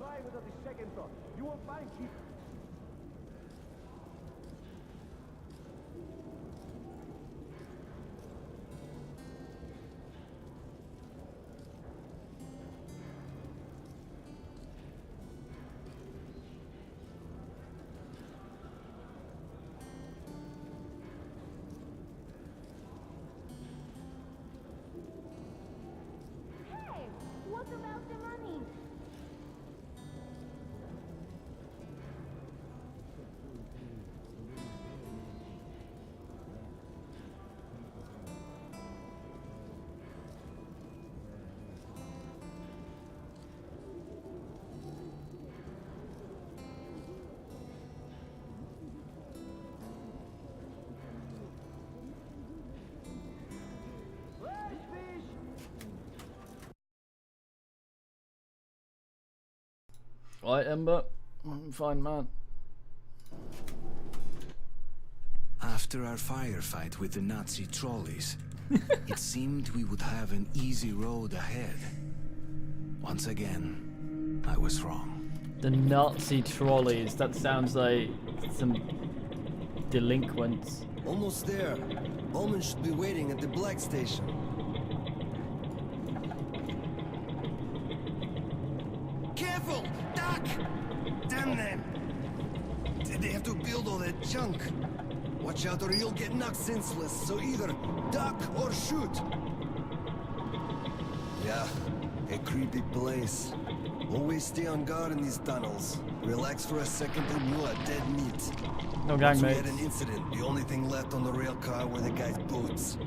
try without a second thought. You will find people. What about the money? Right, Ember. I'm fine, man. After our firefight with the Nazi trolleys, it seemed we would have an easy road ahead. Once again, I was wrong. The Nazi trolleys. That sounds like some delinquents. Almost there. Bowman should be waiting at the Black Station. Careful! Duck! Damn them! Did they have to build all that junk? Watch out or you'll get knocked senseless, so either duck or shoot. Yeah, a creepy place. Always stay on guard in these tunnels. Relax for a second and you are dead meat. No gang Once we mates. had an incident, the only thing left on the rail car were the guy's boots.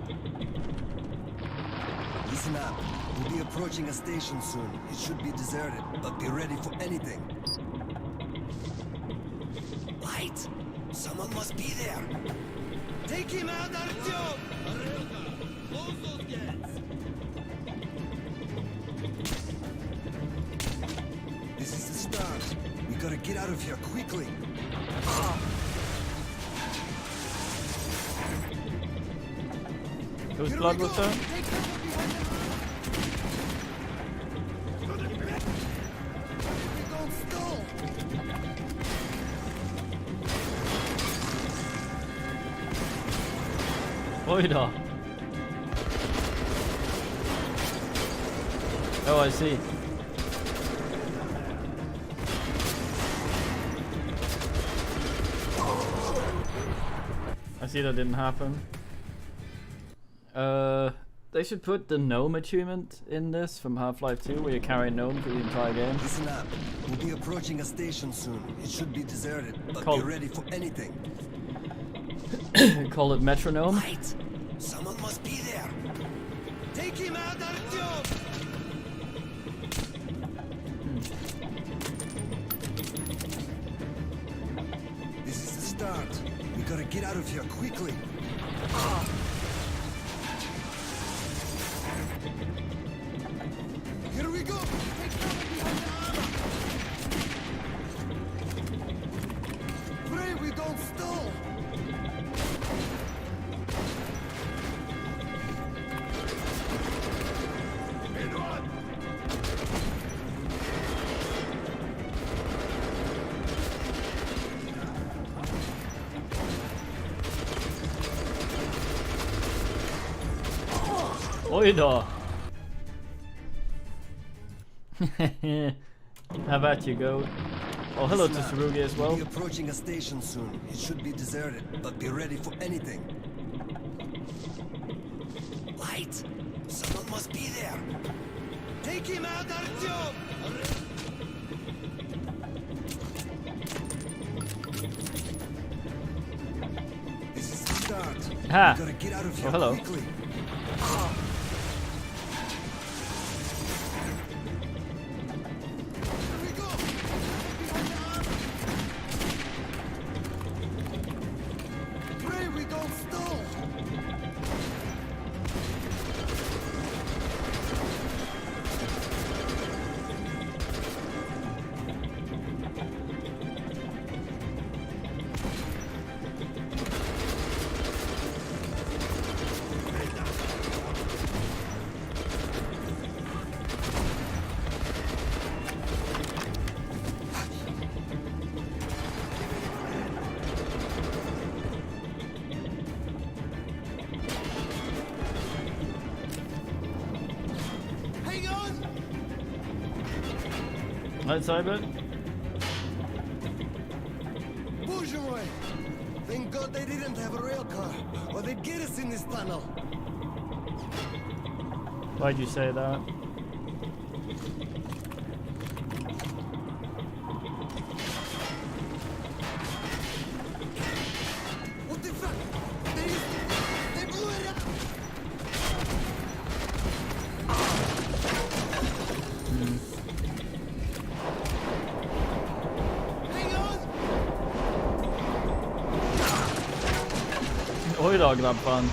Listen up. We'll be approaching a station soon. It should be deserted, but be ready for anything. Light! Someone must be there! Take him out, Artyom! Close those gates! This is the start. We gotta get out of here quickly. Whose Here blood we was go. that? Take cover behind the We don't stall! Oida. Oh, I see. I see that didn't happen. They should put the gnome achievement in this from Half-Life 2 where you carry a gnome through the entire game. Listen up. We'll be approaching a station soon. It should be deserted, but Call- be ready for anything. Call it metronome. Light! Someone must be there! Take him out, Artyom! This is the start. We gotta get out of here quickly. Here we go! Take cover behind the armor! Pray we don't stall! Oida. How about you go? Oh, hello to Listen up. Sarugi as We'll well. be approaching a station soon. It should be deserted, but be ready for anything. Light! Someone must be there! Take him out, Artyom! This is the start. Ha. We gotta get out of here Oh, hello. quickly. Here we go! Behind the armor! Pray we don't stall! Right, Cyber? Bourgeois! Thank God they didn't have a rail car, or they'd get us in this tunnel. Why'd you say that? What the fuck? They blew it up! Hang on! Oj då, grabbfan.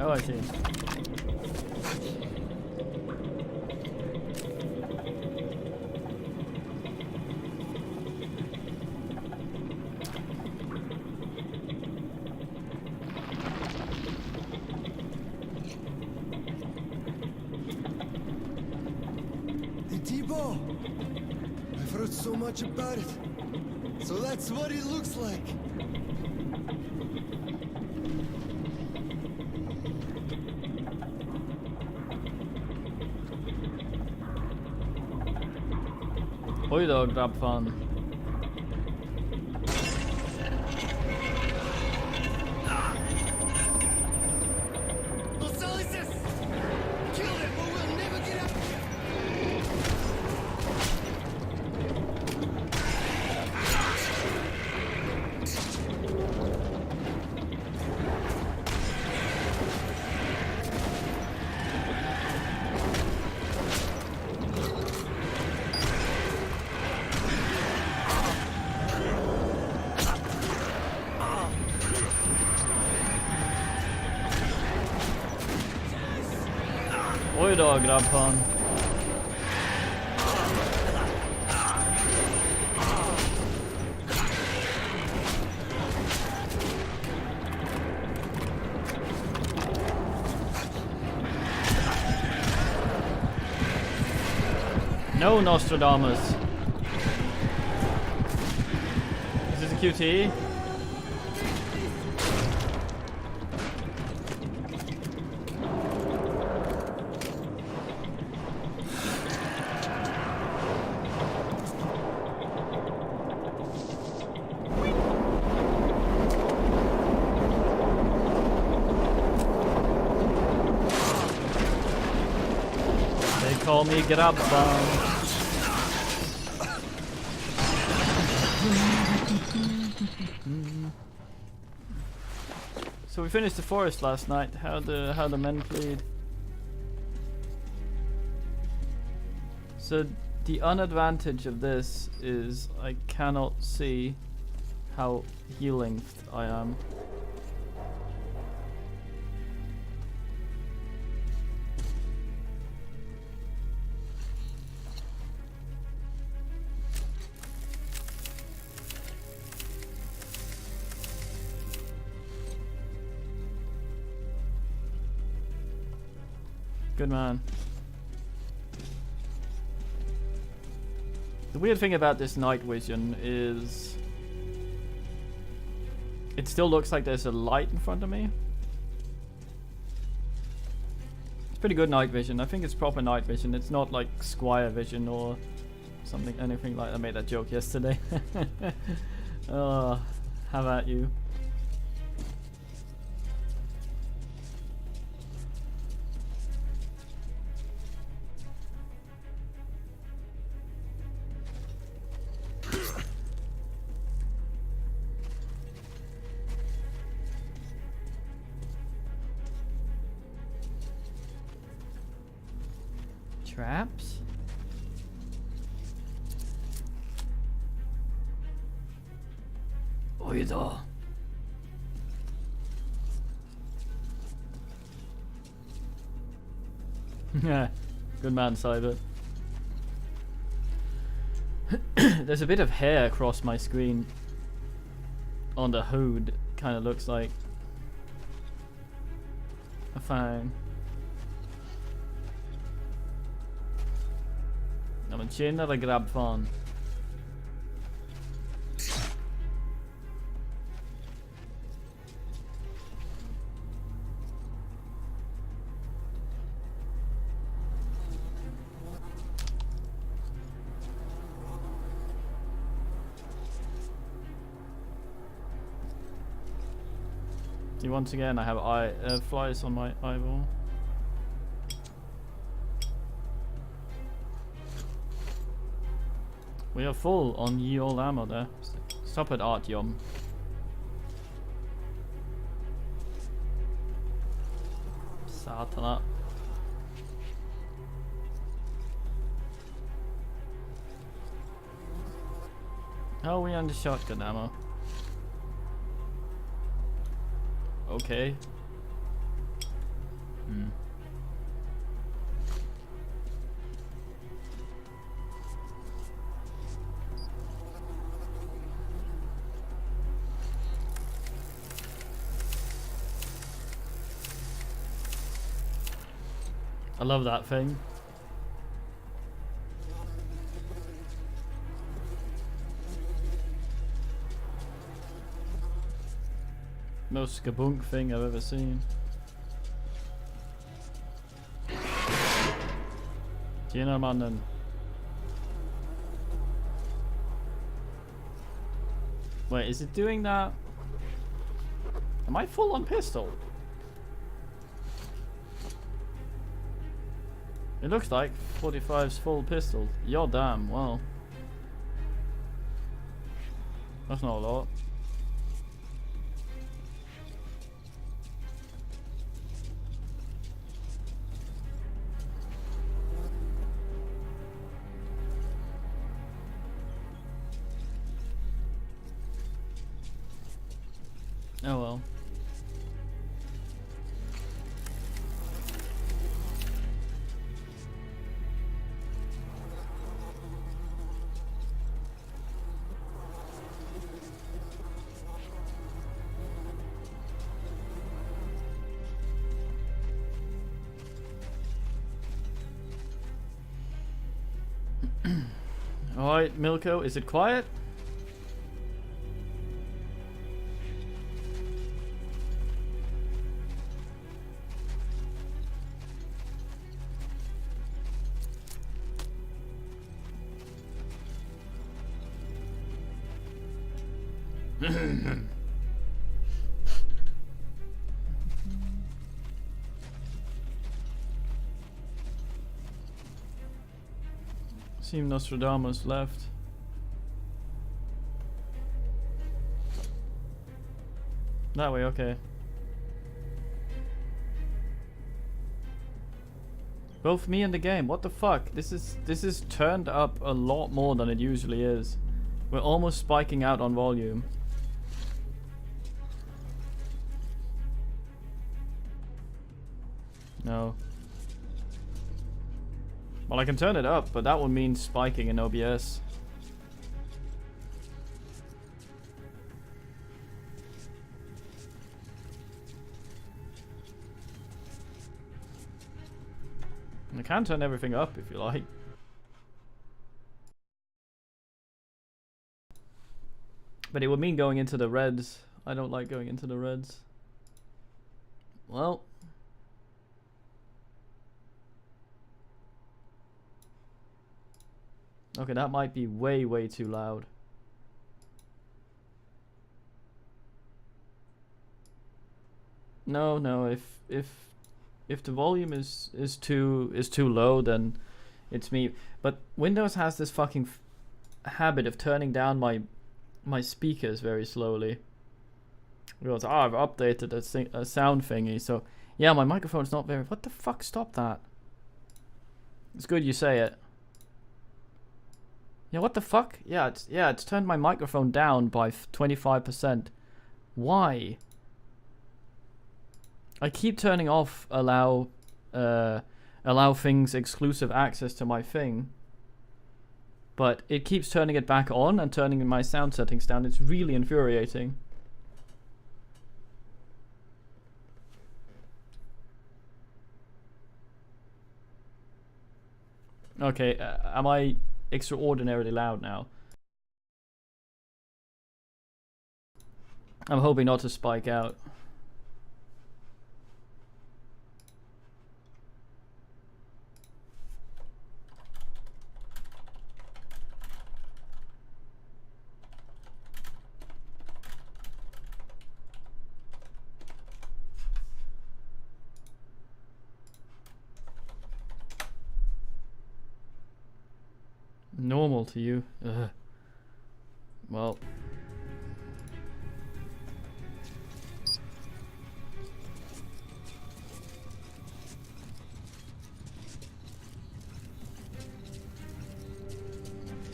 Oh, I see. The depot! I've heard so much about it. So that's what it looks like. Oj då, grabbfan. Gonzalez! Kill them or we'll never get up here! Oj då, grabbfan. No, Nostradamus. Is this a QT? They call me Grabbfan. So we finished the forest last night. How the men played. So the unadvantage of this is I cannot see how healing I am. Good man. The weird thing about this night vision is it still looks like there's a light in front of me. It's pretty good night vision. I think it's proper night vision. It's not like Squire vision or something, anything like that. I made that joke yesterday. Oh, how about you? Traps? Oj då. Yeah, good man, Cyber. There's a bit of hair across my screen on the hood, kind of looks like. Fine. Ja men tjenare grabbfan. See, once again, I have flies on my eyeball. We are full on ye old ammo there. Stop it, Artyom. Satana. How are we on the shotgun ammo? Okay. I love that thing. Most skabunk thing I've ever seen. Tjena mannen. Wait, is it doing that? Am I full on pistol? It looks like 45's full pistol. You're damn, well. That's not a lot. Oh well. Alright, Milko, is it quiet? Seem Nostradamus left. That way, okay. Both me and the game. What the fuck? This is turned up a lot more than it usually is. We're almost spiking out on volume. No. Well, I can turn it up, but that would mean spiking in OBS. I can turn everything up if you like. But it would mean going into the reds. I don't like going into the reds. Well. Okay, that might be way, way too loud. No, no, if the volume is too low, then it's me. But Windows has this fucking habit of turning down my speakers very slowly. It goes, I've updated a sound thingy, so yeah, my microphone's not very. What the fuck? Stop that. It's good you say it. Yeah, what the fuck? Yeah, it's turned my microphone down by 25%. Why? I keep turning off allow things exclusive access to my thing, but it keeps turning it back on and turning my sound settings down. It's really infuriating. Okay, am I extraordinarily loud now? I'm hoping not to spike out. Normal to you. Ugh. Well.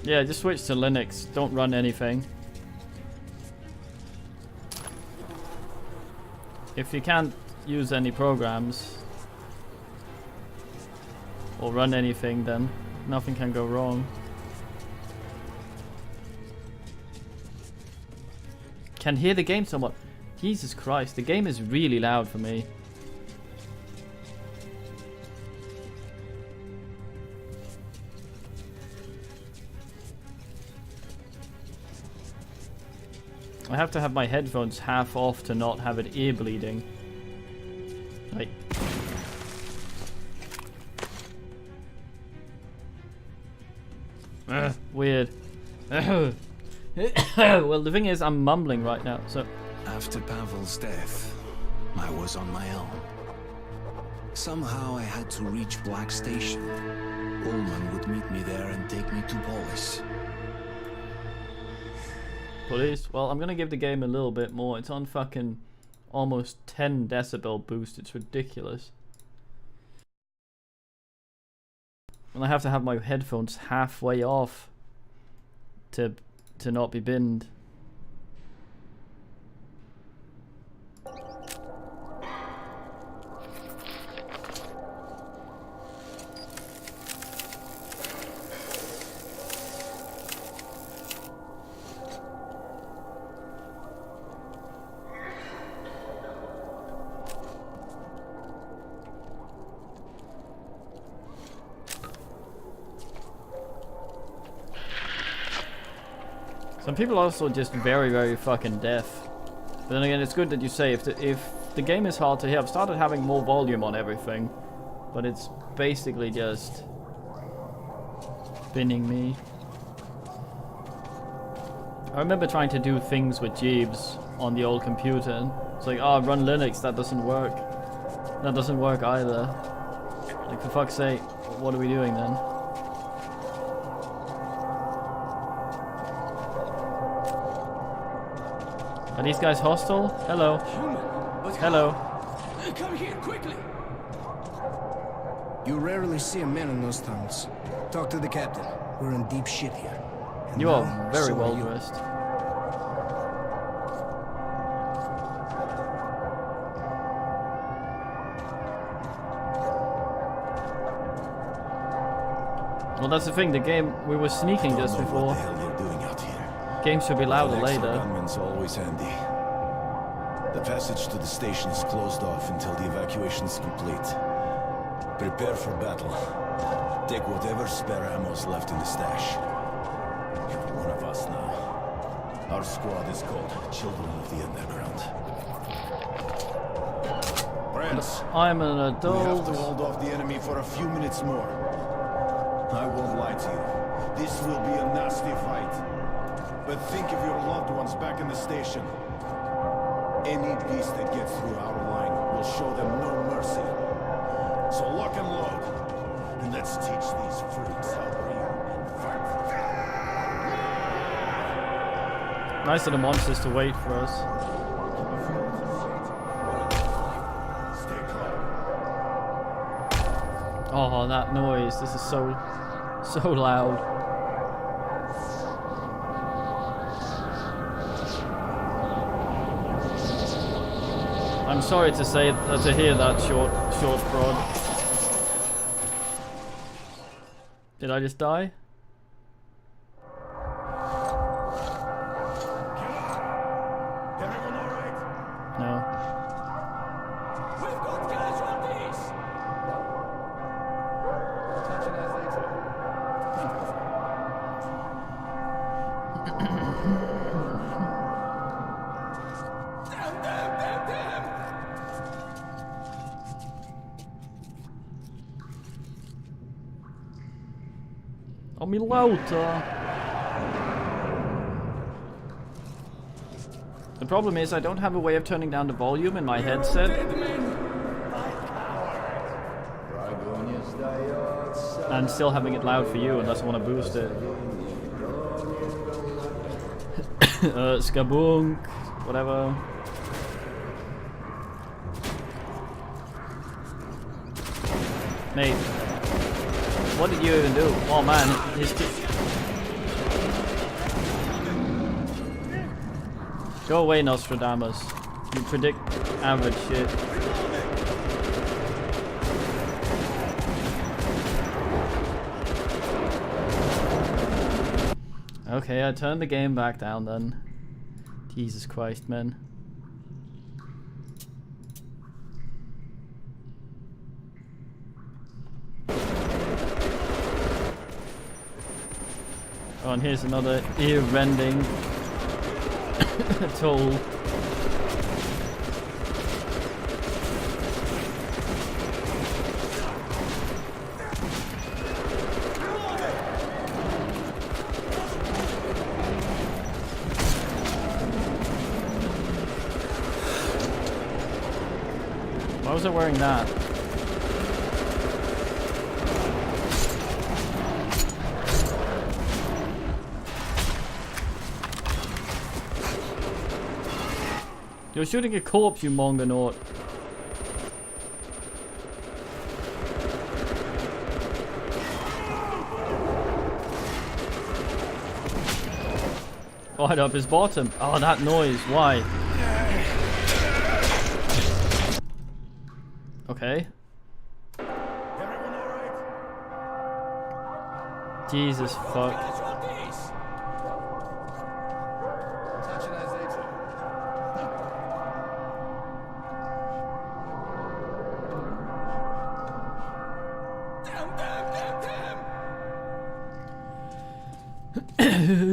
Yeah, just switch to Linux. Don't run anything. If you can't use any programs or run anything, then nothing can go wrong. Can hear the game somewhat. Jesus Christ, the game is really loud for me. I have to have my headphones half off to not have it ear bleeding. Like. Weird. Well, the thing is, I'm mumbling right now, so. After Pavel's death, I was on my own. Somehow I had to reach Black Station. Ullman would meet me there and take me to Polis. Police? Well, I'm gonna give the game a little bit more. It's on fucking almost 10 decibel boost. It's ridiculous. And I have to have my headphones halfway off to not be binned. Some people are also just very, very fucking deaf. But then again, it's good that you say if the game is hard to hear. I've started having more volume on everything, but it's basically just binning me. I remember trying to do things with Jeeves on the old computer, and it's like, oh, run Linux, that doesn't work. That doesn't work either. Like, for fuck's sake, what are we doing then? Are these guys hostile? Hello. Hello. Come here, quickly! You rarely see a man in those towns. Talk to the captain. We're in deep shit here. And You now, are very so well you. dressed. Well, that's the thing. The game, we were sneaking just before. What the hell they're doing out here? Games should be louder An extra later. gunman's always handy. The passage to the station is closed off until the evacuation is complete. Prepare for battle. Take whatever spare ammo is left in the stash. You're one of us now. Our squad is called Children of the Underground. Friends, I'm an we have adult. to hold off the enemy for a few minutes more. I won't lie to you. This will be a nasty fight. But think of your loved ones back in the station. Any beast that gets through our line will show them no mercy. So lock and load, and let's teach these freaks how real and fight. Nice of the monsters to wait for us. Stay calm. Oh, that noise. This is so loud. I'm sorry to say to hear that short prod. Did I just die? Everyone all right? No. We've got casualties! Damn! Oh, me louter. The problem is I don't have a way of turning down the volume in my headset. Dragonia, stay outside. and still having it loud for you unless I want to boost it. Skabunk, whatever. Mate, what did you even do? Oh man, his Go away, Nostradamus. You predict average shit. Okay, I turned the game back down then. Jesus Christ, man. Oh, and here's another ear-rending toll. Why was I wearing that? You're shooting a corpse, you Monganaut. Right up his bottom. Oh, that noise. Why? Okay. Everyone all right? Jesus fuck.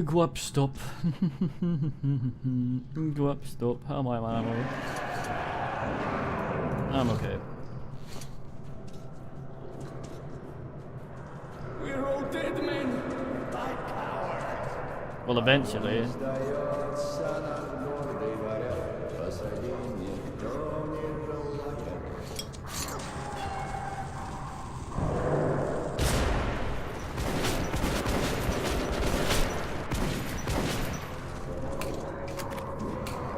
Go up, stop. Go up, stop. How am I, man? I'm okay. We're all dead men. Well, eventually.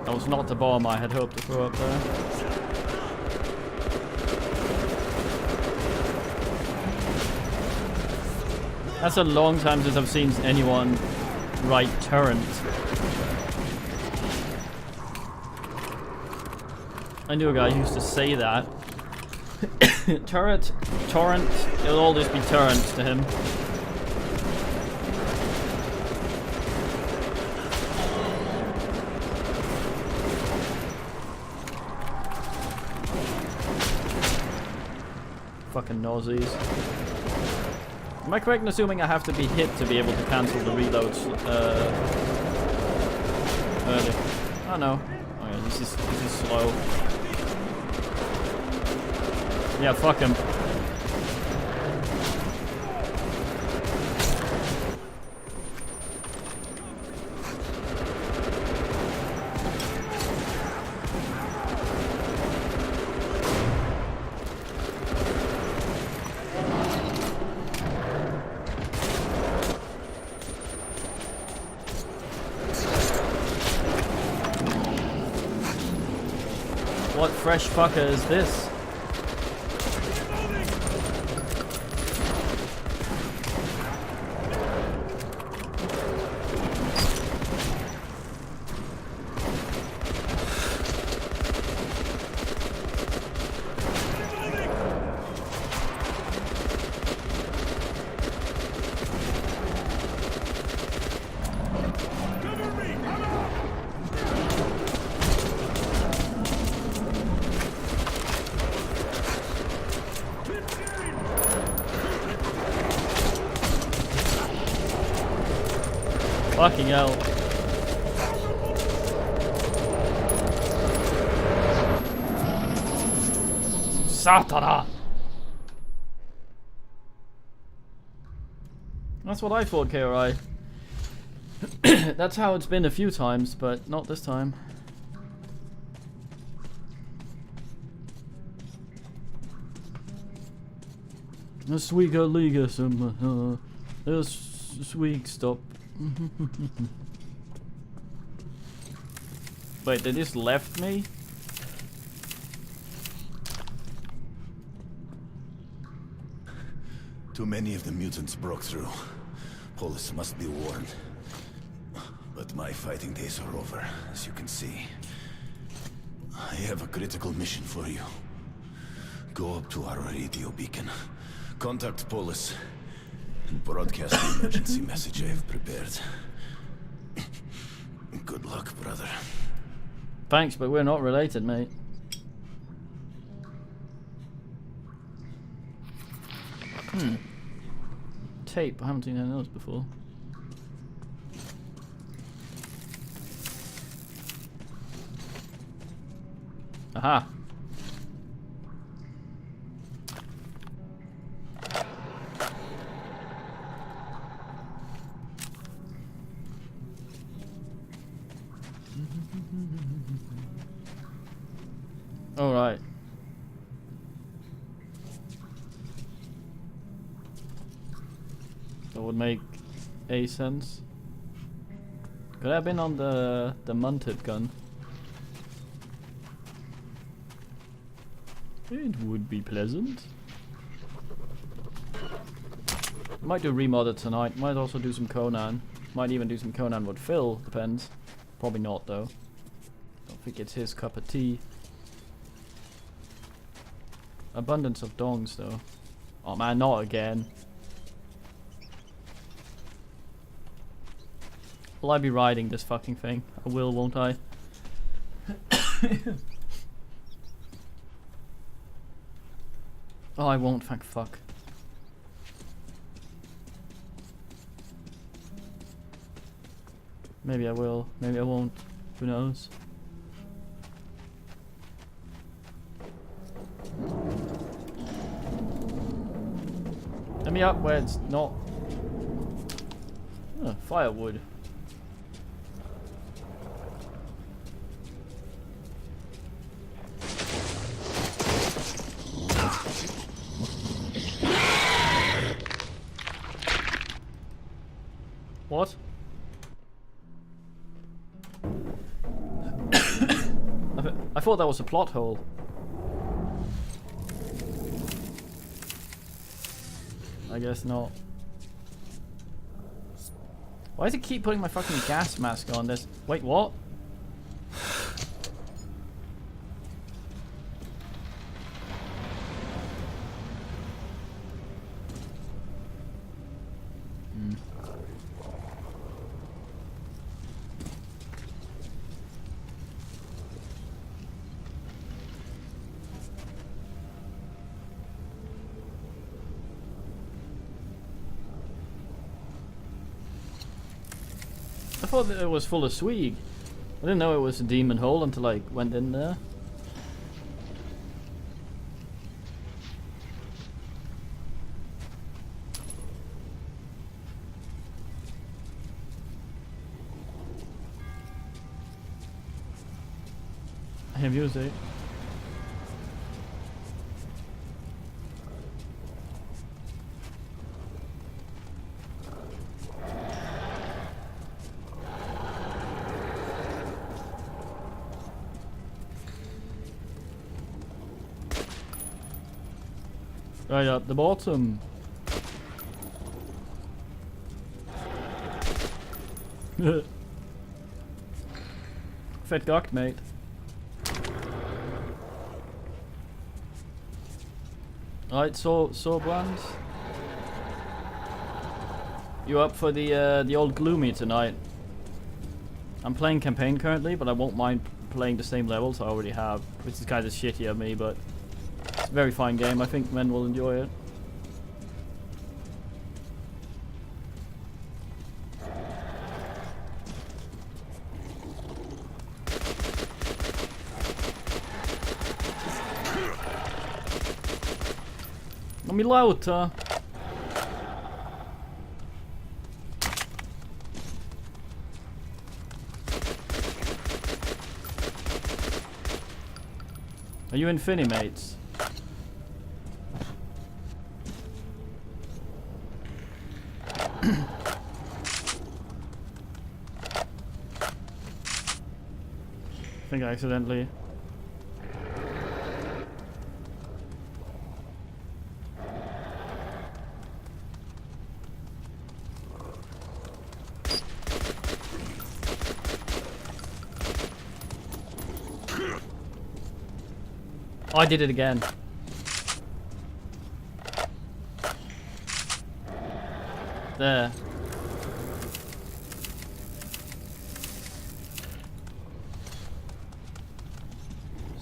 That was not the bomb I had hoped to throw up there. That's a long time since I've seen anyone write turret. I knew a guy who used to say that. Turret, torrent, it'll always be turret to him. Fucking noses. Am I correct in assuming I have to be hit to be able to cancel the reloads early? Oh no. Oh yeah, this is slow. Yeah, fuck him. What fresh fucker is this? Fucking hell. Satana! That's what I thought, KRI. That's how it's been a few times, but not this time. A sweeger league some sweet stop. Wait, they just left me? Too many of the mutants broke through. Polis must be warned. But my fighting days are over, as you can see. I have a critical mission for you. Go up to our radio beacon. Contact Polis. And broadcast the emergency message I have prepared. Good luck, brother. Thanks, but we're not related, mate. Tape. I haven't seen any of those before. Aha. All right. That would make sense. Could I have been on the munted gun? It would be pleasant. Might do remodded tonight. Might also do some Conan. Might even do some Conan with Phil. Depends. Probably not though. Don't think it's his cup of tea. Abundance of dongs though. Oh man, not again. Will I be riding this fucking thing? I will, won't I? Oh, I won't, thank fuck. Maybe I will, maybe I won't. Who knows? Let me up where it's not. Oh, firewood. What? I thought that was a plot hole. I guess not. Why does it keep putting my fucking gas mask on this? Wait, what? I thought that it was full of swag. I didn't know it was a demon hole until I went in there. I have used it. Right at the bottom. Fett gockt, mate. Alright, so Brands. You up for the old gloomy tonight? I'm playing campaign currently, but I won't mind playing the same levels I already have, which is kind of shitty of me, but it's a very fine game. I think men will enjoy it. Let me louder. Are you Infinimates? think I accidentally. Oh, I did it again. There.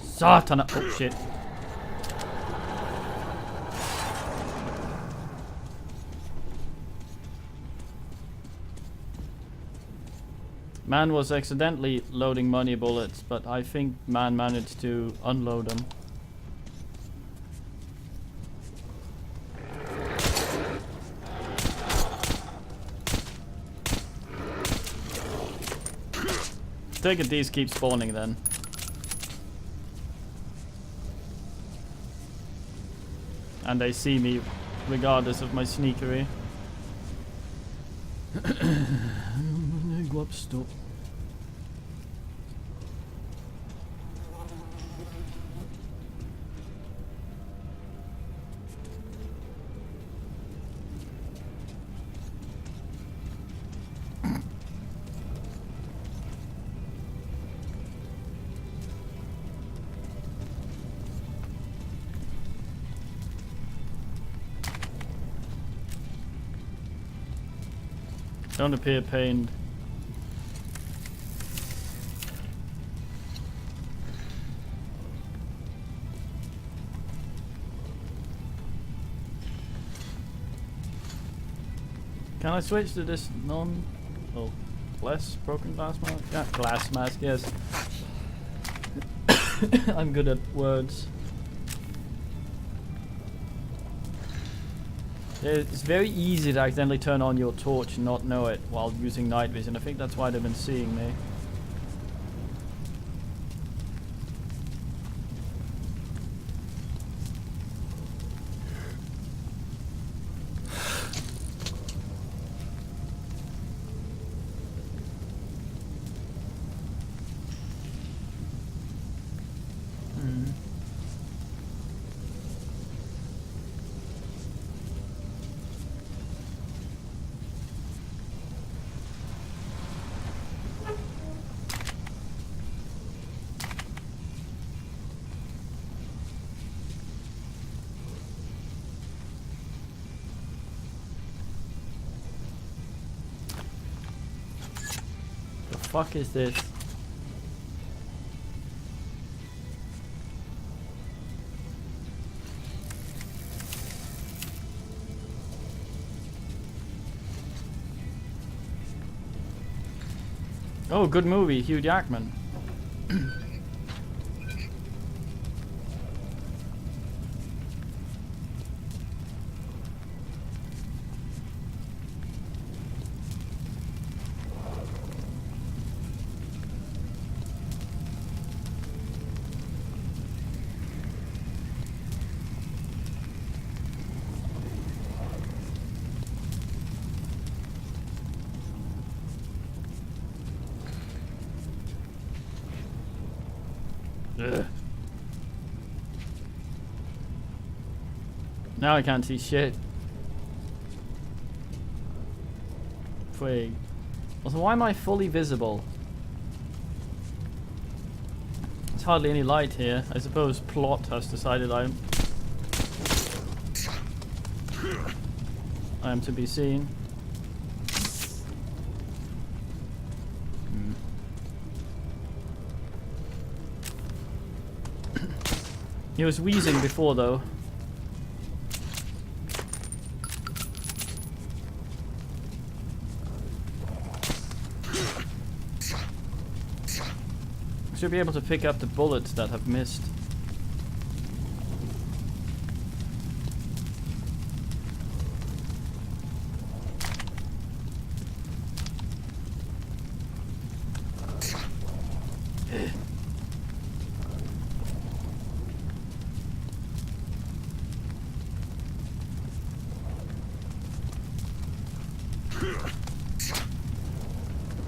Satana. Oh shit. Man was accidentally loading money bullets, but I think man managed to unload them. Take it, these keep spawning then. And they see me regardless of my sneakery. Go up, stop. Don't appear pained. Can I switch to this less broken glass mask? Yeah, glass mask, yes. I'm good at words. It's very easy to accidentally turn on your torch and not know it while using night vision. I think that's why they've been seeing me. Fuck is this? Oh, good movie, Hugh Jackman. Ugh. Now I can't see shit. Twig. Also, why am I fully visible? There's hardly any light here. I suppose plot has decided I am to be seen. He was wheezing before, though. Should be able to pick up the bullets that have missed.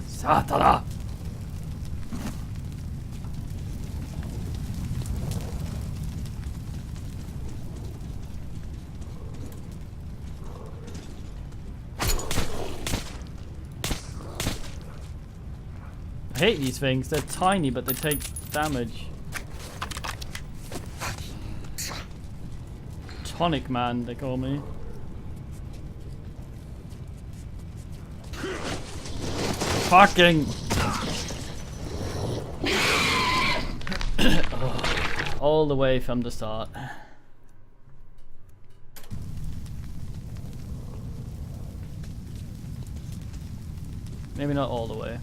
Satana! I hate these things. They're tiny, but they take damage. Tonic Man, they call me. Fucking! All the way from the start. Maybe not all the way.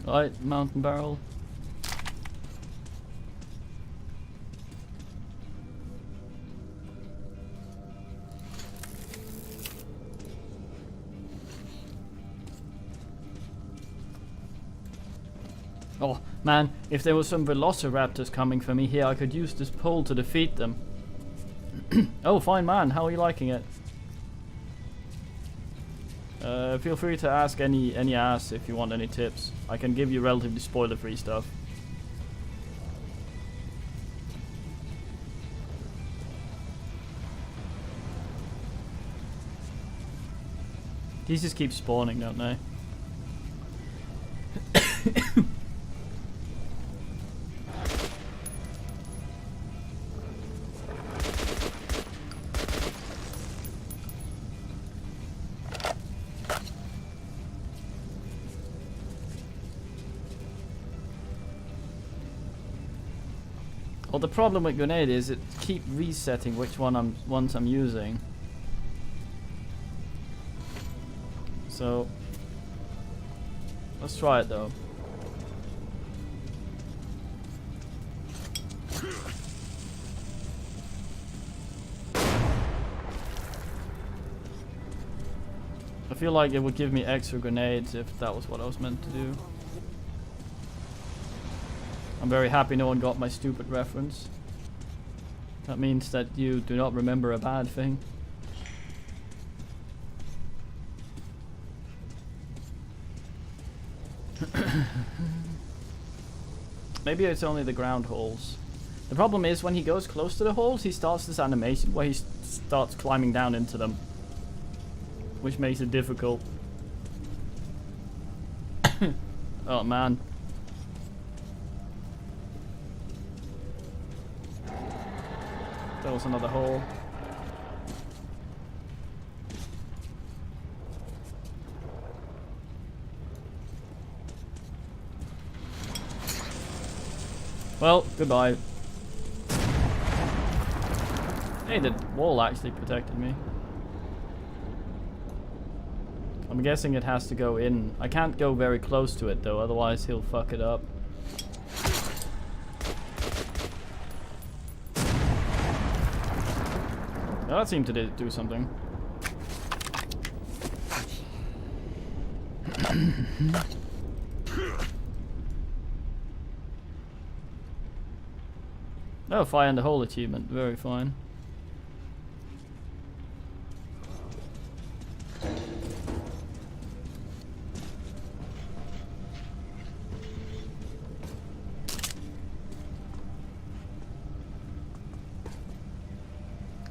Right, mountain barrel. Oh man, if there was some velociraptors coming for me here, I could use this pole to defeat them. Oh, fine man, how are you liking it? Feel free to ask any ass if you want any tips. I can give you relatively spoiler-free stuff. These just keep spawning, don't they? Well, the problem with grenade is it keep resetting which ones I'm using. So let's try it though. I feel like it would give me extra grenades if that was what I was meant to do. I'm very happy no one got my stupid reference. That means that you do not remember a bad thing. Maybe it's only the ground holes. The problem is when he goes close to the holes, he starts this animation where he starts climbing down into them, which makes it difficult. Oh man. There was another hole. Well, goodbye. Hey, the wall actually protected me. I'm guessing it has to go in. I can't go very close to it though, otherwise he'll fuck it up. Oh, that seemed to do something. Oh, fire in the hole achievement. Very fine.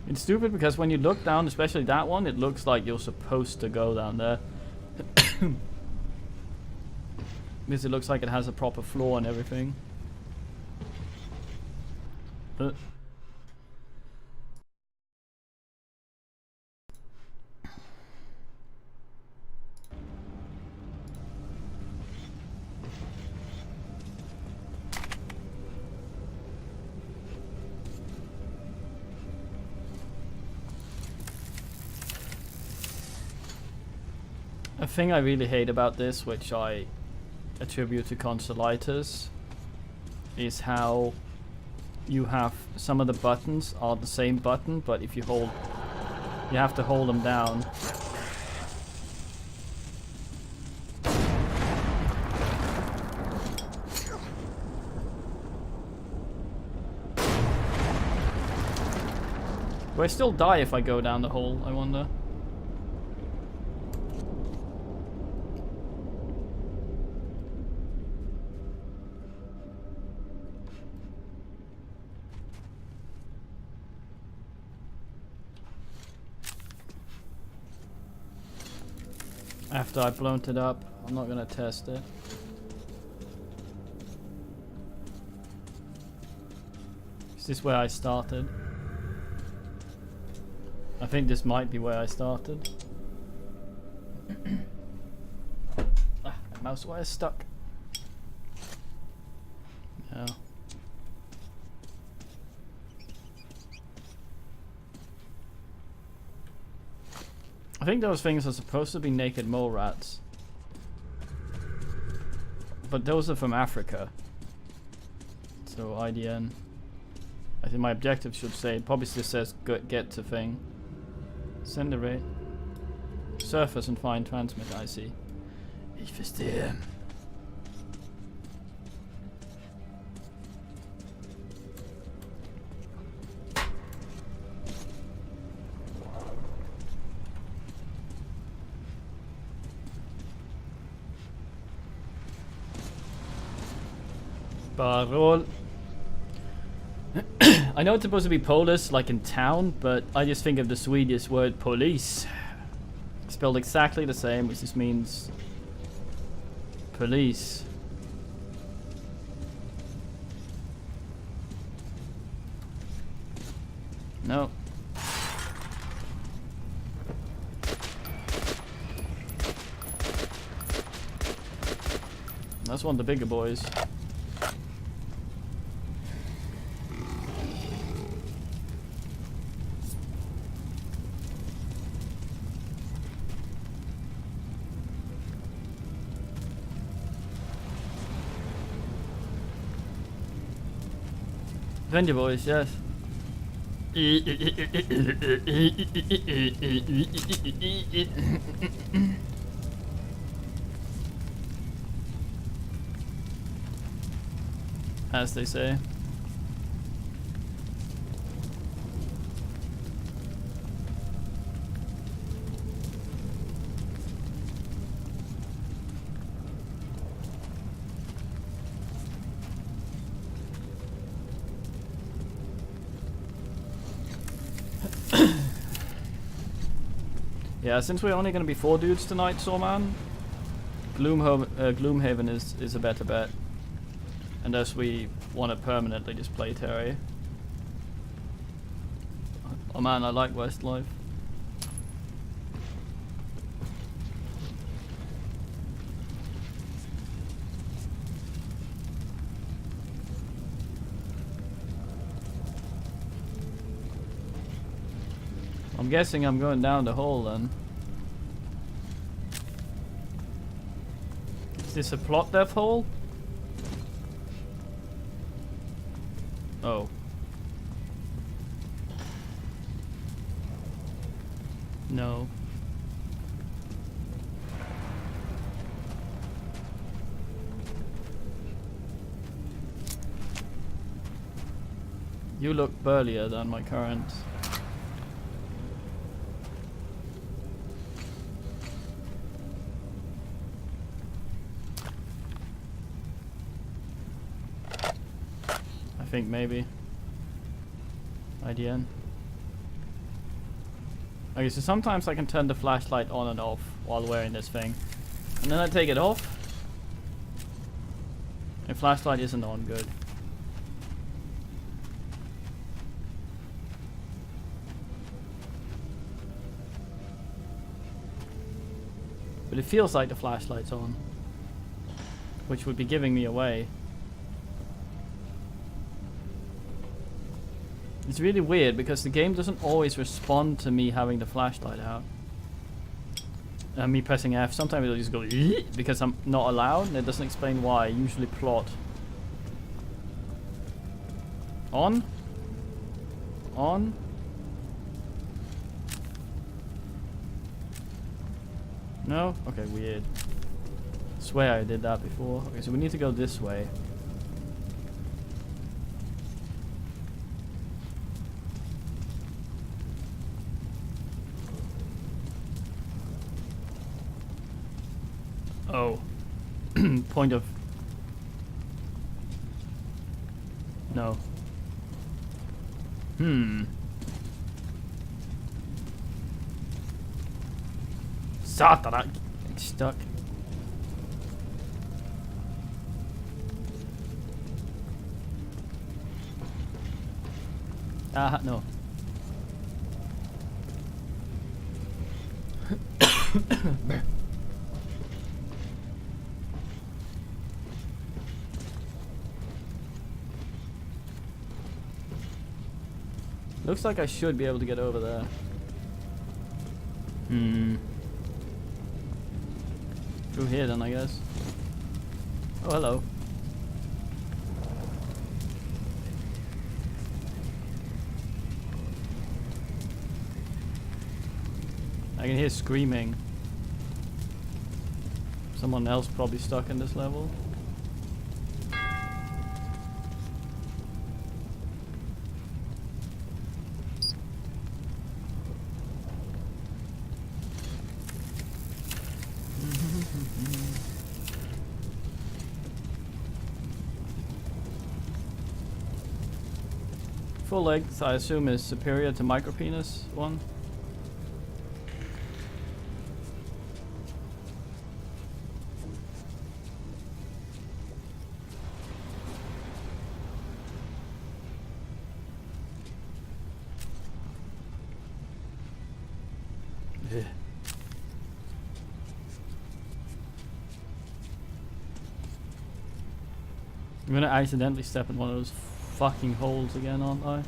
It's stupid because when you look down, especially that one, it looks like you're supposed to go down there. Because it looks like it has a proper floor and everything. A thing I really hate about this, which I attribute to Consolitis, is how you have some of the buttons are the same button, but if you hold, you have to hold them down. Do I still die if I go down the hole, I wonder? After I've blown it up, I'm not gonna test it. Is this where I started? I think this might be where I started. My mouse wire is stuck. No. I think those things are supposed to be naked mole rats. But those are from Africa. So IDN. I think my objective should say, probably just says get to thing. Send a rate. Surface and find transmit, I see. Ich verstehe. Parol. I know it's supposed to be Polish, like in town, but I just think of the Swedish word police. Spelled exactly the same, which just means police. No. That's one of the bigger boys. Vendor boys, yes. As they say. Yeah, since we're only going to be 4 dudes tonight, Sawman, Gloomhaven is a better bet. Unless we want to permanently just play Terry. Oh man, I like Westlife. I'm guessing I'm going down the hole then. Is this a plot death hole? Oh. No. You look burlier than my current. I think maybe. IDN. Okay, so sometimes I can turn the flashlight on and off while wearing this thing. And then I take it off. The flashlight isn't on good. But it feels like the flashlight's on. Which would be giving me away. It's really weird because the game doesn't always respond to me having the flashlight out. Me pressing F, sometimes it'll just go because I'm not allowed, and it doesn't explain why. Usually plot. On? On? No? Okay, weird. I swear I did that before. Okay, so we need to go this way. Oh. Point of... No. Satana! Stuck. Ah, no. Looks like I should be able to get over there. Through here then, I guess. Oh, hello. I can hear screaming. Someone else probably stuck in this level. Full length, I assume, is superior to micropenis one. Ugh. I'm gonna accidentally step in one of those fucking holes again, aren't I?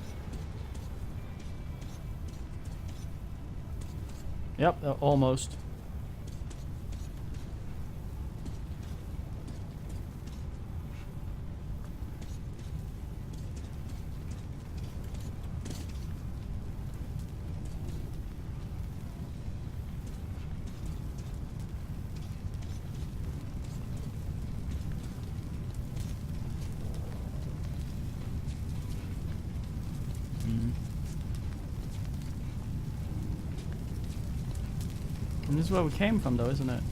Yep, almost. And this is where we came from, though, isn't it?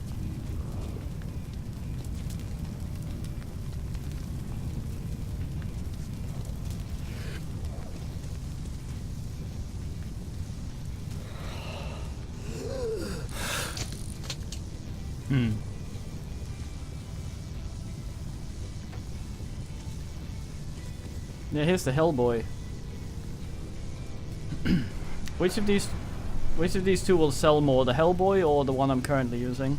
Yeah, here's the Hellboy. Which of these two will sell more, the Hellboy or the one I'm currently using?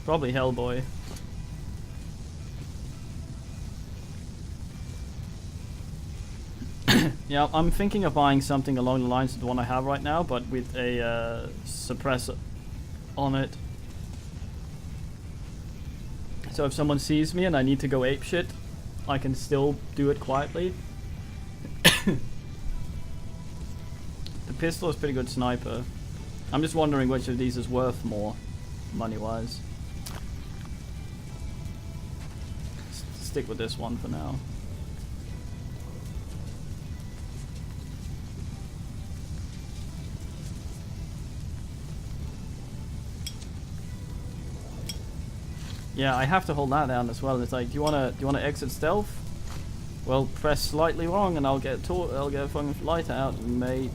Probably Hellboy. Yeah, I'm thinking of buying something along the lines of the one I have right now, but with a suppressor on it. So if someone sees me and I need to go apeshit, I can still do it quietly. The pistol is pretty good sniper. I'm just wondering which of these is worth more, money-wise. Stick with this one for now. Yeah, I have to hold that down as well. It's like, do you wanna exit stealth? Well, press slightly wrong, and I'll get a fucking light out, mate.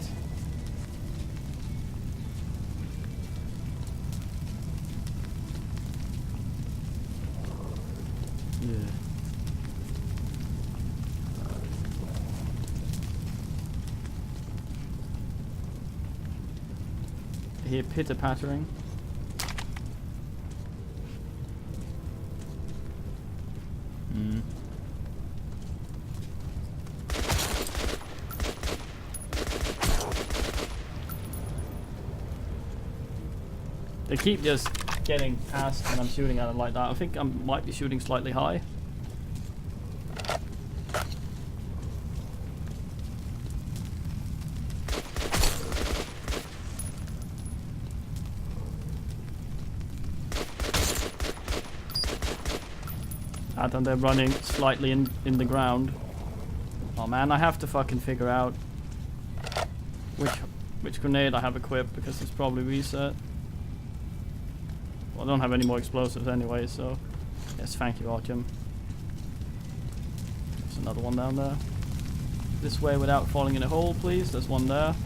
Yeah. I hear pitter pattering. They keep just getting past when I'm shooting at them like that. I think I might be shooting slightly high. And they're running slightly in the ground. Oh man, I have to fucking figure out which grenade I have equipped, because it's probably reset. I don't have any more explosives anyway, so yes, thank you, Artyom. There's another one down there. This way without falling in a hole, please. There's one there.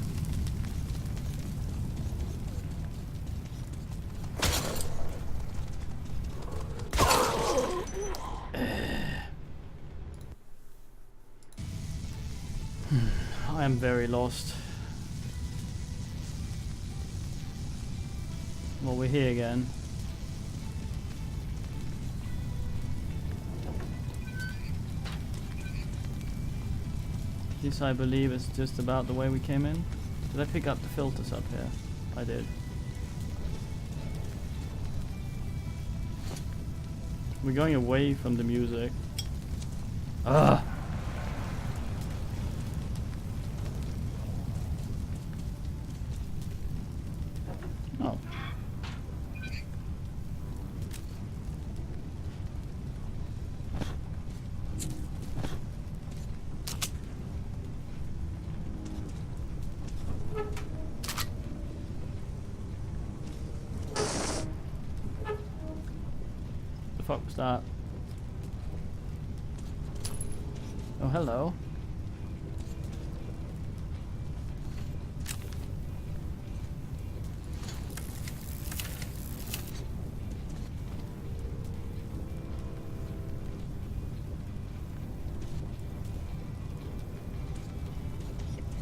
I am very lost. Well, we're here again. This, I believe, is just about the way we came in. Did I pick up the filters up here? I did. We're going away from the music. Ugh! Oh. The fuck was that? Oh, hello.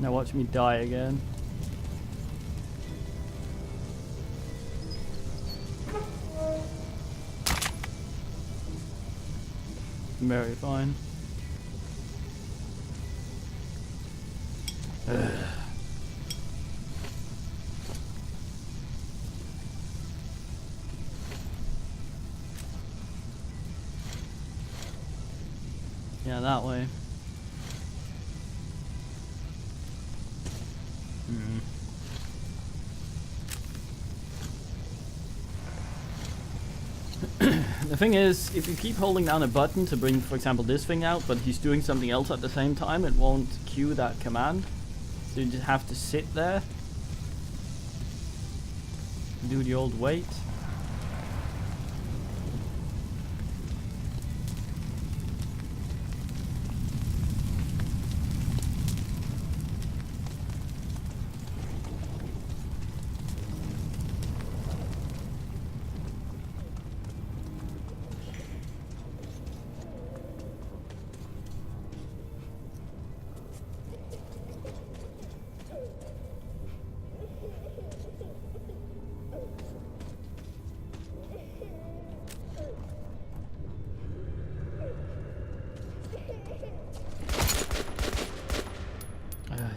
Now watch me die again. Very fine. Yeah, that way. The thing is, if you keep holding down a button to bring, for example, this thing out, but he's doing something else at the same time, it won't cue that command. So you just have to sit there. Do the old wait.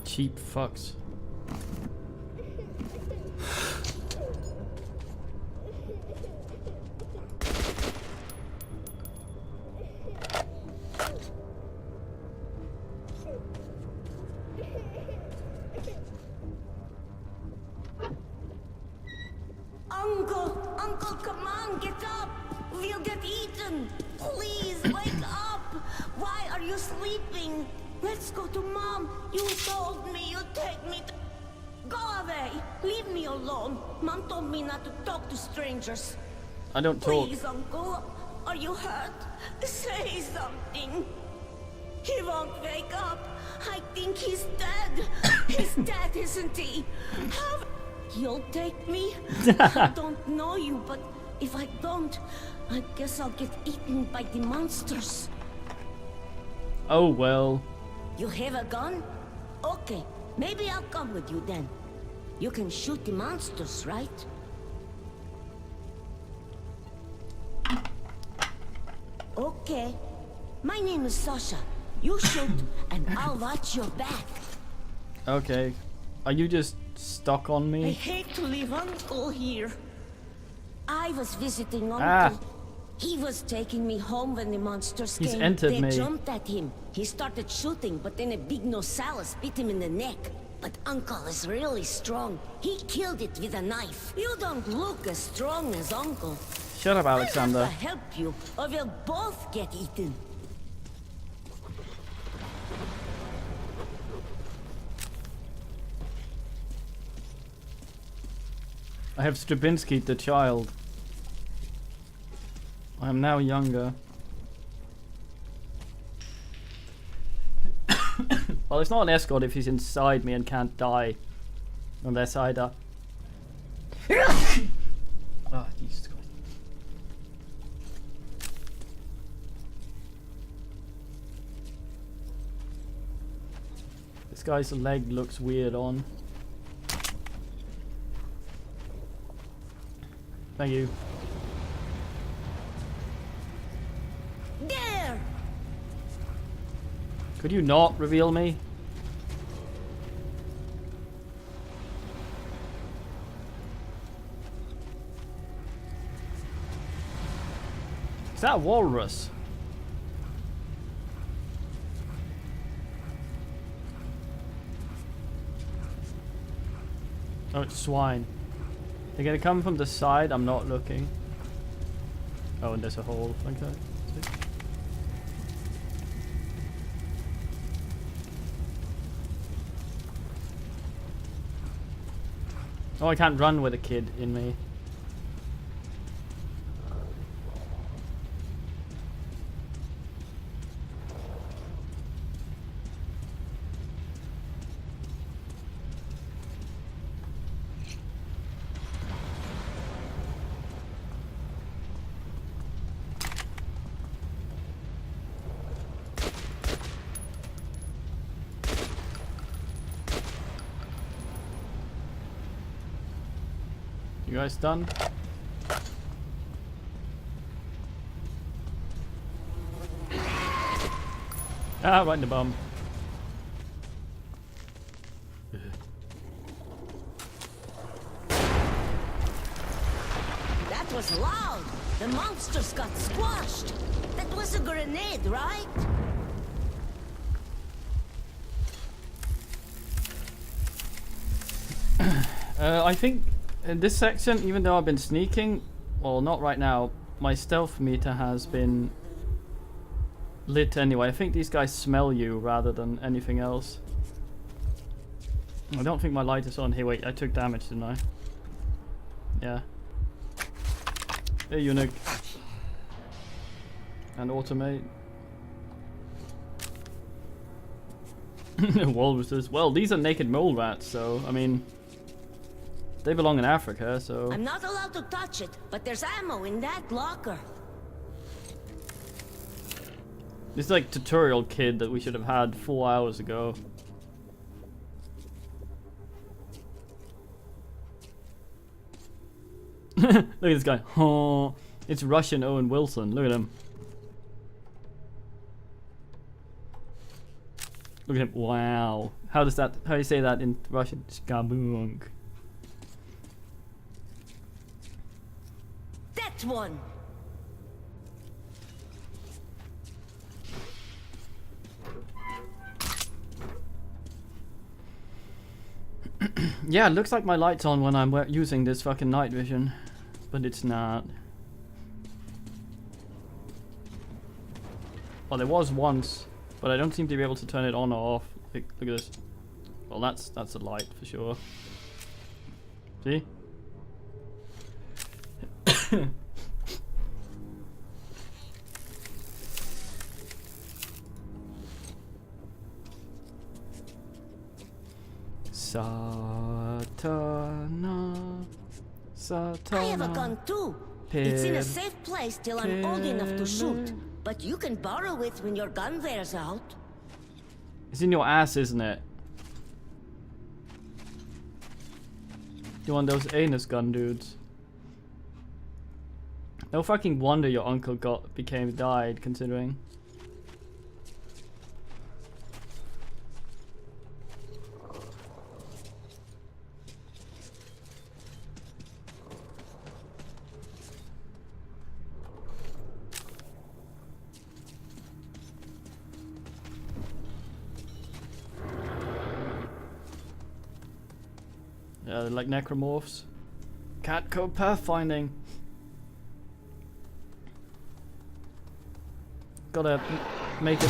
Cheap fucks. Uncle, come on, get up. We'll get eaten. Please, wake up. Why are you sleeping? Let's go to Mom. You told me you'd take me to... Go away. Leave me alone. Mom told me not to talk to strangers. I don't talk. Please, Uncle. Are you hurt? Say something. He won't wake up. I think he's dead. He's dead, isn't he? How... You'll take me? I don't know you, but if I don't, I guess I'll get eaten by the monsters. Oh well. You have a gun? Okay, maybe I'll come with you then. You can shoot the monsters, right? Okay. My name is Sasha. You shoot, and I'll watch your back. Okay. Are you just stuck on I me? hate to leave Uncle here. I was visiting Uncle. Ah. He was taking me home when the monsters He's came. entered They me. jumped at him. He started shooting, but then a big nosaurus bit him in the neck. But Uncle is really strong. He killed it with a knife. You don't look as strong as Uncle. Shut up, Alexander. I have to help you, or we'll both get eaten. I have Stravinsky the child. I am now younger. Well, it's not an escort if he's inside me and can't die. Unless I die. Oh, Jesus Christ. This guy's leg looks weird on. Thank you. There! Could you not reveal me? Is that a walrus? Oh, it's swine. They're gonna come from the side. I'm not looking. Oh, and there's a hole. Okay. See? Oh, I can't run with a kid in me. You guys done? Ah, right in the bum. That was loud! The monsters got squashed! That was a grenade, right? I think in this section, even though I've been sneaking, well, not right now, my stealth meter has been lit anyway. I think these guys smell you rather than anything else. I don't think my light is on. Hey, wait, I took damage, didn't I? Yeah. Hey, eunuch. And automate. Walruses. Well, these are naked mole rats, so, I mean... They belong in Africa, so... I'm not allowed to touch it, but there's ammo in that locker. This is like tutorial kid that we should have had 4 hours ago. Look at this guy. Oh, it's Russian Owen Wilson. Look at him. Look at him. Wow. How do you say that in Russian? Skabung. That one! Yeah, it looks like my light's on when I'm using this fucking night vision. But it's not. Well, there was once, but I don't seem to be able to turn it on or off. Look at this. Well, that's a light for sure. See? Satana, Satana. I have a gun too. It's in a safe place till I'm old enough to shoot. But you can borrow it when your gun wears out. It's in your ass, isn't it? You want those anus gun dudes? No fucking wonder your uncle died, considering. Yeah, they're like necromorphs. Cat code pathfinding. Gotta make it.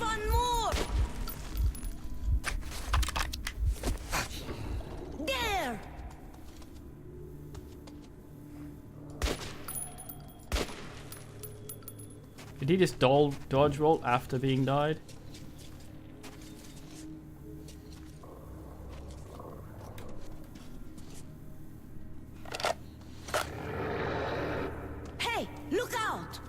One more! There! Did he just dodge roll after being died? Hey, look out!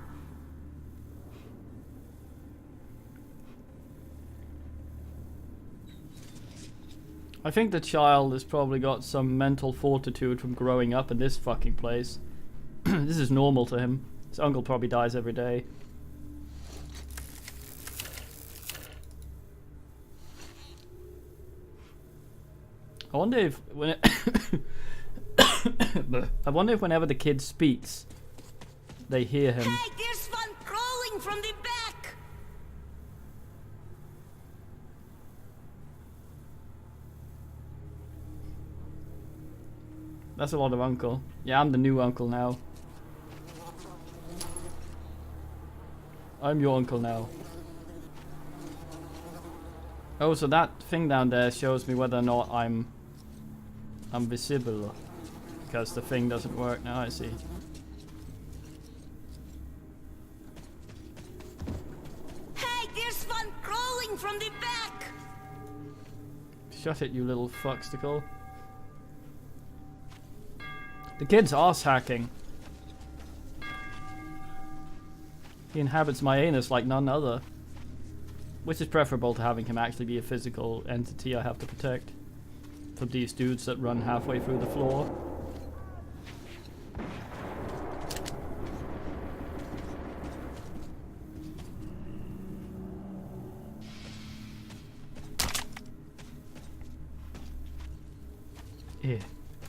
I think the child has probably got some mental fortitude from growing up in this fucking place. This is normal to him. His uncle probably dies every day. I wonder if when I wonder if whenever the kid speaks, they hear him. Hey, there's one crawling from the back! That's a lot of uncle. Yeah, I'm the new uncle now. I'm your uncle now. Oh, so that thing down there shows me whether or not I'm visible. Because the thing doesn't work now, I see. Hey, there's one crawling from the back! Shut it, you little fuckstickle. The kid's arse hacking. He inhabits my anus like none other. Which is preferable to having him actually be a physical entity I have to protect from these dudes that run halfway through the floor. Yeah.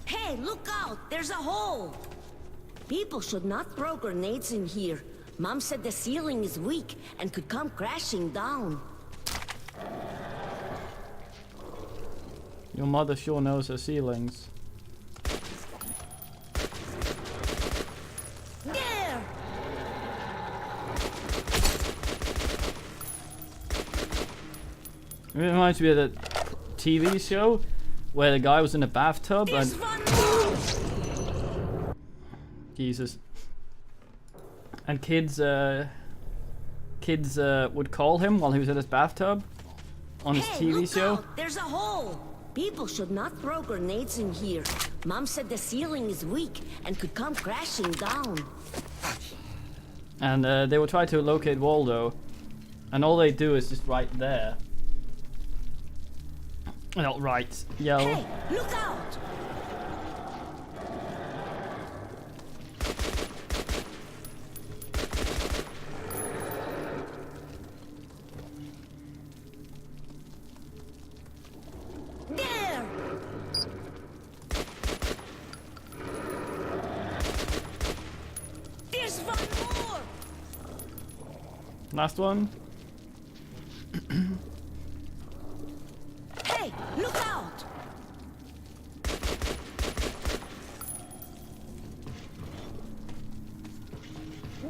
Hey, look out! There's a hole! People should not throw grenades in here. Mom said the ceiling is weak and could come crashing down. Your mother sure knows her ceilings. There! It reminds me of the TV show where the guy was in a bathtub There's and... one more! Jesus. And kids would call him while he was in his bathtub on his Hey, TV look show. out! There's a hole! People should not throw grenades in here. Mom said the ceiling is weak and could come crashing down. And they would try to locate Waldo, and all they do is just right there. Well, right, yell. Hey, look out! There! There's one more! Last one. Hey, look out!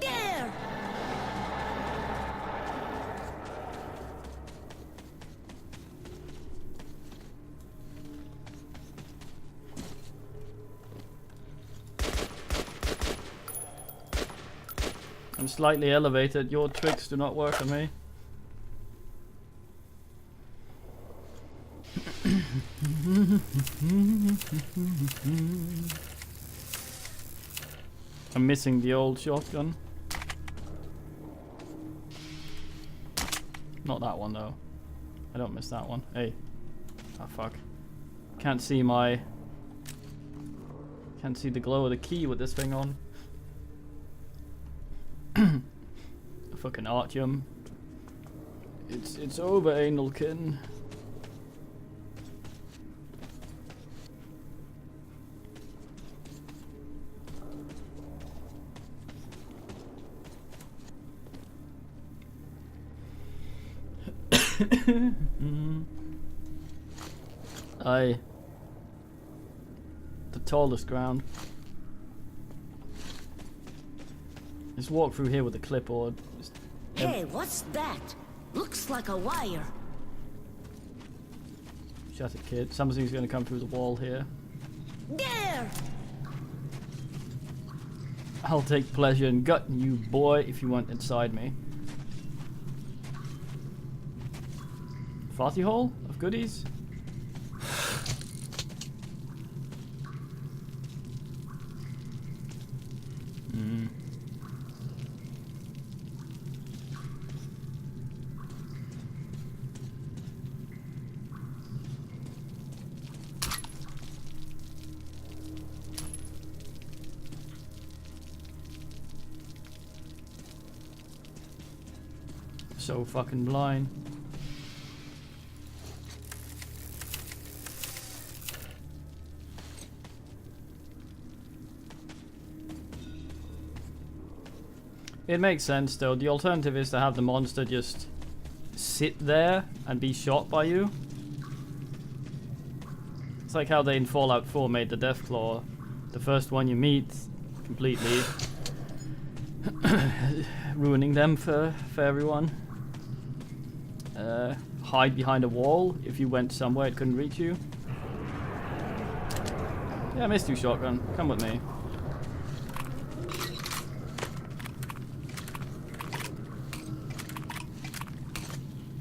There! I'm slightly elevated. Your tricks do not work on me. I'm missing the old shotgun. Not that one though. I don't miss that one. Hey. Oh fuck. Can't see the glow of the key with this thing on. Fucking Artyom. It's over, Analkin. Aye. The tallest ground. Just walk through here with a clipboard. Just Hey, what's that? Looks like a wire. shut it, kid. Somebody's gonna come through the wall here. There! I'll take pleasure in gutting you, boy, if you want inside me. Farty hole of goodies? So fucking blind. It makes sense though. The alternative is to have the monster just sit there and be shot by you. It's like how they in Fallout 4 made the Deathclaw. The first one you meet, completely ruining them for everyone. Hide behind a wall. If you went somewhere it couldn't reach you. Yeah, I missed you, shotgun. Come with me.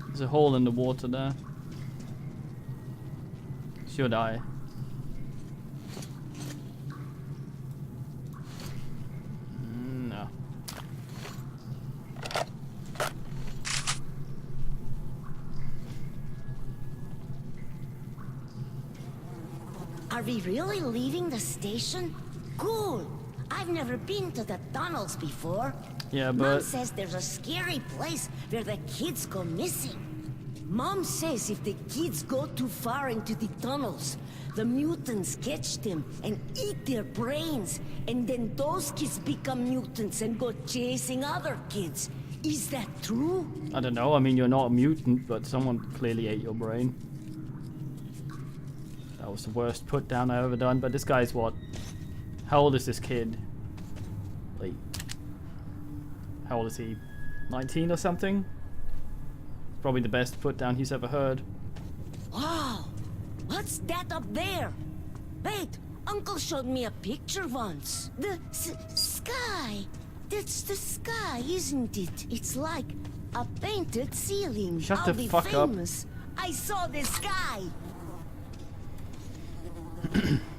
There's a hole in the water there. Should I? No. Are we really leaving the station? Cool. I've never been to the tunnels before. Yeah, Mom but says there's a scary place where the kids go missing. Mom says if the kids go too far into the tunnels, the mutants catch them and eat their brains, and then those kids become mutants and go chasing other kids. Is that true? I don't know. I mean, you're not a mutant, but someone clearly ate your brain. That was the worst put down I've ever done. But this guy's what? How old is this kid? Like, how old is he? 19 or something? Probably the best put down he's ever heard. Wow! What's that up there? Wait, Uncle showed me a picture once. The sky. That's the sky, isn't it? It's like a painted ceiling. Shut I'll the be fuck up. famous. I saw the sky.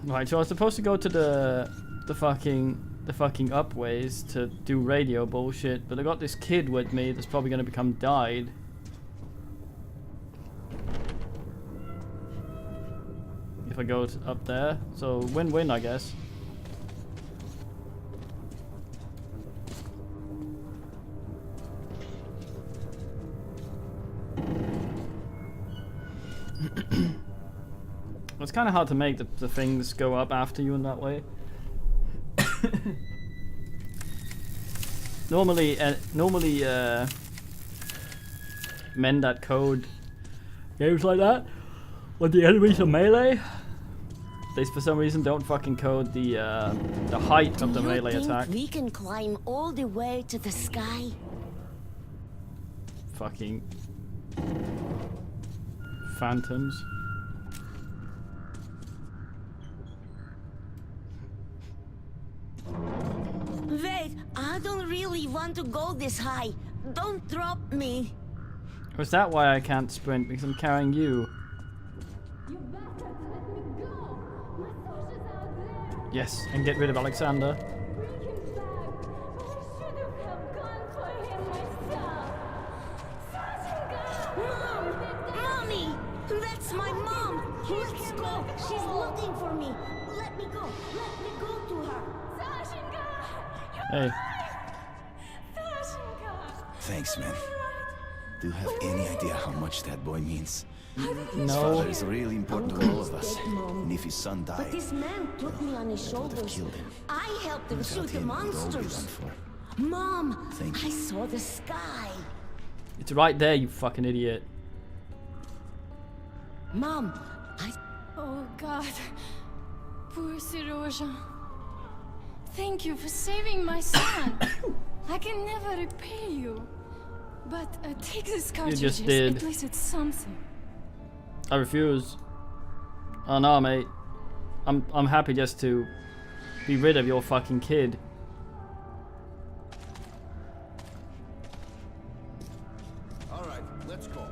Right, so I was supposed to go to the fucking upways to do radio bullshit, but I got this kid with me that's probably gonna become died. If I go up there, so win-win, I guess. It's kind of hard to make the things go up after you in that way. Normally men that code games like that, when the enemies are melee, they for some reason don't fucking code the height of the melee attack. We can climb all the way to the sky? Fucking phantoms. Wait, I don't really want to go this high. Don't drop me. Or is that why I can't sprint? Because I'm carrying you. You bastards, let me go! My soldiers out there! Yes, and get rid of Alexander. Bring him back! I should have gone for him myself! Sasha! Mom! Mommy! That's my mom! Let's go! She's looking for me! Let me go! Let me go to her! Hey. Thanks, man. Do you have any idea how much that boy means? His No. father is really important to all of us. Dead, Mom. And if his son But died, this man took me on his that would have shoulders. killed him. I helped him without shoot the him, we'd all be monsters. done for. Mom, Thank I you. saw the sky. It's right there, you fucking idiot. Mom, I... Oh God. Poor Siroja. Thank you for saving my son. I can never repay you. But take this cartridges. just did. At least it's something. I refuse. Oh no, mate. I'm happy just to be rid of your fucking kid. All right, let's go.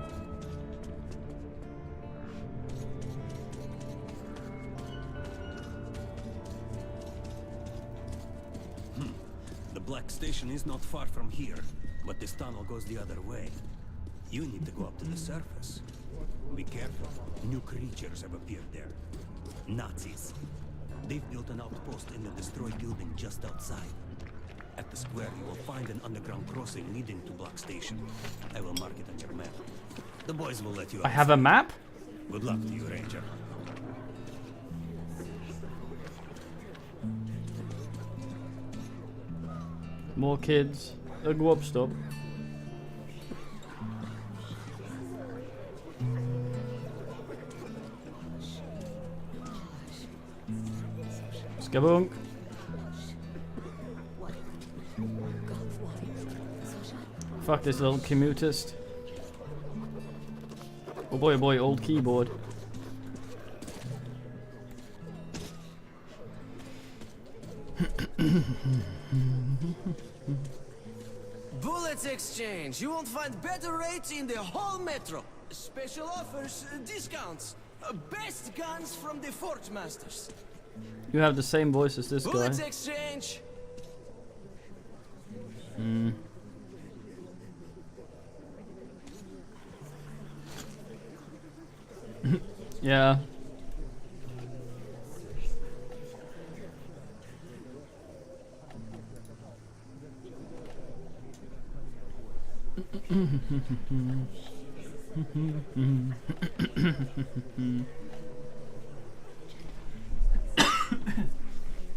Black Station is not far from here, but this tunnel goes the other way. You need to go up to the surface. Be careful. New creatures have appeared there. Nazis. They've built an outpost in the destroyed building just outside. At the square, you will find an underground crossing leading to Black Station. I will mark it on your map. The boys will let you I have a map? Good luck to you, Ranger. More kids. They'll go up, stop. Skabunk. Fuck this little commutist. Oh boy, old keyboard. Bullets exchange. You won't find better rates in the whole metro. Special offers, discounts. Best guns from the Forge Masters. You have the same voice as this Bullets guy. exchange. Yeah.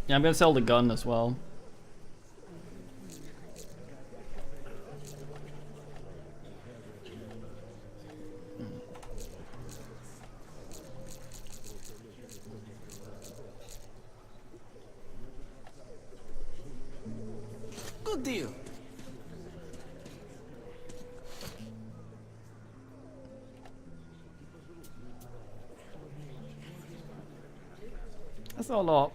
Yeah, I'm gonna sell the gun as well. Good deal. That's not a lot.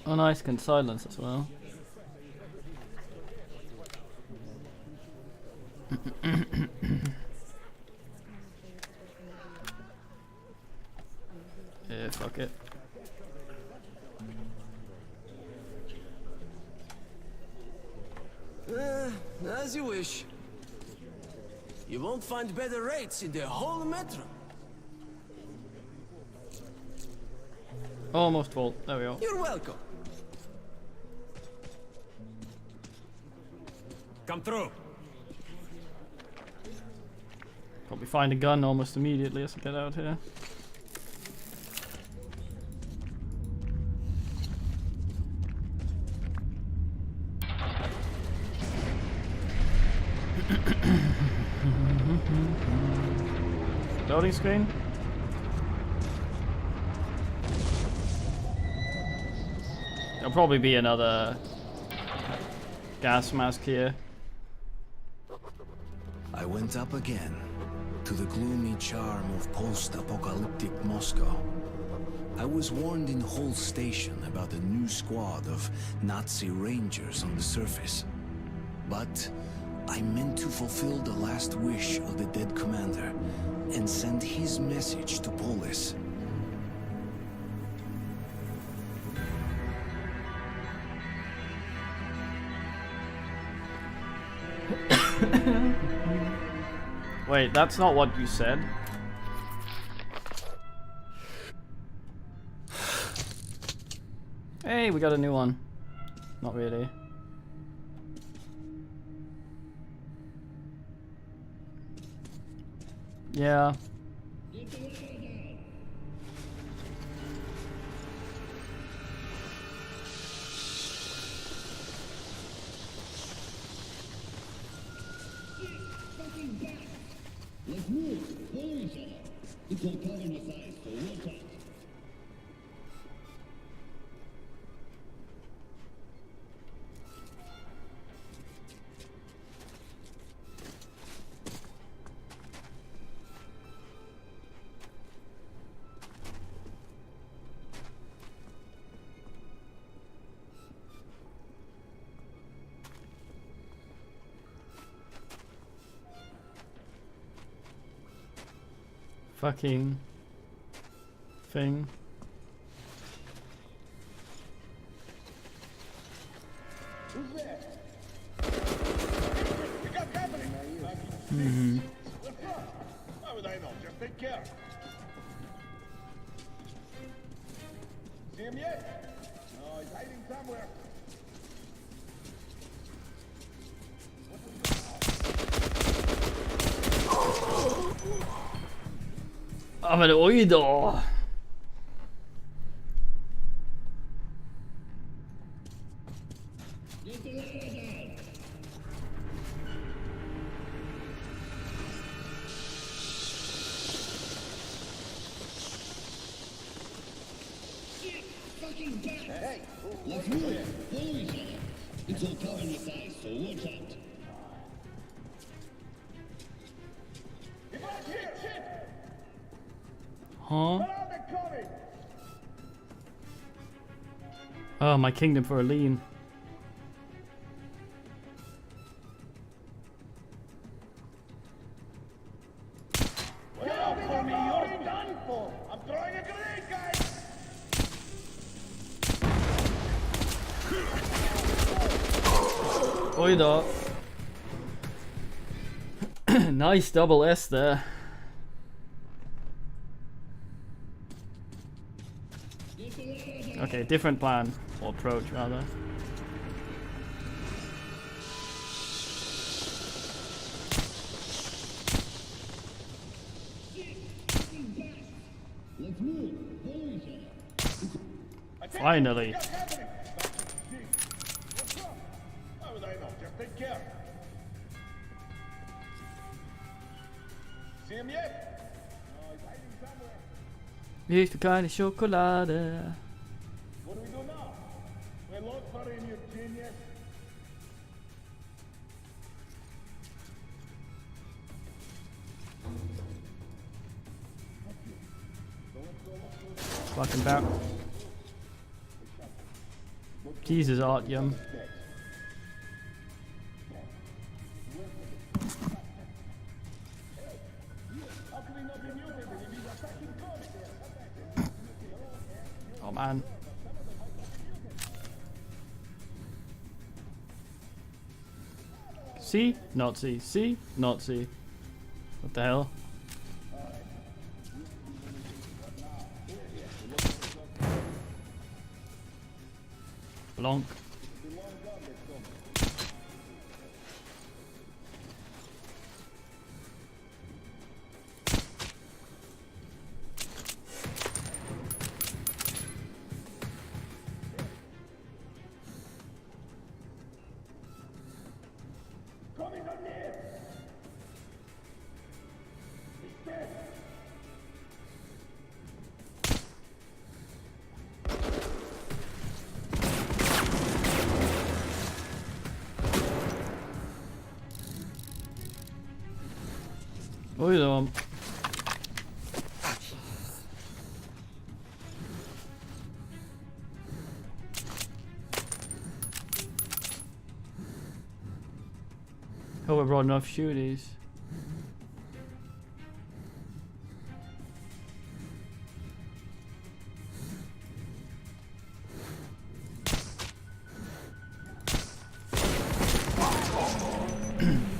Oh nice, can silence as well. Yeah, fuck it. As you wish. You won't find better rates in the whole metro. Almost full. There we go. You're welcome. Come through. Probably find a gun almost immediately as I get out here. Loading screen. There'll probably be another gas mask here. I went up again, to the gloomy charm of post-apocalyptic Moscow. I was warned in Hull Station about a new squad of Nazi rangers on the surface. But I meant to fulfill the last wish of the dead commander and send his message to Polis. Wait, that's not what you said. Hey, we got a new one. Not really. Yeah. fucking thing. Who's there? You got company. What's up? How would I know? Just take care. See him yet? No, he's hiding somewhere. Ja men oj då. Hey, Let's move. Follow each other. It's all covering your thighs, so watch out. he back here! Shit! Huh? Get out and coming! Oh, my kingdom for a lean. Get out for me! You're done for! I'm throwing a grenade, guys! Oj då. Nice double S there. Okay, different plan or approach rather. Let's move. Follow each other. Finally. What's happening? What's up? How would I know? Just take care. See him yet? No, he's hiding somewhere. Wie ist keine Schokolade? What do we do now? We look for him, you genius. Fucking back. Jesus, Artyom. Oh man. See? Not see. See? Not see. What the hell? Blonk. Coming on near! He's dead! Oj då. Hope I brought enough shooties.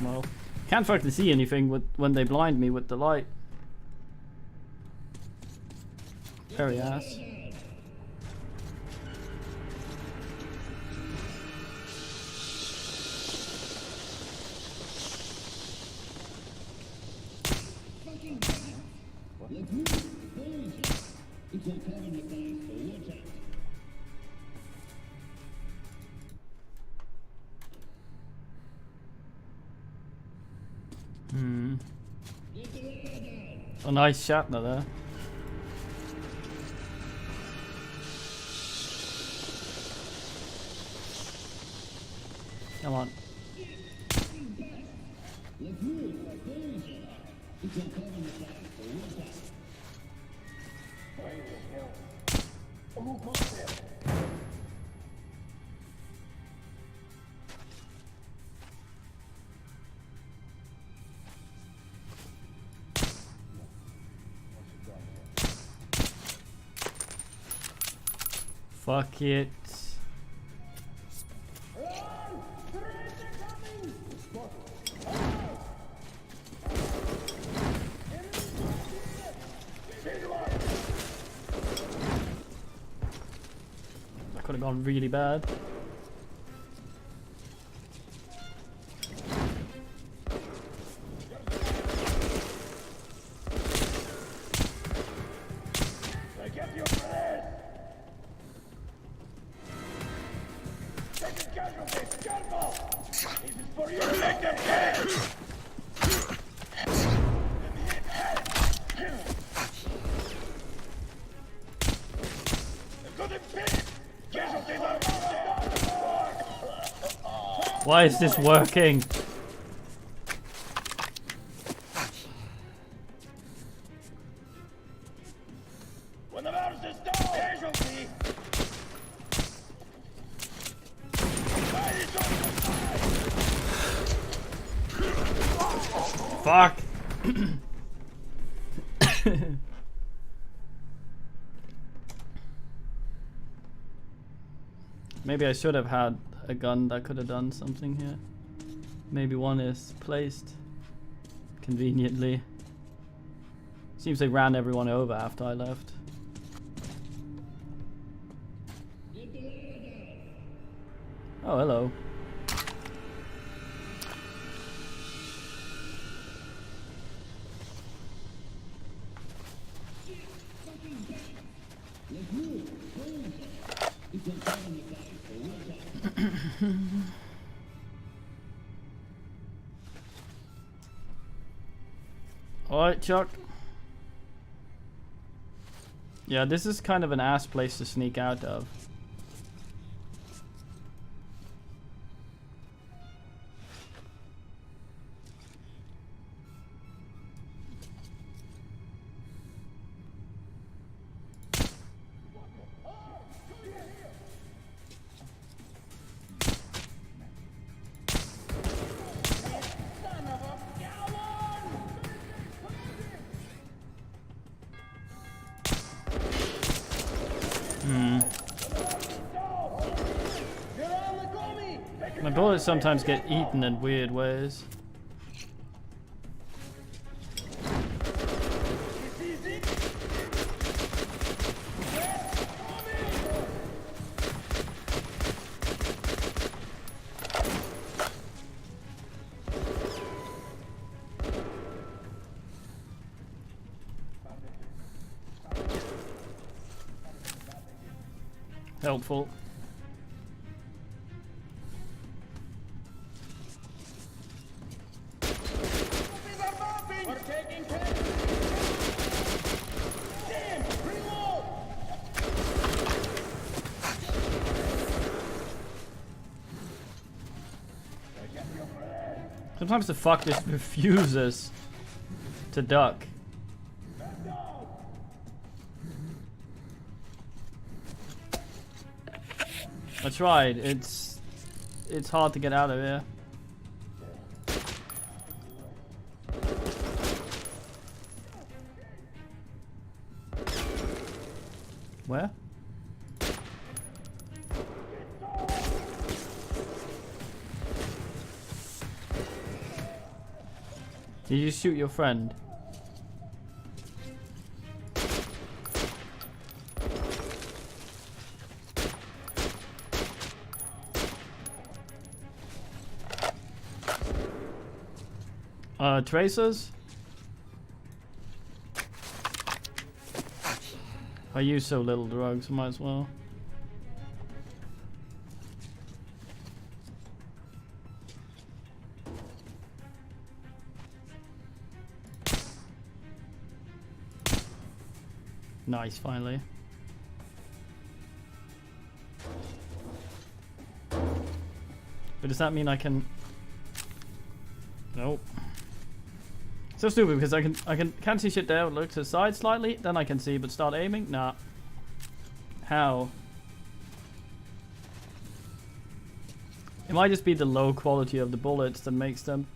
Well, can't fucking see anything with when they blind me with the light. Very ass. Let's move. Follow each other. It's all covering your thighs, so watch out. A nice Shatner there. Come on. Let's move. Follow each other. It's all covering your thighs, so watch out. Who goes there? Fuck it. That could have gone really bad. Why is this working? When the mouse is down, casualty. Fuck. Maybe I should have had a gun that could have done something here. Maybe one is placed conveniently. Seems they ran everyone over after I left. Oh, hello. Alright, Chuck. Yeah, this is kind of an ass place to sneak out of. My bullets sometimes get eaten in weird ways. Helpful. Sometimes the fuck just refuses to duck. That's right, it's hard to get out of here. Where? Did you shoot your friend? Tracers? I use so little drugs, might as well. Nice, finally. But does that mean I can... Nope. So stupid because can't see shit there. Look to the side slightly, then I can see, but start aiming? Nah. How? It might just be the low quality of the bullets that makes them.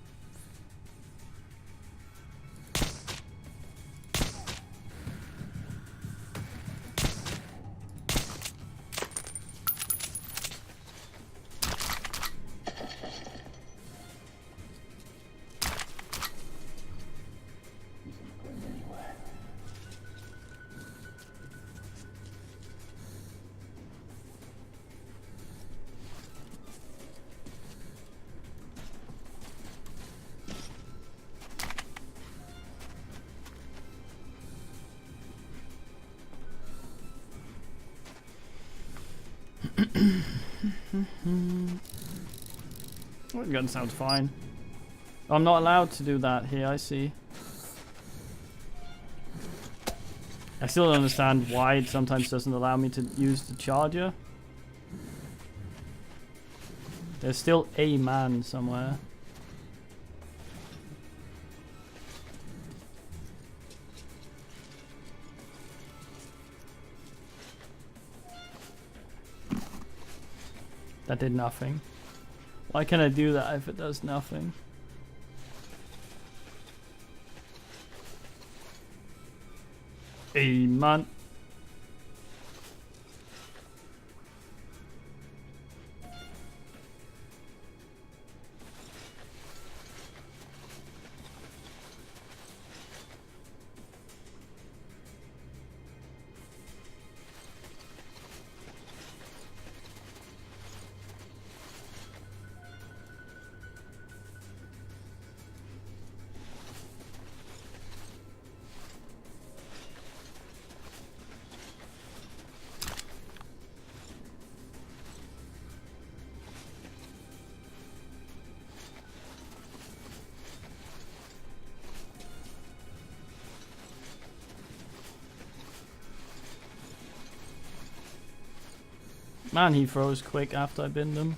That gun sounds fine. I'm not allowed to do that here, I see. I still don't understand why it sometimes doesn't allow me to use the charger. There's still a man somewhere. That did nothing. Why can I do that if it does nothing? Hey man. Man, he froze quick after I binned him.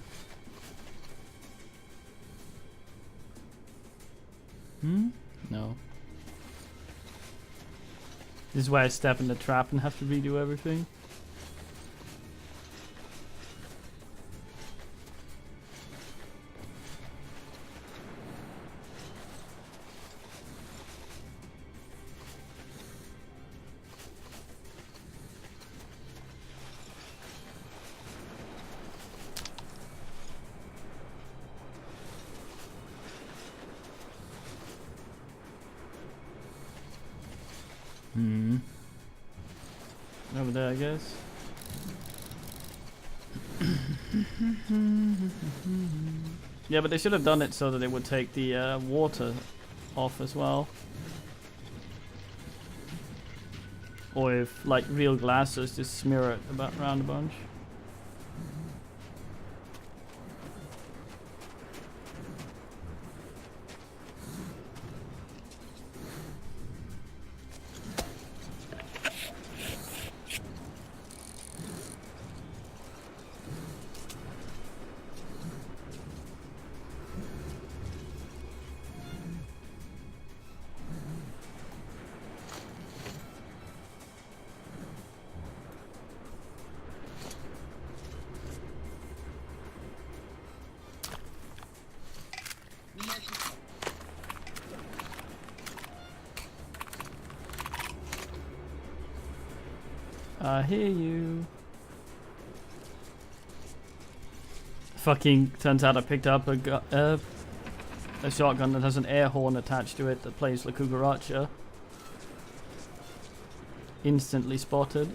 No. This is where I step in the trap and have to redo everything. Over there, I guess. Yeah, but they should have done it so that it would take the water off as well. Or if, like, real glasses, just smear it about around a bunch. I hear you. Fucking turns out I picked up a shotgun that has an air horn attached to it that plays La Cucaracha. Instantly spotted.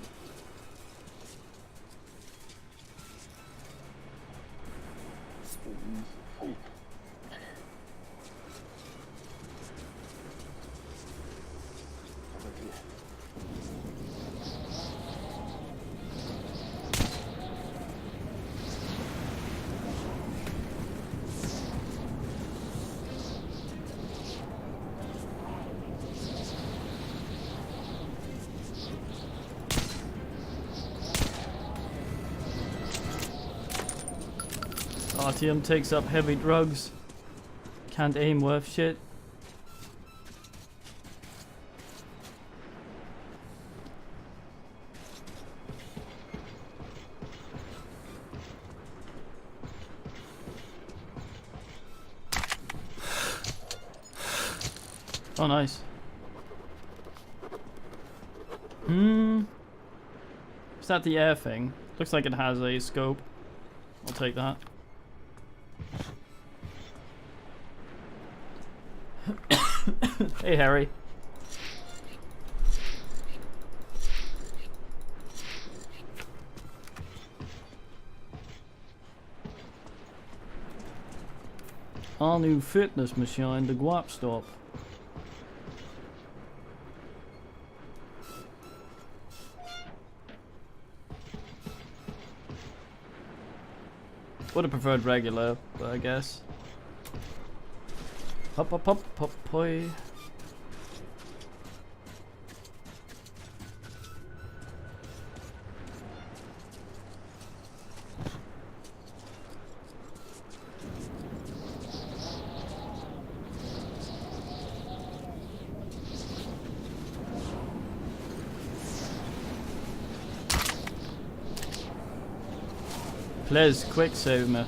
RTM takes up heavy drugs. Can't aim worth shit. Oh, nice. Is that the air thing? Looks like it has a scope. I'll take that. Hey, Harry. Our new fitness machine, the Guap Stop. Would have preferred regular, but I guess. Hop, hop, hop, hop, boy. Please, quick save me.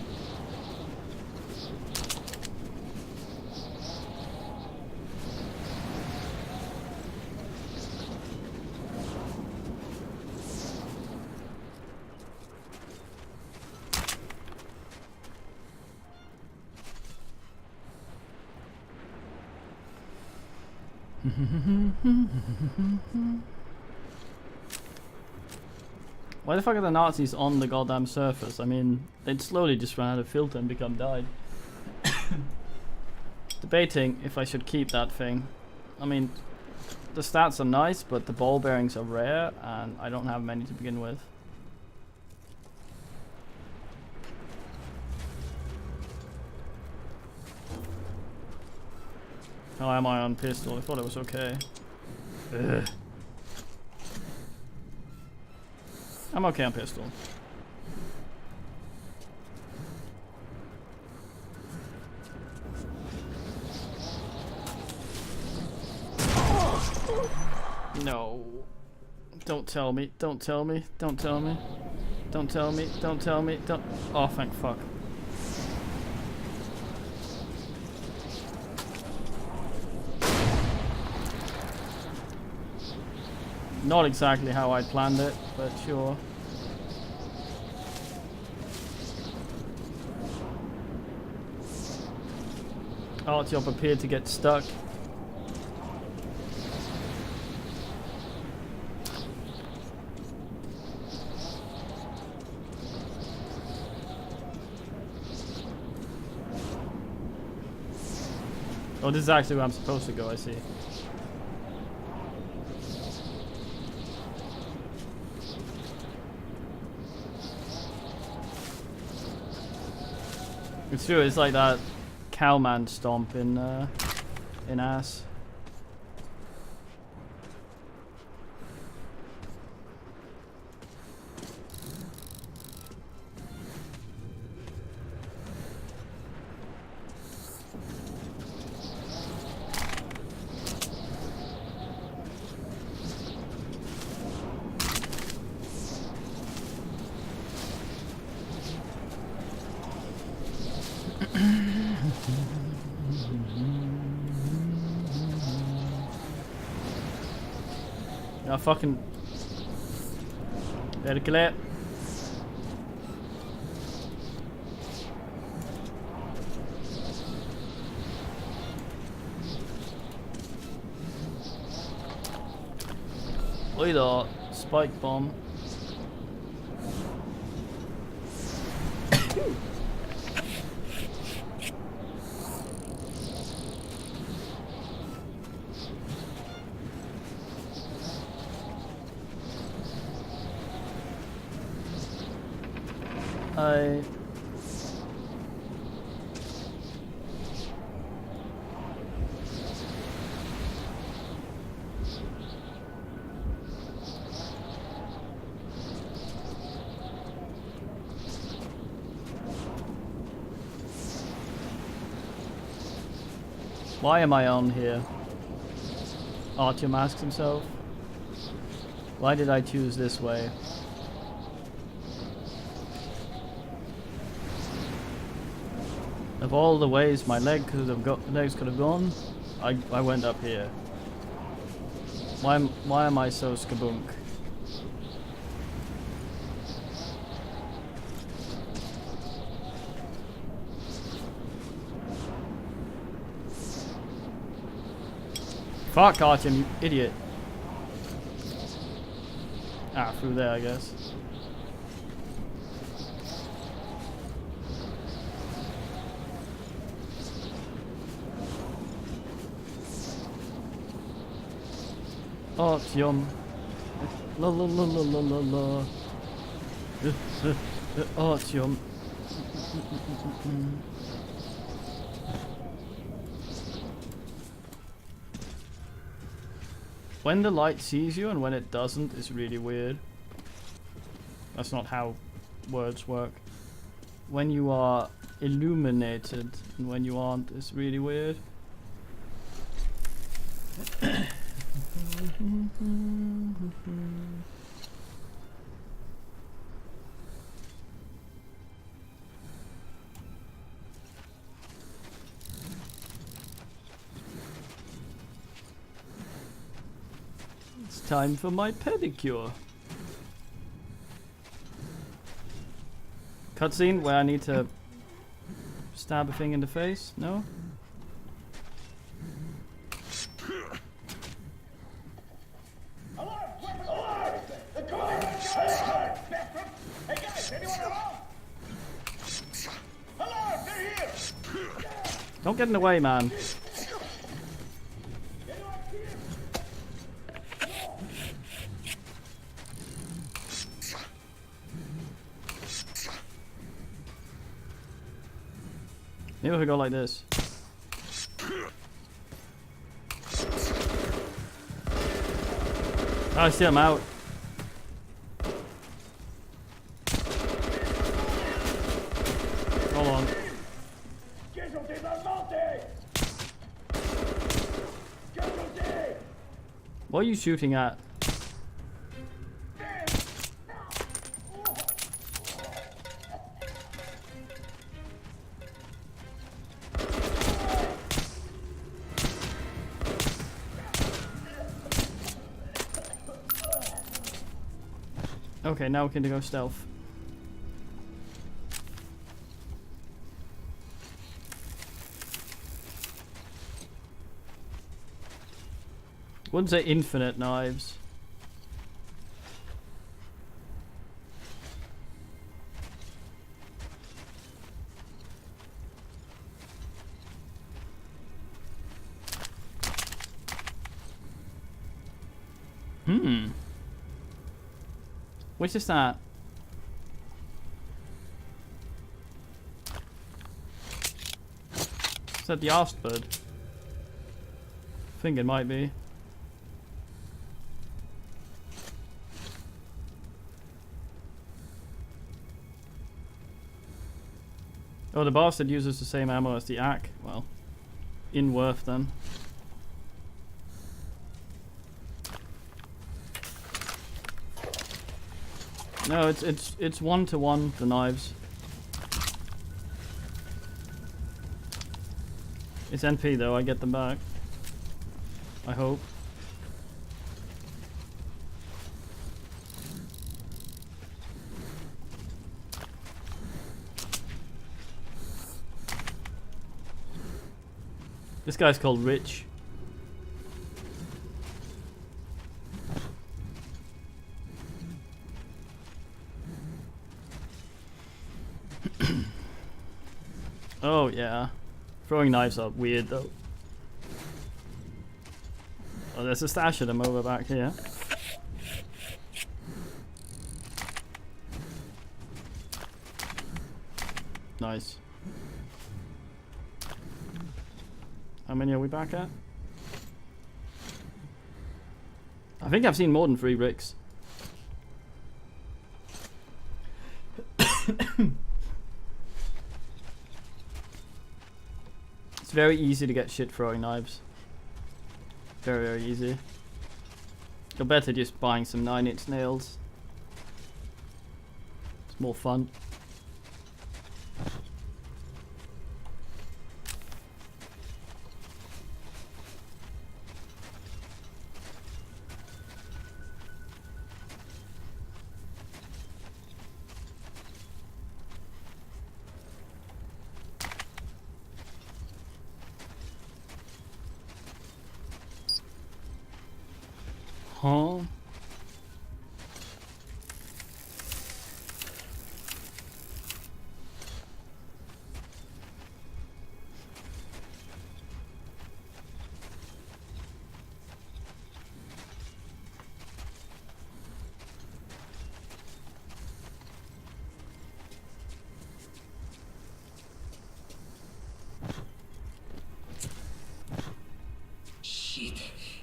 Why the fuck are the Nazis on the goddamn surface? I mean, they'd slowly just run out of filter and become died. Debating if I should keep that thing. I mean, the stats are nice, but the ball bearings are rare, and I don't have many to begin with. How am I on pistol? I thought it was okay. Ugh. I'm okay on pistol. No. Don't tell me. Don't tell me. Don't tell me. Don't tell me. Don't tell me. Don't. Oh, thank fuck. Not exactly how I planned it, but sure. Artyom appeared to get stuck. Oh, this is actually where I'm supposed to go, I see. It's true, it's like that cowman stomp in Ass. Ja, fucking... Verkligen. Oj då, spike bomb. Why am I on here? Artyom asks himself. Why did I choose this way? Of all the ways my legs could have gone, I went up here. Why am I so skabunk? Fuck Artyom, you idiot. Ah, through there, I guess. Artyom. La la la la la la la. Artyom. When the light sees you and when it doesn't is really weird. That's not how words work. When you are illuminated and when you aren't is really weird. It's time for my pedicure. Cutscene where I need to stab a thing in the face? No? Alarm! The calling bathroom! Hey guys, anyone around? Alarm! They're here! Don't get in the way, man. Maybe if we go like this. Oh, I see I'm out. Hold on. Casualties al norte! Casualty! What are you shooting at? Okay, now we can go stealth. Wouldn't say infinite knives. Which is that? Is that the Ostbird? I think it might be. Oh, the bastard uses the same ammo as the Ack. Well, in worth then. No, it's 1-to-1 the knives. It's NP though, I get them back. I hope. This guy's called Rich. Oh yeah. Throwing knives are weird though. Oh, there's a stash of them over back here. Nice. How many are we back at? I think I've seen more than 3 bricks. It's very easy to get shit throwing knives. Very, very easy. You're better just buying some 9-inch nails. It's more fun. Huh?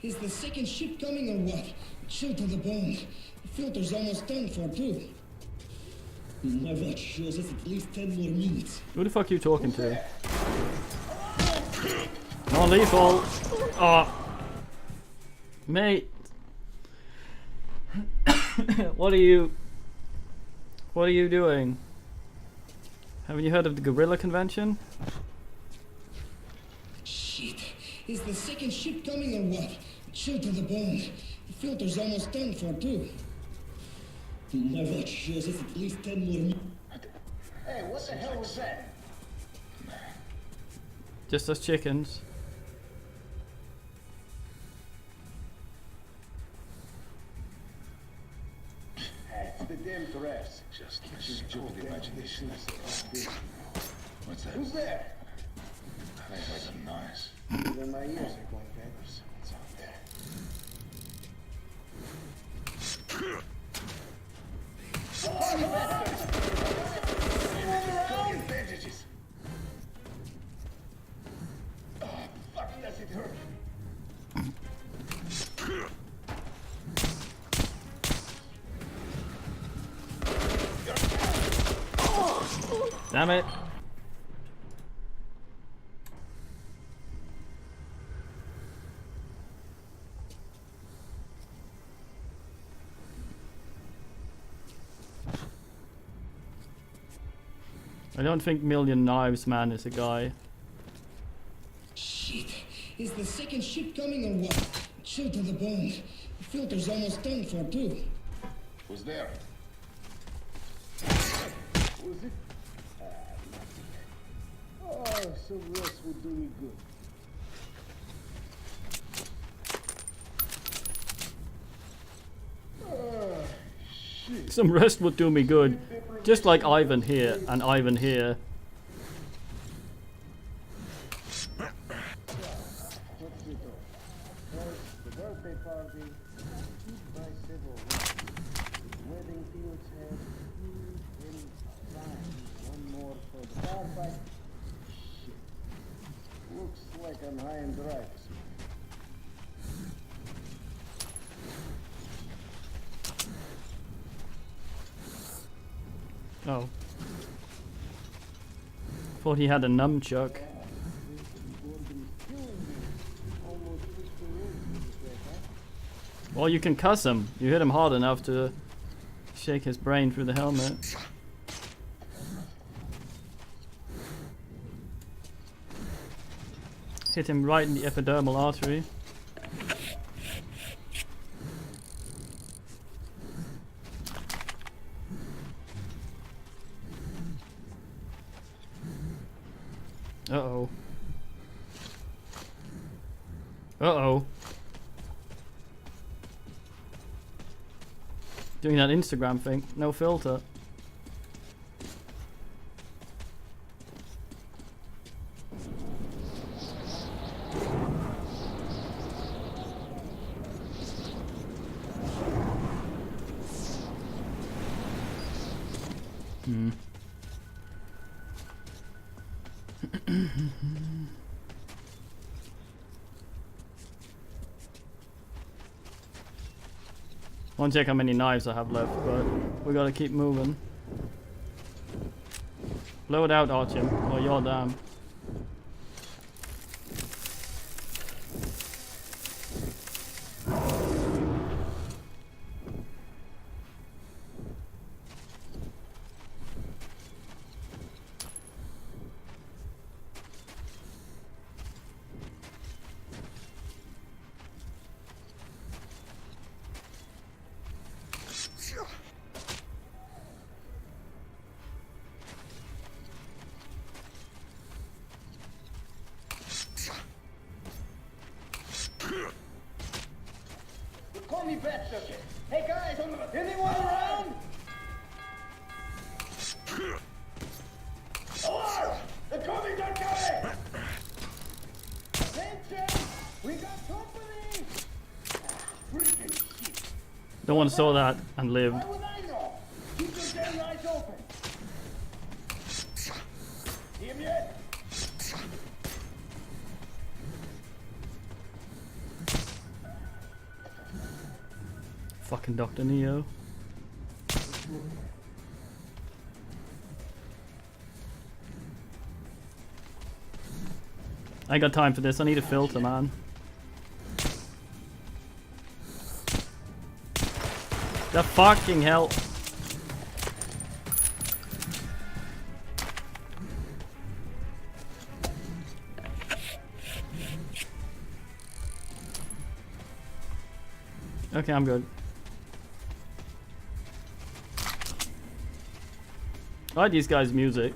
Is the second ship coming or what? Chilled to the bone. The filter's almost done for too. My watch shows us at least 10 more minutes. Who the fuck are you talking to? Non-lethal. Oh, mate. What are you doing? Haven't you heard of the Guerrilla Convention? Shit. Is the second ship coming or what? Chilled to the bone. The filter's almost done for too. My watch shows us at least 10 more minutes. Hey, what the hell was that? Just us chickens. It's the damn dress. Just my stupid imagination. What's that? Who's there? I heard a noise. Even my ears are going backwards. It's out there. Bandages. Oh, fuck, does it hurt? Damn it. I don't think Million Knives Man is a guy. Shit. Is the second ship coming or what? Chilled to the bone. The filter's almost done for too. Who's there? Was it? Oh, some rest would do me good. Some rest would do me good. Just like Ivan here and Ivan here. What's it all? First, the birthday party, food by several rounds. Wedding fields have food and fine. One more for the bar fight. Shit. Looks like I'm high and dry this morning. Oh. Thought he had a nunchuck. Well, you can cuss him. You hit him hard enough to shake his brain through the helmet. Hit him right in the epidermal artery. Uh-oh. Uh-oh. Doing that Instagram thing. No filter. Won't check how many knives I have left, but we gotta keep moving. Blow it out, Artyom, or you're damn. Call me back, okay? Hey guys, anyone around? Alarm! The coming are coming! Attention! We got company! Freaking shit! No one saw that and lived. Why would I know? Keep your damn eyes open! See him yet? Fucking Dr. Neo. I ain't got time for this. I need a filter, man. The fucking hell. Okay, I'm good. I like these guys' music.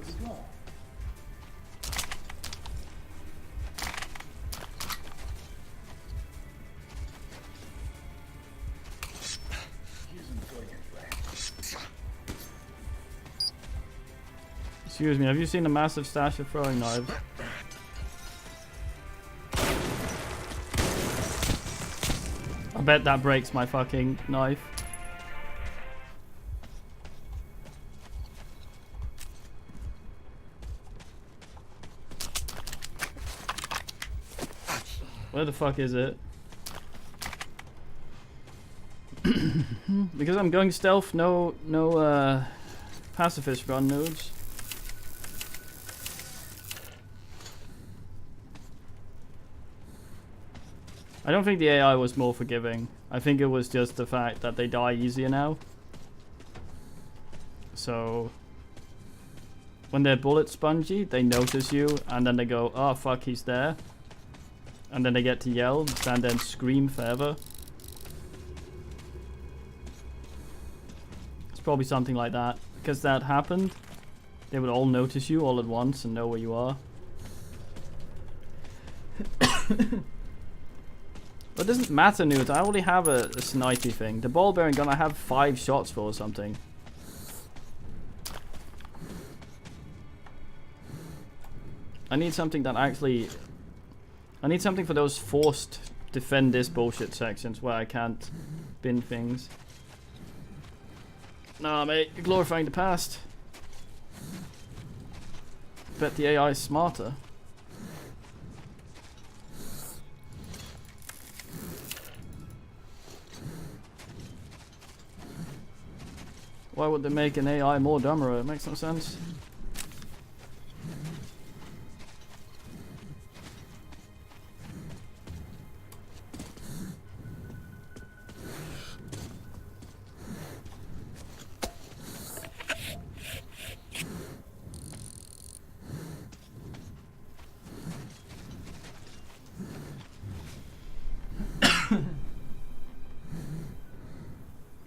Excuse me, have you seen a massive stash of throwing knives? I bet that breaks my fucking knife. Where the fuck is it? Because I'm going stealth, no pacifist run nodes. I don't think the AI was more forgiving. I think it was just the fact that they die easier now. So when they're bullet spongy, they notice you and then they go, oh fuck, he's there. And then they get to yell, stand there and scream forever. It's probably something like that. Because that happened, they would all notice you all at once and know where you are. But it doesn't matter, Newt. I already have a snipey thing. The ball bearing gun I have 5 shots for or something. I need something that actually... I need something for those forced defend this bullshit sections where I can't bin things. Nah, mate. You're glorifying the past. Bet the AI is smarter. Why would they make an AI more dumber? It makes no sense.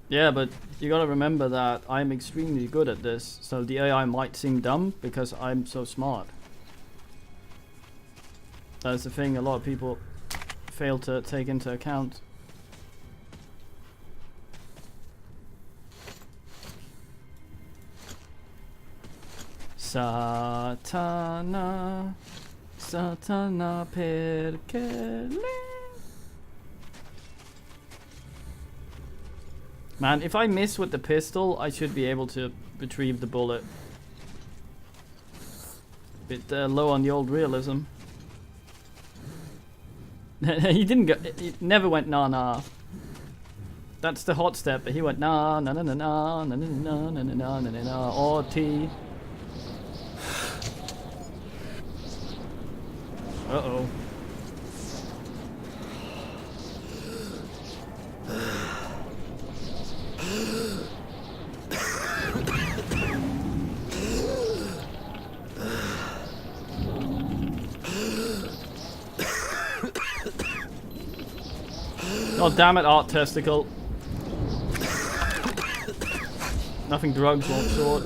Yeah, but you gotta remember that I'm extremely good at this, so the AI might seem dumb because I'm so smart. That's the thing a lot of people fail to take into account. Satana, Satana perché le... Man, if I miss with the pistol, I should be able to retrieve the bullet. Bit low on the old realism. He didn't go. He never went nah nah. That's the hot step, but he went nah nah nah nah nah nah nah nah nah nah nah nah or T. Uh-oh. Oh damn it, art testicle. Nothing drugs won't sort.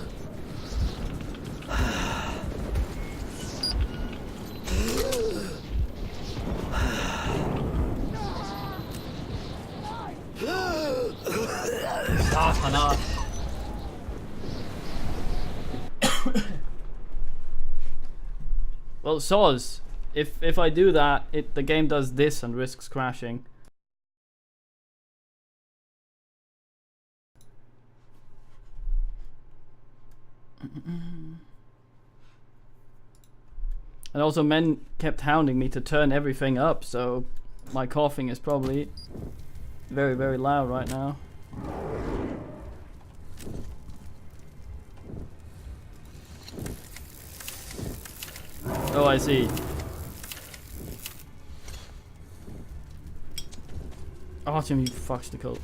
Well, Soz, if I do that, the game does this and risks crashing. And also men kept hounding me to turn everything up, so my coughing is probably very, very loud right now. Oh, I see. Artyom, you fucks the code.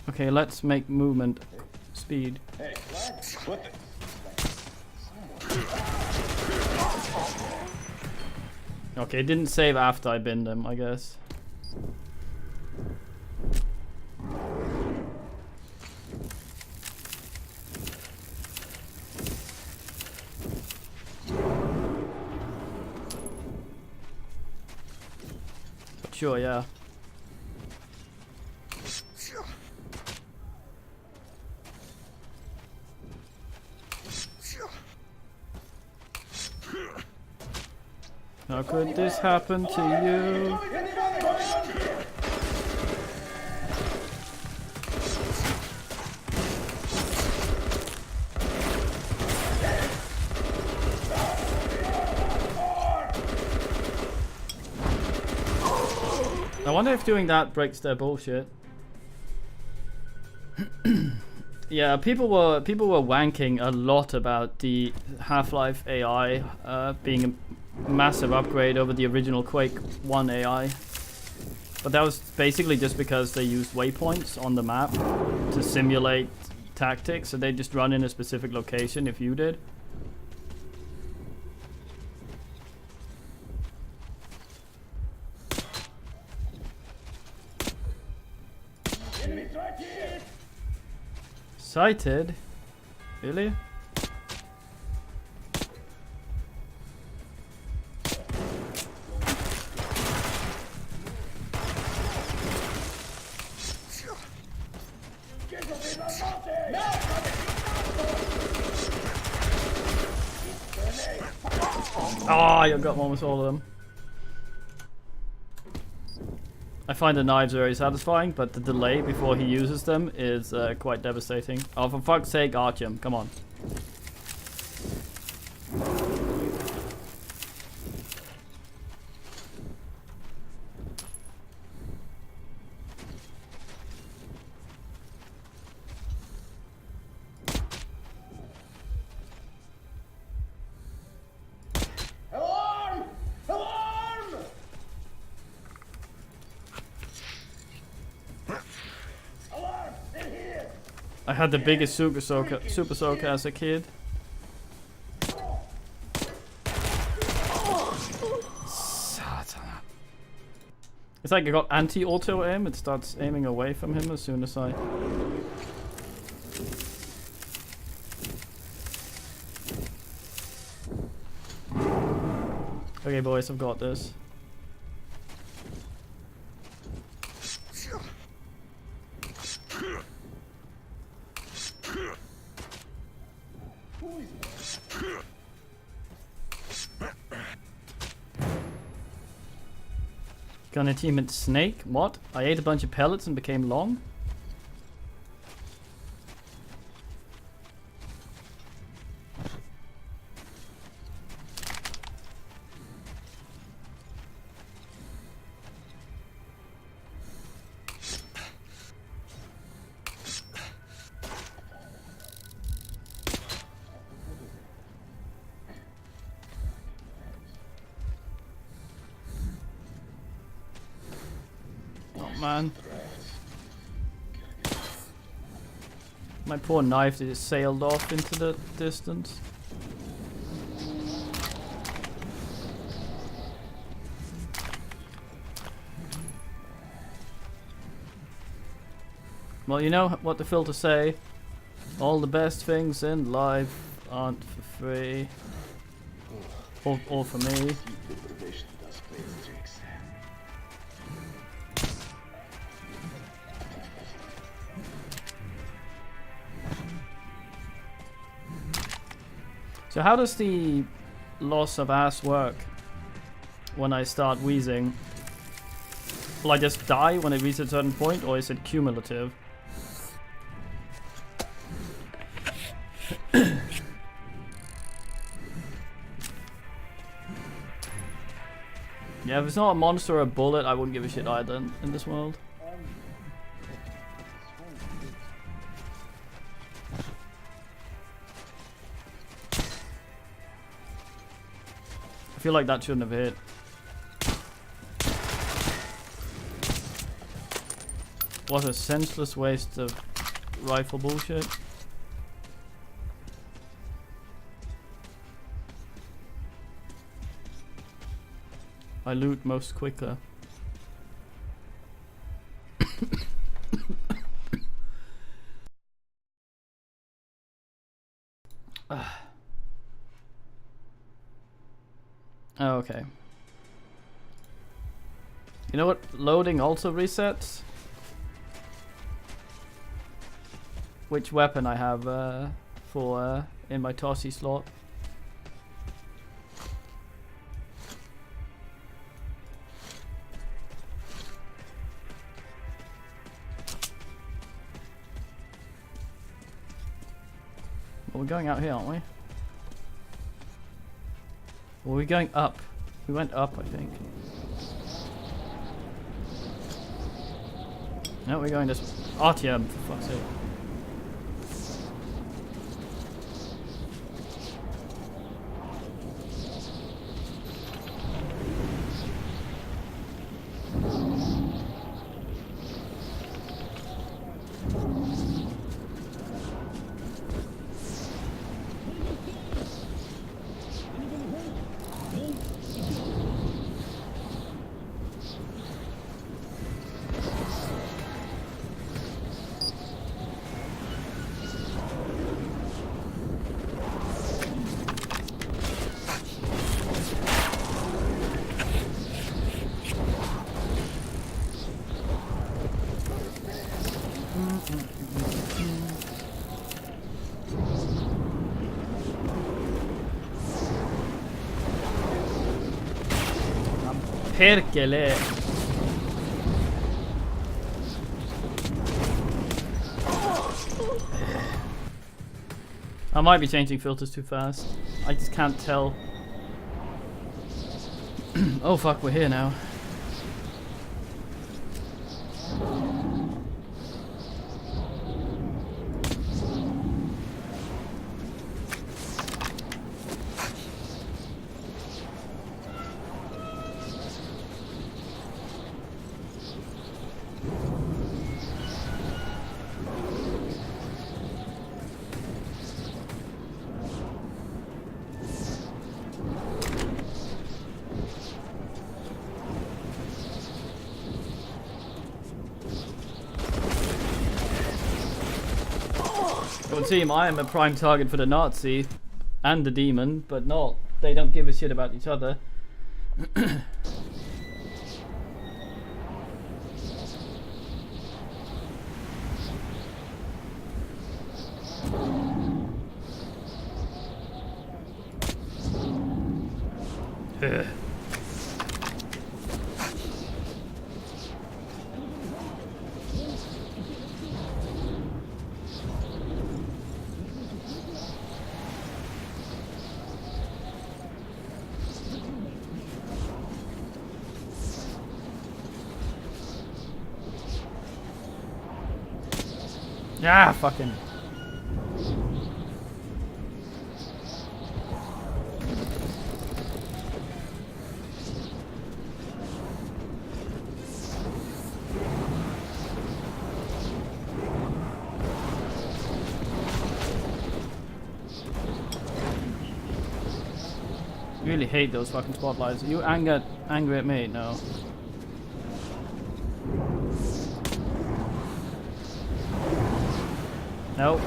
Okay, let's make movement speed. Hey, what the? Okay, it didn't save after I binned him, I guess. But sure, yeah. How could this happen to you? I wonder if doing that breaks their bullshit. Yeah, people were wanking a lot about the Half-Life AI being a massive upgrade over the original Quake 1 AI. But that was basically just because they used waypoints on the map to simulate tactics, so they just run in a specific location if you did. Sighted? Really? Oh, you got almost all of them. I find the knives very satisfying, but the delay before he uses them is quite devastating. Oh, for fuck's sake, Artyom, come on. Alarm! Alarm! Alarm! In here! I had the biggest super soaker as a kid. Satana. It's like I got anti-auto aim, it starts aiming away from him as soon as I... Okay boys, I've got this. Gonna team at Snake? What? I ate a bunch of pellets and became long? Man. My poor knife just sailed off into the distance. Well, you know what the filters say. All the best things in life aren't for free. Or for me. So how does the loss of ass work when I start wheezing? Will I just die when it reaches a certain point, or is it cumulative? Yeah, if it's not a monster or a bullet, I wouldn't give a shit either in this world. feel like that shouldn't have hit. What a senseless waste of rifle bullshit. I loot most quicker. Oh, okay. You know what? Loading also resets. Which weapon I have for in my Tossie slot. Well, we're going out here, aren't we? Or are we going up? We went up, I think. No, we're going this RTM, for fuck's sake. Perkele. I might be changing filters too fast. I just can't tell. Oh fuck, we're here now. It would seem I am a prime target for the Nazi and the demon, but not. They don't give a shit about each other. Ah, fucking. Really hate those fucking spotlights. Are you angry at me? No. Nope.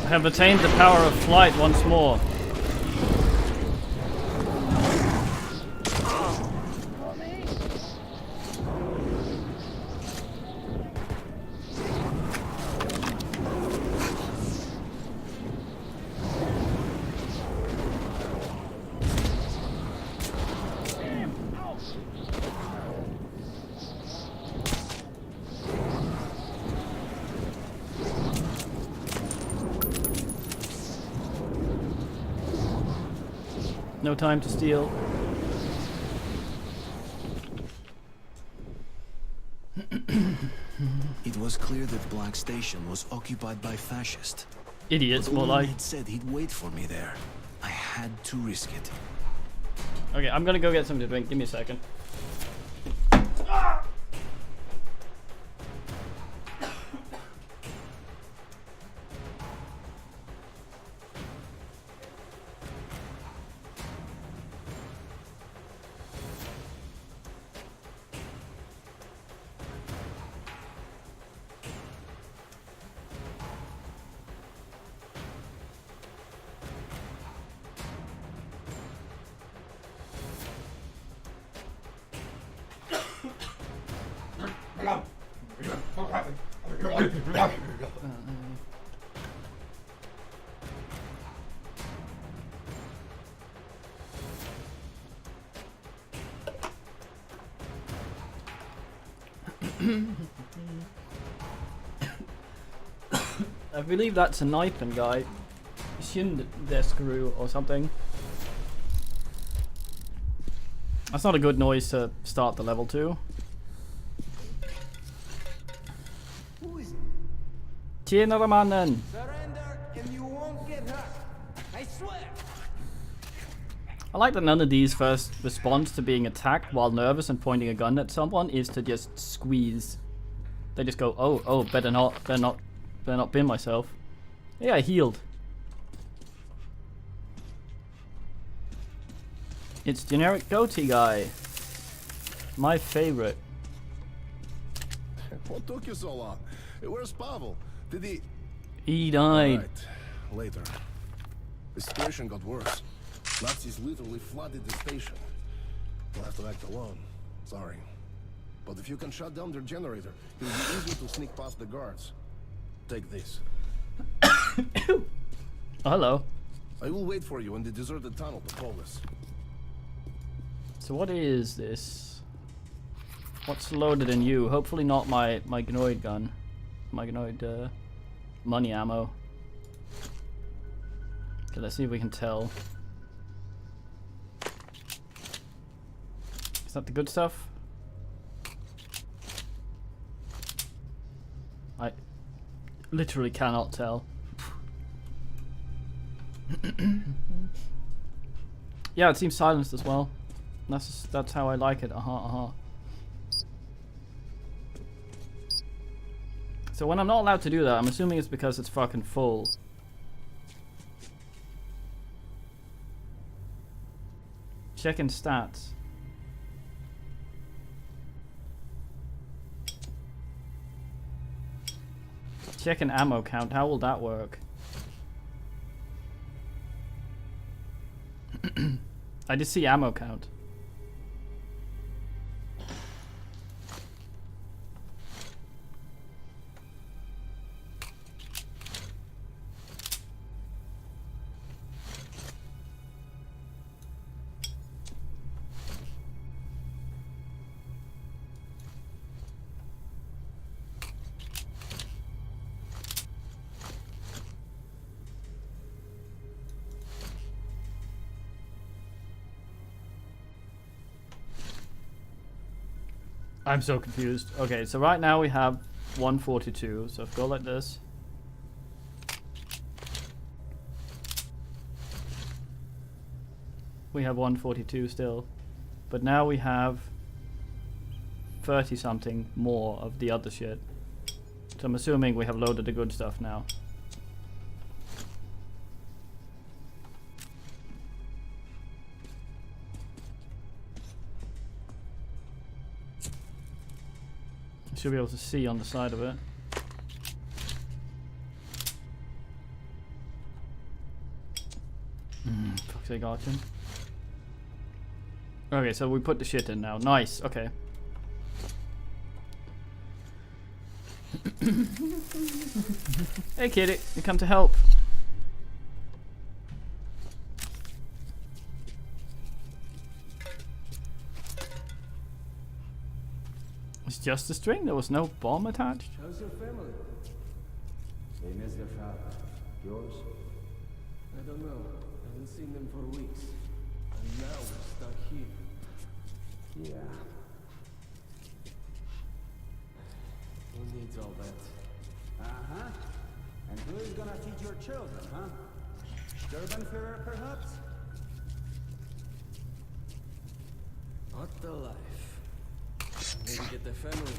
I have attained the power of flight once more. No time to steal. It was clear that Black Station was occupied by fascists. Idiots, But more Ulrich like. had said he'd wait for me there. I had to risk it. Okay, I'm gonna go get something to drink. Give me a second. I believe that's a Nipon guy. Assumed they're screw or something. That's not a good noise to start the level to. Who is Tjenare mannen! surrender and you won't get hurt. I swear. I like that none of these first response to being attacked while nervous and pointing a gun at someone is to just squeeze. They just go, oh, better not bin myself. Yeah, I healed. It's generic goatee guy. My favorite. What took you so long? Where's Pavel? Did he... He died. Right. Later. The situation got worse. Nazis literally flooded the station. We'll have to act alone. Sorry. But if you can shut down their generator, it'll be easier to sneak past the guards. Take this. Oh, hello. I will wait for you in the deserted tunnel to call us. So what is this? What's loaded in you? Hopefully not my Gnoid gun. My Gnoid money ammo. Okay, let's see if we can tell. Is that the good stuff? I literally cannot tell. Yeah, it seems silenced as well. That's how I like it. So when I'm not allowed to do that, I'm assuming it's because it's fucking full. Checking stats. Checking ammo count. How will that work? I just see ammo count. I'm so confused. Okay, so right now we have 142. So if we go like this. We have 142 still. But now we have 30 something more of the other shit. So I'm assuming we have loaded the good stuff now. Should be able to see on the side of it. Fuck's sake, Archon. Okay, so we put the shit in now. Nice, okay. Hey kitty, you come to help. It's just a string, there was no bomb attached. How's your family? Same as their father. Yours? I don't know. I haven't seen them for weeks. And now we're stuck here. Yeah. Who needs all that? Uh-huh. And who is gonna feed your children, huh? Sturbenführer, perhaps? What the life. Maybe get the family.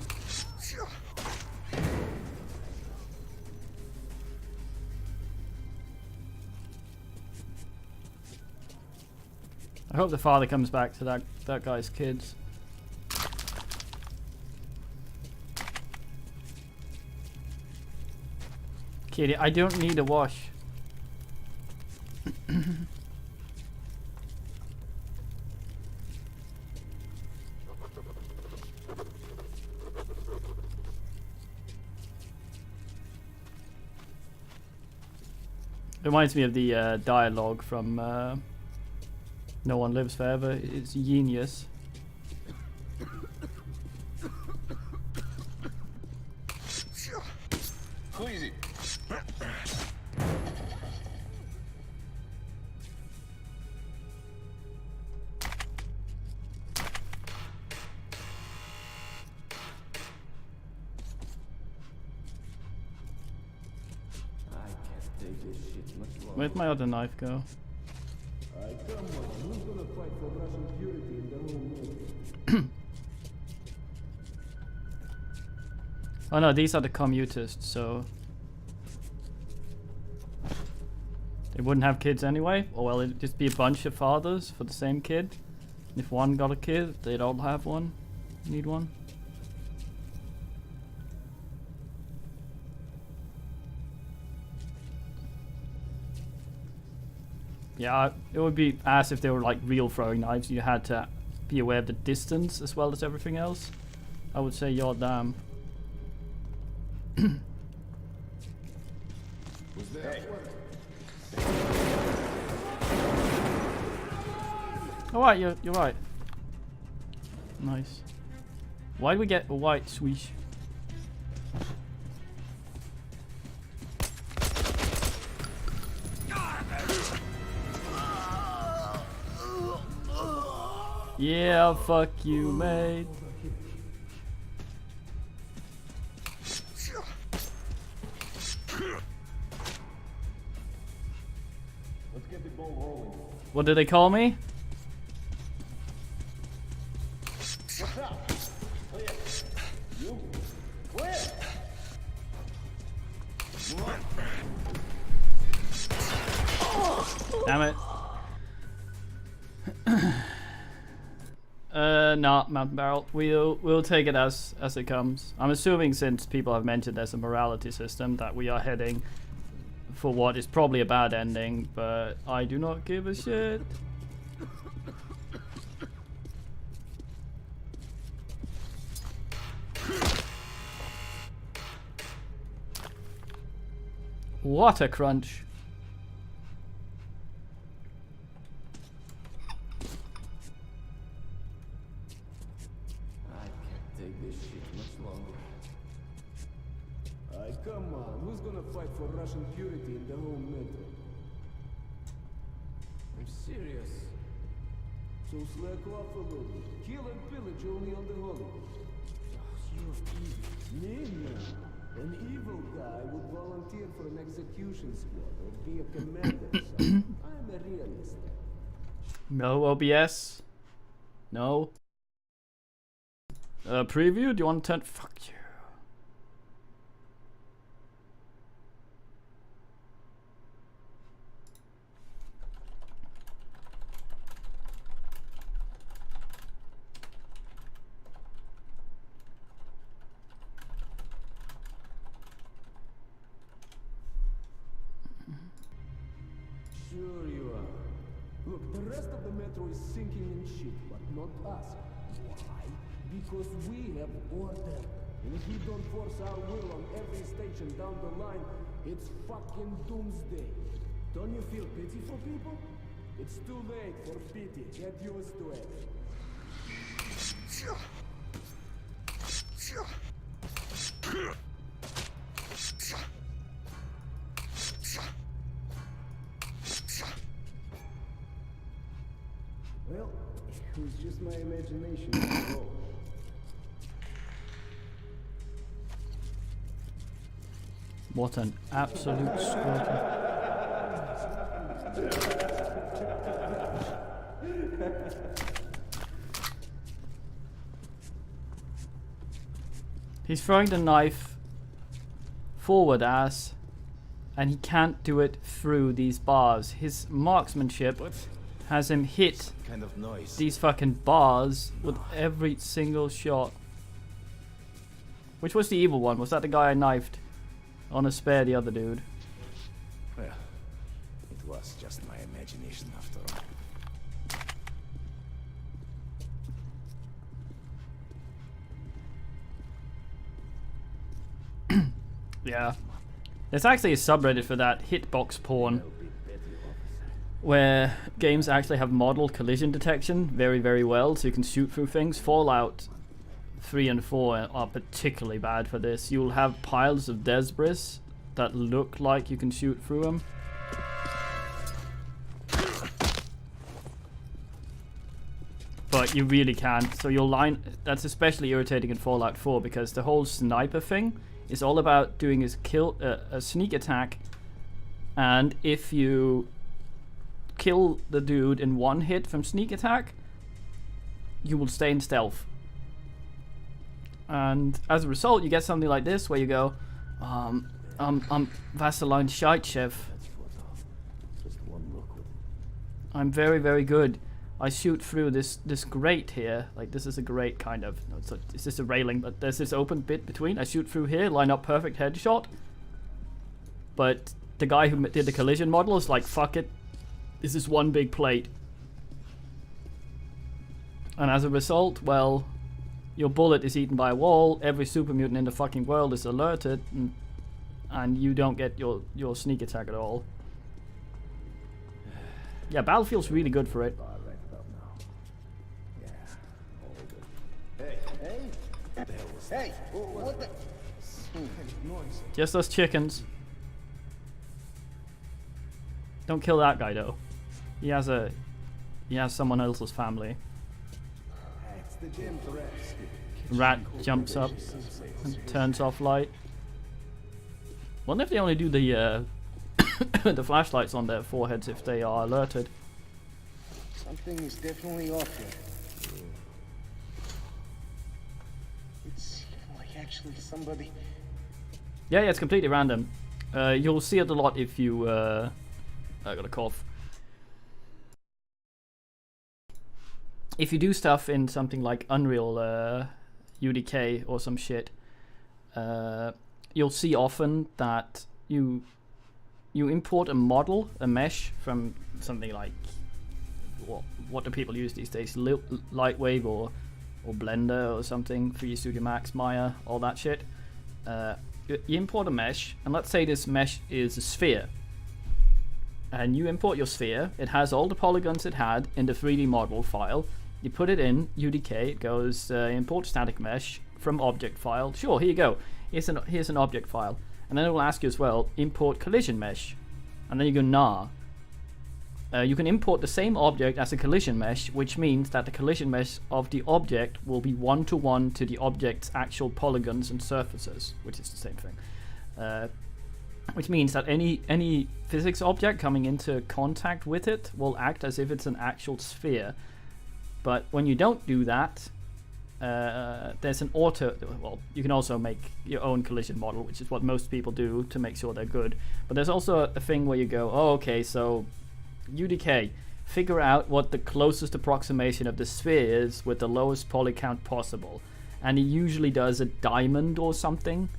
I hope the father comes back to that guy's kids. Kitty, I don't need a wash. Reminds me of the dialogue from No One Lives Forever. It's genius. Easy. Where'd my other knife go? Come on, who's gonna fight for Russian purity in the whole world? Oh no, these are the commutists, so they wouldn't have kids anyway. Or well, it'd just be a bunch of fathers for the same kid. And if one got a kid, they'd all have one. Need one. Yeah, it would be as if they were like real throwing knives. You had to be aware of the distance as well as everything else. I would say you're damn. Alright, you're right. Nice. Why do we get a white swish? Yeah, fuck you, mate. Let's get the ball rolling. What did they call me? What's up? Clear. You? Clear! Damn it. Nah, Mountain Barrel. We'll take it as it comes. I'm assuming since people have mentioned there's a morality system that we are heading for what is probably a bad ending, but I do not give a shit. What a crunch. Come on, who's gonna fight for Russian purity in the whole metro? I'm serious. So slack off a little bit. Kill and pillage only on the holidays. You evil. Me? No. An evil guy would volunteer for an execution squad or be a commander or something. I'm a realist. No OBS. No. Preview? Do you want to turn? Fuck you. Sure you are. Look, the rest of the metro is sinking in shit, but not us. Why? Because we have order. And if we don't force our will on every station down the line, it's fucking doomsday. Don't you feel pity for people? It's too late for pity. Get used to it. Well, it was just my imagination after all. What an absolute squirter. He's throwing the knife forward as, and he can't do it through these bars. His marksmanship has him hit Kind of noise. these fucking bars with every single shot. Which was the evil one? Was that the guy I knifed on a spare the other dude? Well, it was just my imagination after all. Yeah. There's actually a subreddit for that, hitbox porn, where games actually have modeled collision detection very, very well, so you can shoot through things. Fallout 3 and 4 are particularly bad for this. You'll have piles of debris that look like you can shoot through them. But you really can't. So you'll line... That's especially irritating in Fallout 4 because the whole sniper thing is all about doing is kill a sneak attack, and if you kill the dude in one hit from sneak attack, you will stay in stealth. And as a result, you get something like this where you go, I'm Vaseline Shite Chef. I'm very, very good. I shoot through this grate here. Like, this is a grate, kind of. No, it's just a railing, but there's this open bit between. I shoot through here, line up perfect headshot. But the guy who did the collision model is like, fuck it. This is one big plate. And as a result, well, your bullet is eaten by a wall. Every super mutant in the fucking world is alerted. And you don't get your sneak attack at all. Yeah, Battlefield's really good for it. Hey, what the? Just those chickens. Don't kill that guy though. He has someone else's family. It's the gym threat. Rat jumps up and turns off light. Wonder if they only do the the flashlights on their foreheads if they are alerted. Something is definitely off here. It's like actually somebody. Yeah, it's completely random. You'll see it a lot if you. I got a cough. If you do stuff in something like Unreal UDK or some shit, you'll see often that you import a model, a mesh from something like what do people use these days? Lightwave or Blender or something, 3D Studio Max, Maya, all that shit. You import a mesh, and let's say this mesh is a sphere. And you import your sphere. It has all the polygons it had in the 3D model file. You put it in UDK. It goes import static mesh from object file. Sure, here you go. Here's an object file. And then it will ask you as well, import collision mesh. And then you go nah. You can import the same object as a collision mesh, which means that the collision mesh of the object will be one-to-one to the object's actual polygons and surfaces, which is the same thing. Which means that any physics object coming into contact with it will act as if it's an actual sphere. But when you don't do that, there's an well, you can also make your own collision model, which is what most people do to make sure they're good. But there's also a thing where you go, oh, okay, so UDK, figure out what the closest approximation of the sphere is with the lowest poly count possible. And it usually does a diamond or something,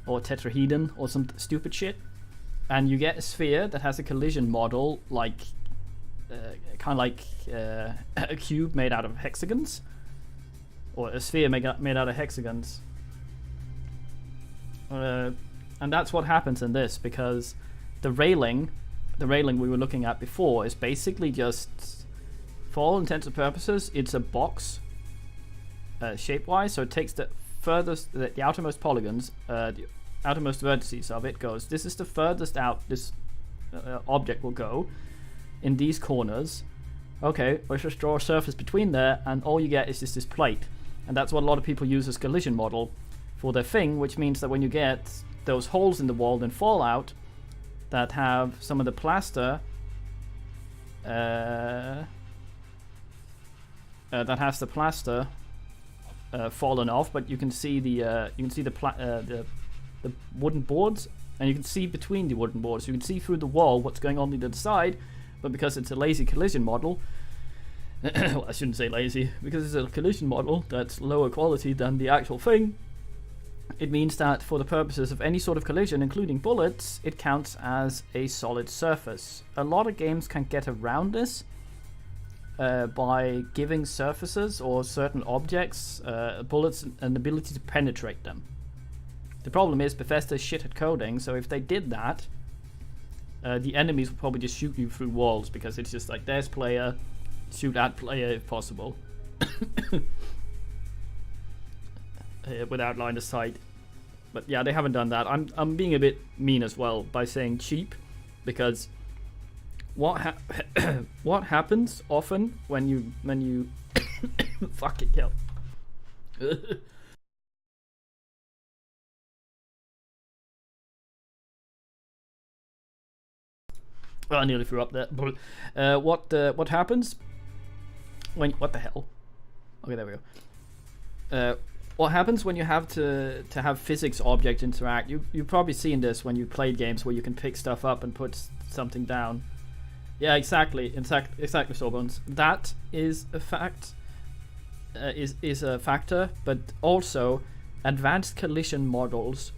or tetrahedron or some stupid shit. And you get a sphere that has a collision model like kind of like a cube made out of hexagons, or a sphere made out of hexagons. And that's what happens in this, because the railing we were looking at before is basically just, for all intents and purposes, it's a box shape-wise. So it takes the furthest, the outermost polygons, the outermost vertices of it, goes, this is the furthest out this object will go in these corners, okay, let's just draw a surface between there, and all you get is just this plate. And that's what a lot of people use as collision model for their thing, which means that when you get those holes in the wall in Fallout that have some of the plaster that has the plaster fallen off, but you can see the wooden boards, and you can see between the wooden boards. You can see through the wall what's going on the other side, but because it's a lazy collision model, well, I shouldn't say lazy, because it's a collision model that's lower quality than the actual thing, it means that for the purposes of any sort of collision, including bullets, it counts as a solid surface. A lot of games can get around this by giving surfaces or certain objects bullets an ability to penetrate them. The problem is Bethesda's shit at coding, so if they did that, the enemies would probably just shoot you through walls, because it's just like, there's player, shoot at player if possible. Without line of sight. But yeah, they haven't done that. I'm being a bit mean as well by saying cheap, because what happens often when you fucking hell. I nearly threw up there. What happens when, what the hell? Okay, there we go. What happens when you have to have physics objects interact? You've probably seen this when you played games where you can pick stuff up and put something down. Yeah, exactly, Sawbones. That is a fact. Is a factor, but also advanced collision models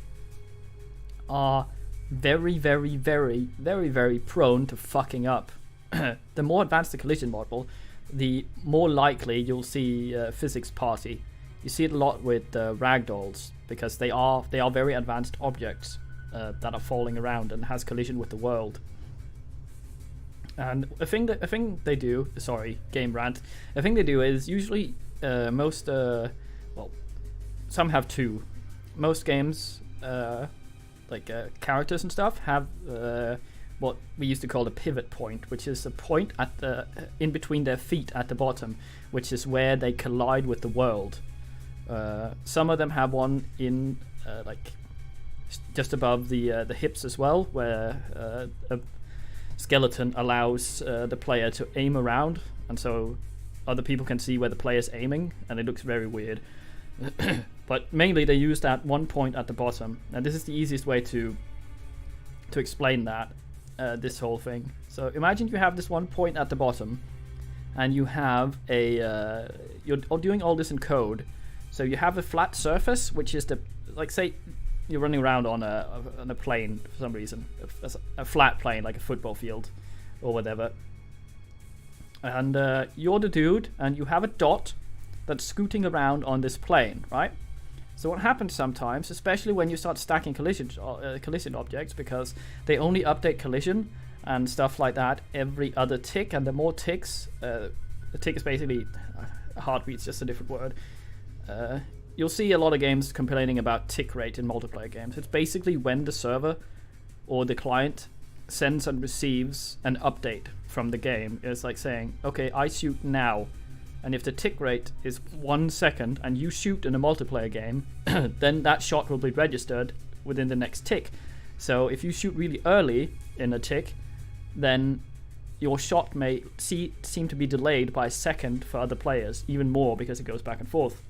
are very, very, very, very, very prone to fucking up. The more advanced the collision model, the more likely you'll see physics party. You see it a lot with ragdolls, because they are very advanced objects that are falling around and has collision with the world. And a thing they do, sorry, game rant. A thing they do is usually most well, some have two. Most games like characters and stuff have what we used to call a pivot point, which is a point at the in between their feet at the bottom, which is where they collide with the world. Some of them have one in like just above the hips as well, where a skeleton allows the player to aim around, and so other people can see where the player's aiming, and it looks very weird. But mainly they use that one point at the bottom, and this is the easiest way to explain that this whole thing. So imagine you have this one point at the bottom, and you have a you're doing all this in code. So you have a flat surface, which is the, like, say you're running around on a plane for some reason, a flat plane like a football field or whatever, and you're the dude, and you have a dot that's scooting around on this plane, right? So what happens sometimes, especially when you start stacking collision objects, because they only update collision and stuff like that every other tick, and the more ticks, a tick is basically a heartbeat's just a different word. You'll see a lot of games complaining about tick rate in multiplayer games. It's basically when the server or the client sends and receives an update from the game. It's like saying, okay, I shoot now. And if the tick rate is 1 second and you shoot in a multiplayer game, then that shot will be registered within the next tick. So if you shoot really early in a tick, then your shot may seem to be delayed by a second for other players, even more because it goes back and forth.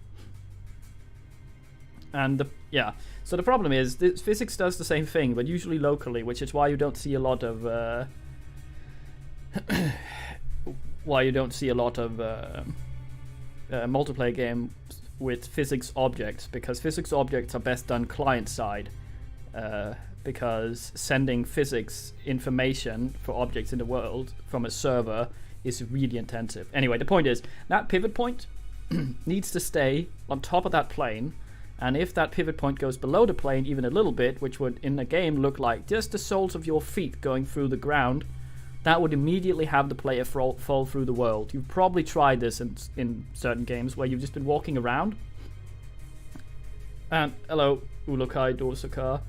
And so the problem is this physics does the same thing, but usually locally, which is why you don't see a lot of multiplayer game with physics objects, because physics objects are best done client side, because sending physics information for objects in the world from a server is really intensive. Anyway, the point is that pivot point needs to stay on top of that plane. And if that pivot point goes below the plane even a little bit, which would in a game look like just the soles of your feet going through the ground, that would immediately have the player fall through the world. You've probably tried this in certain games where you've just been walking around. And hello, Ulokai Dorsaka.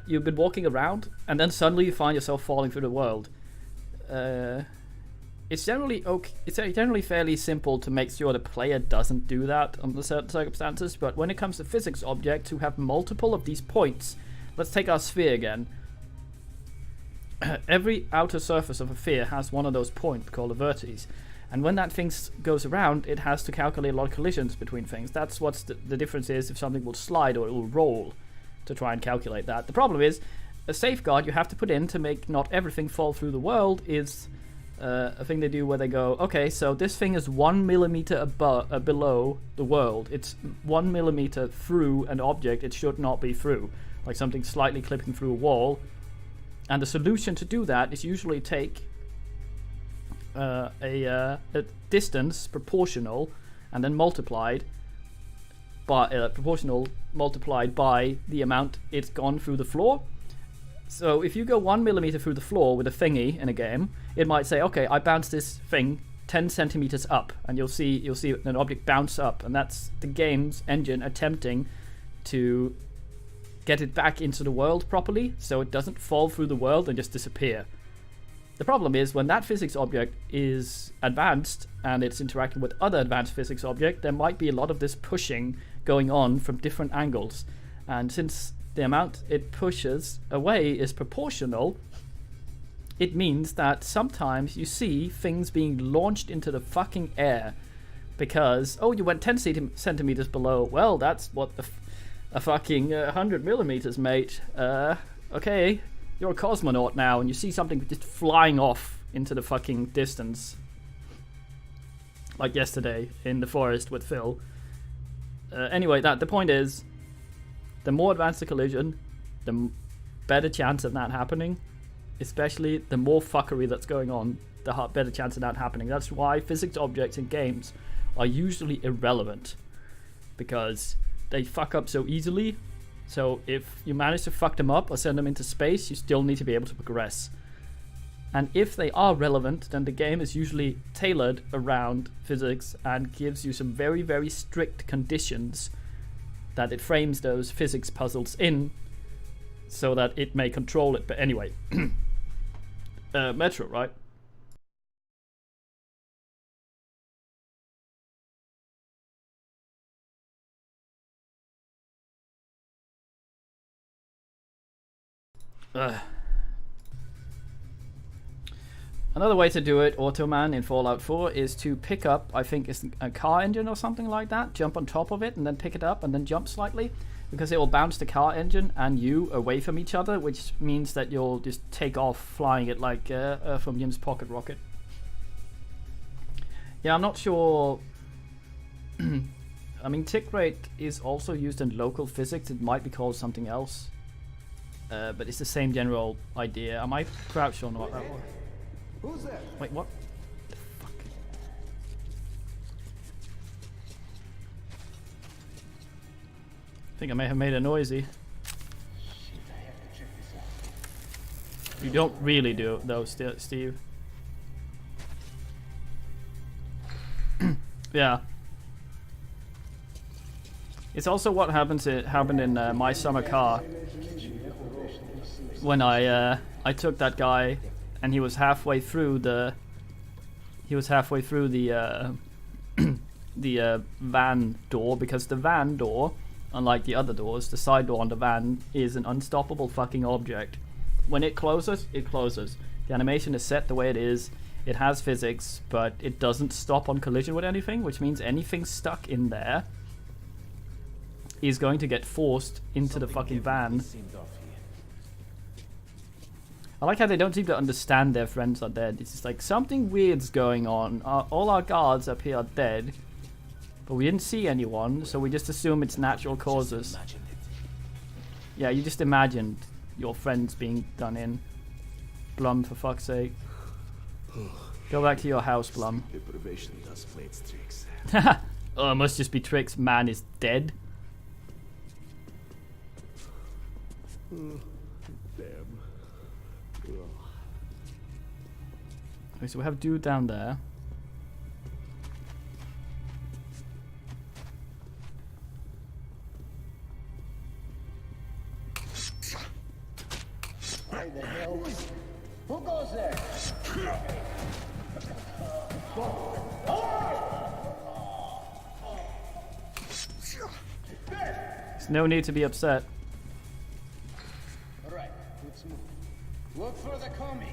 You've been walking around, and then suddenly you find yourself falling through the world. it's generally okay. It's generally fairly simple to make sure the player doesn't do that under certain circumstances. But when it comes to physics objects who have multiple of these points, let's take our sphere again. Every outer surface of a sphere has one of those points called a vertex, and when that thing goes around, it has to calculate a lot of collisions between things. That's what the difference is if something will slide or it will roll, to try and calculate that. The problem is, a safeguard you have to put in to make not everything fall through the world is a thing they do where they go, okay, so this thing is 1 millimeter below the world. It's 1 millimeter through an object it should not be through, like something slightly clipping through a wall. And the solution to do that is usually take a distance proportional and then multiplied by multiplied by the amount it's gone through the floor. So if you go 1 millimeter through the floor with a thingy in a game, it might say, okay, I bounce this thing 10 centimeters up, and you'll see an object bounce up, and that's the game's engine attempting to get it back into the world properly, so it doesn't fall through the world and just disappear. The problem is when that physics object is advanced and it's interacting with other advanced physics object, there might be a lot of this pushing going on from different angles, and since the amount it pushes away is proportional, it means that sometimes you see things being launched into the fucking air because, oh, you went 10 centimeters below. Well, that's what a fucking 100 millimeters, mate. Okay, you're a cosmonaut now, and you see something just flying off into the fucking distance. Like yesterday in the forest with Phil. Anyway, the point is, the more advanced the collision, the better chance of that happening. Especially the more fuckery that's going on, the better chance of that happening. That's why physics objects in games are usually irrelevant, because they fuck up so easily. So if you manage to fuck them up or send them into space, you still need to be able to progress. And if they are relevant, then the game is usually tailored around physics and gives you some very, very strict conditions that it frames those physics puzzles in so that it may control it. But anyway, Metro, right? Another way to do it, Automan, in Fallout 4 is to pick up, I think it's a car engine or something like that, jump on top of it and then pick it up and then jump slightly, because it will bounce the car engine and you away from each other, which means that you'll just take off flying it like from Jim's pocket rocket. Yeah, I'm not sure. I mean, tick rate is also used in local physics. It might be called something else. But it's the same general idea. Am I crouched or not? Who's that? Wait, what? The fuck? I think I may have made a noisy. You don't really do though, Steve. Yeah. It's also what happened in my summer car when I took that guy and he was halfway through the the van door, because the van door, unlike the other doors, the side door on the van is an unstoppable fucking object. When it closes, it closes. The animation is set the way it is. It has physics, but it doesn't stop on collision with anything, which means anything stuck in there is going to get forced into the fucking van. I like how they don't seem to understand their friends are dead. It's just like, something weird's going on. All our guards up here are dead, but we didn't see anyone, so we just assume it's natural causes. Yeah, you just imagined your friends being done in. Blum, for fuck's sake. Go back to your house, Blum. Deprivation does play its tricks. Oh, it must just be tricks. Man is dead. Damn. Okay, so we have dude down there. Why the hell? Who goes there? There's no need to be upset. Alright, let's move. Look for the commie.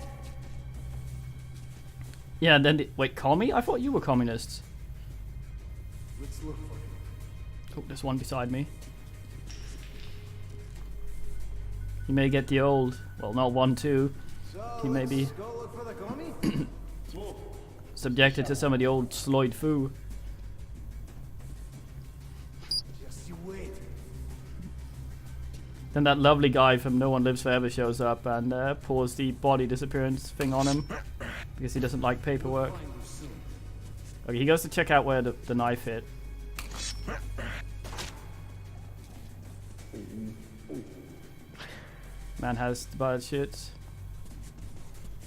Yeah, and then wait, commie? I thought you were communists. Let's look for him. Oh, there's one beside me. You may get the old, well, not 1-2. So He may be let's go look for the commie? subjected to some of the old Sloyd foo. Just you wait. Then that lovely guy from No One Lives Forever shows up and pours the body disappearance thing on him because he doesn't like paperwork. Okay, he goes to check out where the knife hit. Man has the bad shits.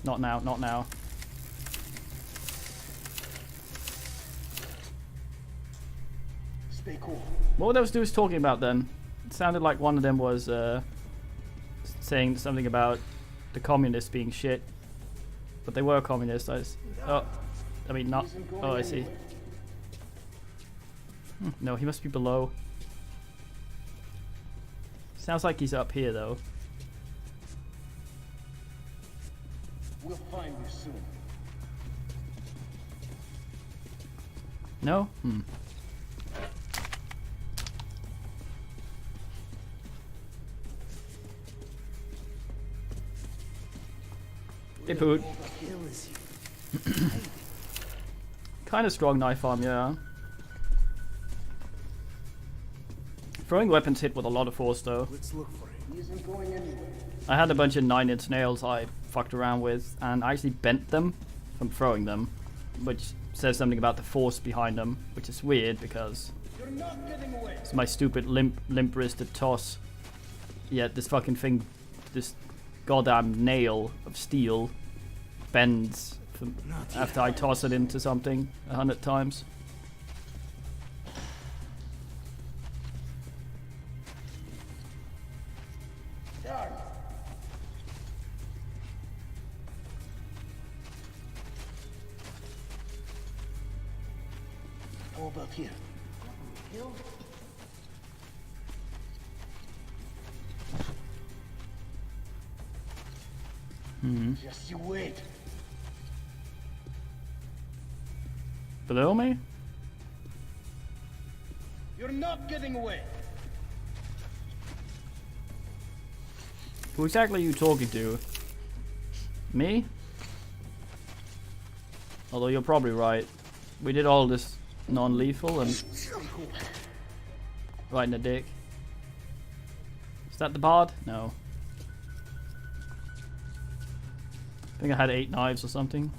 Not now, not now. Stay cool. What were those dudes talking about then? It sounded like one of them was saying something about the communists being shit. But they were communists. I mean not. Oh, I see. No, he must be below. Sounds like he's up here though. We'll find you soon. No? Hey, Poot. Kind of strong knife arm, yeah. Throwing weapons hit with a lot of force, though. Let's look for him. He isn't going anywhere. I had a bunch of 9-inch nails I fucked around with, and I actually bent them from throwing them, which says something about the force behind them, which is weird because You're not getting away. it's my stupid limp-wristed toss. Yet this fucking thing, this goddamn nail of steel, bends from after I toss it into something 100 times. Darn. How about here? Hill? Just you wait. Below me? You're not getting away. Who exactly are you talking to? Me? Although you're probably right. We did all this non-lethal and right in the dick. Is that the bard? No. I think I had 8 knives or something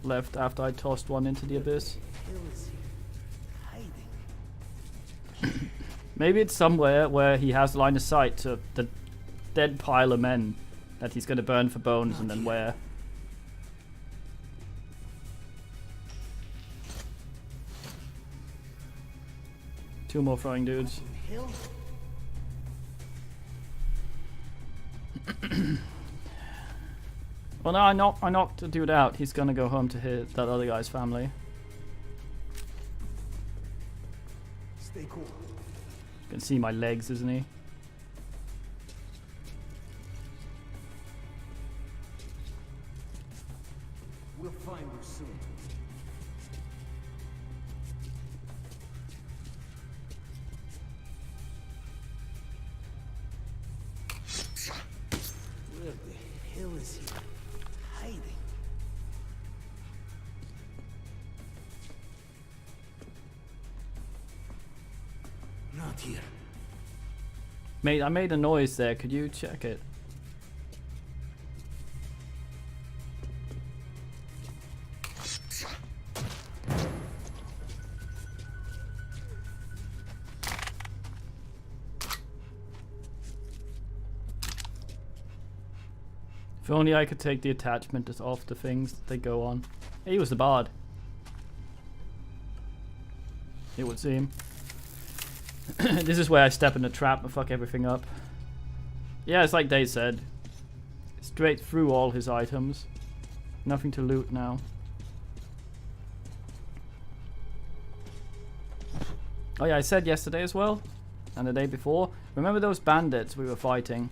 left after I tossed one into the abyss. Maybe it's somewhere where he has line of sight to the dead pile of men that he's gonna burn for bones and then wear. Two more throwing dudes. Well, no, I knocked the dude out. He's gonna go home to hit that other guy's family. Stay cool. You can see my legs, isn't he? We'll find you soon. Where the hell is he hiding? Not here. Mate, I made a noise there. Could you check it? If only I could take the attachment just off the things that they go on. He was the bard. It would seem. This is where I step in the trap and fuck everything up. Yeah, it's like they said. Straight through all his items. Nothing to loot now. Oh yeah, I said yesterday as well, and the day before. Remember those bandits we were fighting?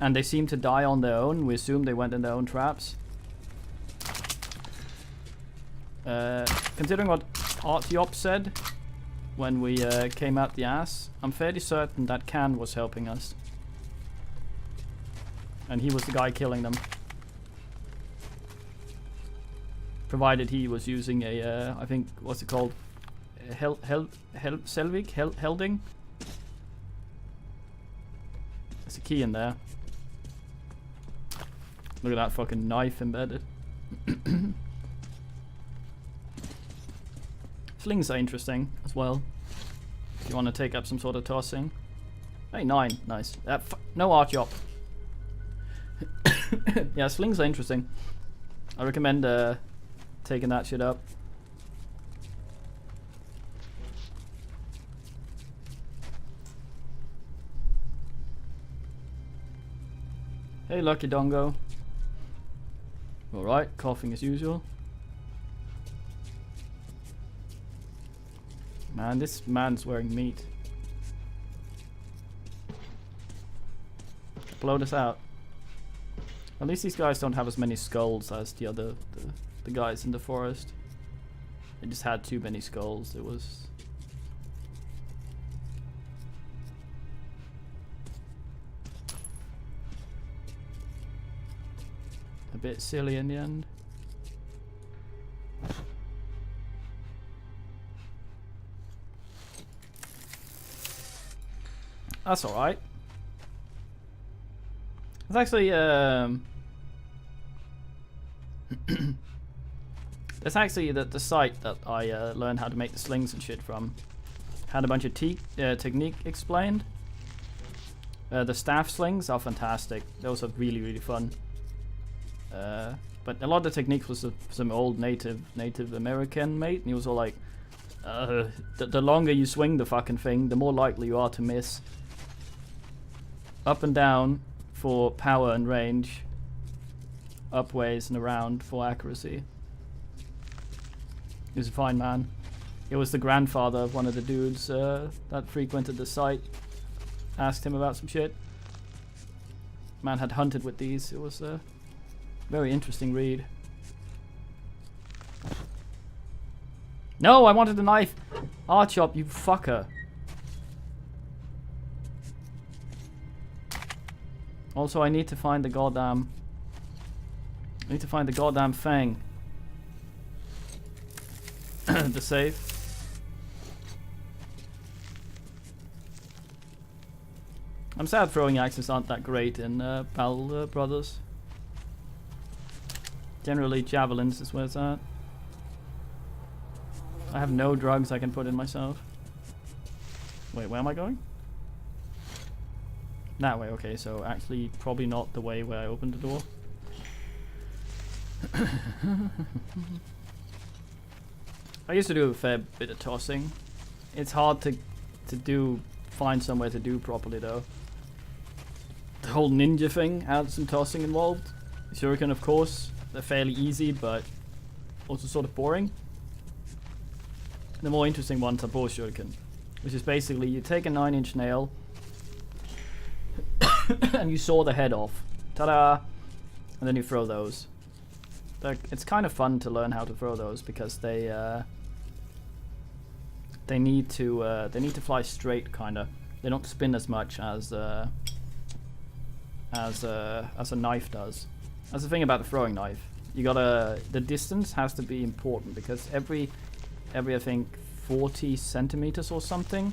And they seemed to die on their own. We assumed they went in their own traps. Considering what Artyop said when we came out the ass, I'm fairly certain that Can was helping us. And he was the guy killing them. Provided he was using a, I think, what's it called? Helding? There's a key in there. Look at that fucking knife embedded. Slings are interesting as well. If you want to take up some sort of tossing. Hey, 9. Nice. No Artyop. Yeah, slings are interesting. I recommend taking that shit up. Hey, Lucky Dongo. Alright, coughing as usual. Man, this man's wearing meat. Blow this out. At least these guys don't have as many skulls as the other the guys in the forest. They just had too many skulls. It was a bit silly in the end. That's alright. It's actually that's actually the site that I learned how to make the slings and shit from. Had a bunch of technique explained. The staff slings are fantastic. Those are really, really fun. But a lot of the techniques was some old Native American mate, and he was all like, the longer you swing the fucking thing, the more likely you are to miss. Up and down for power and range. Upways and around for accuracy. He was a fine man. It was the grandfather of one of the dudes that frequented the site. Asked him about some shit. Man had hunted with these. It was a very interesting read. No, I wanted the knife! Artyop, you fucker. Also, I need to find the goddamn... I need to find the goddamn fang. The safe. I'm sad throwing axes aren't that great in Battle Brothers. Generally, javelins is where it's at. I have no drugs I can put in myself. Wait, where am I going? That way, okay, so actually probably not the way where I opened the door. I used to do a fair bit of tossing. It's hard to find somewhere to do properly though. The whole ninja thing had some tossing involved. Shuriken, of course, they're fairly easy but also sort of boring. The more interesting ones are bow shuriken, which is basically you take a 9-inch nail and you saw the head off. Ta-da! And then you throw those. It's kind of fun to learn how to throw those because they need to fly straight, kinda. They don't spin as much as a knife does. That's the thing about the throwing knife. The distance has to be important because every I think 40 centimeters or something,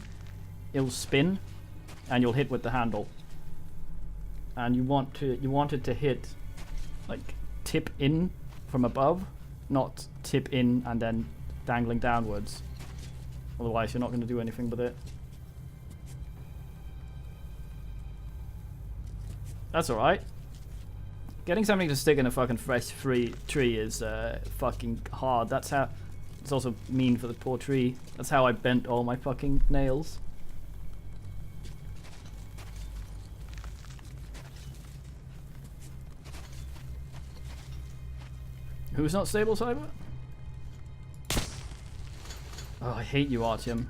it'll spin, and you'll hit with the handle. And you want it to hit, like, tip in from above, not tip in and then dangling downwards. Otherwise, you're not going to do anything with it. That's alright. Getting something to stick in a fucking fresh tree is fucking hard. That's how... It's also mean for the poor tree. That's how I bent all my fucking nails. Who's not stable, Cyber? Oh, I hate you, Artyom.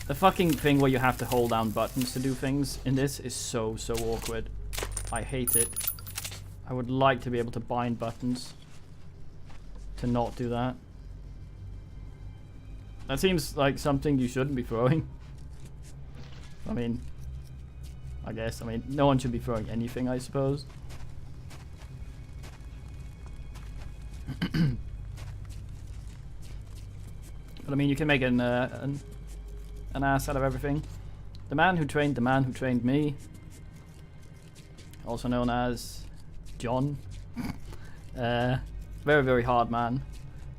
The fucking thing where you have to hold down buttons to do things in this is so awkward. I hate it. I would like to be able to bind buttons to not do that. That seems like something you shouldn't be throwing. I mean, I guess. I mean, no one should be throwing anything, I suppose. But I mean, you can make an ass out of everything. The man who trained me, also known as John. Very hard man,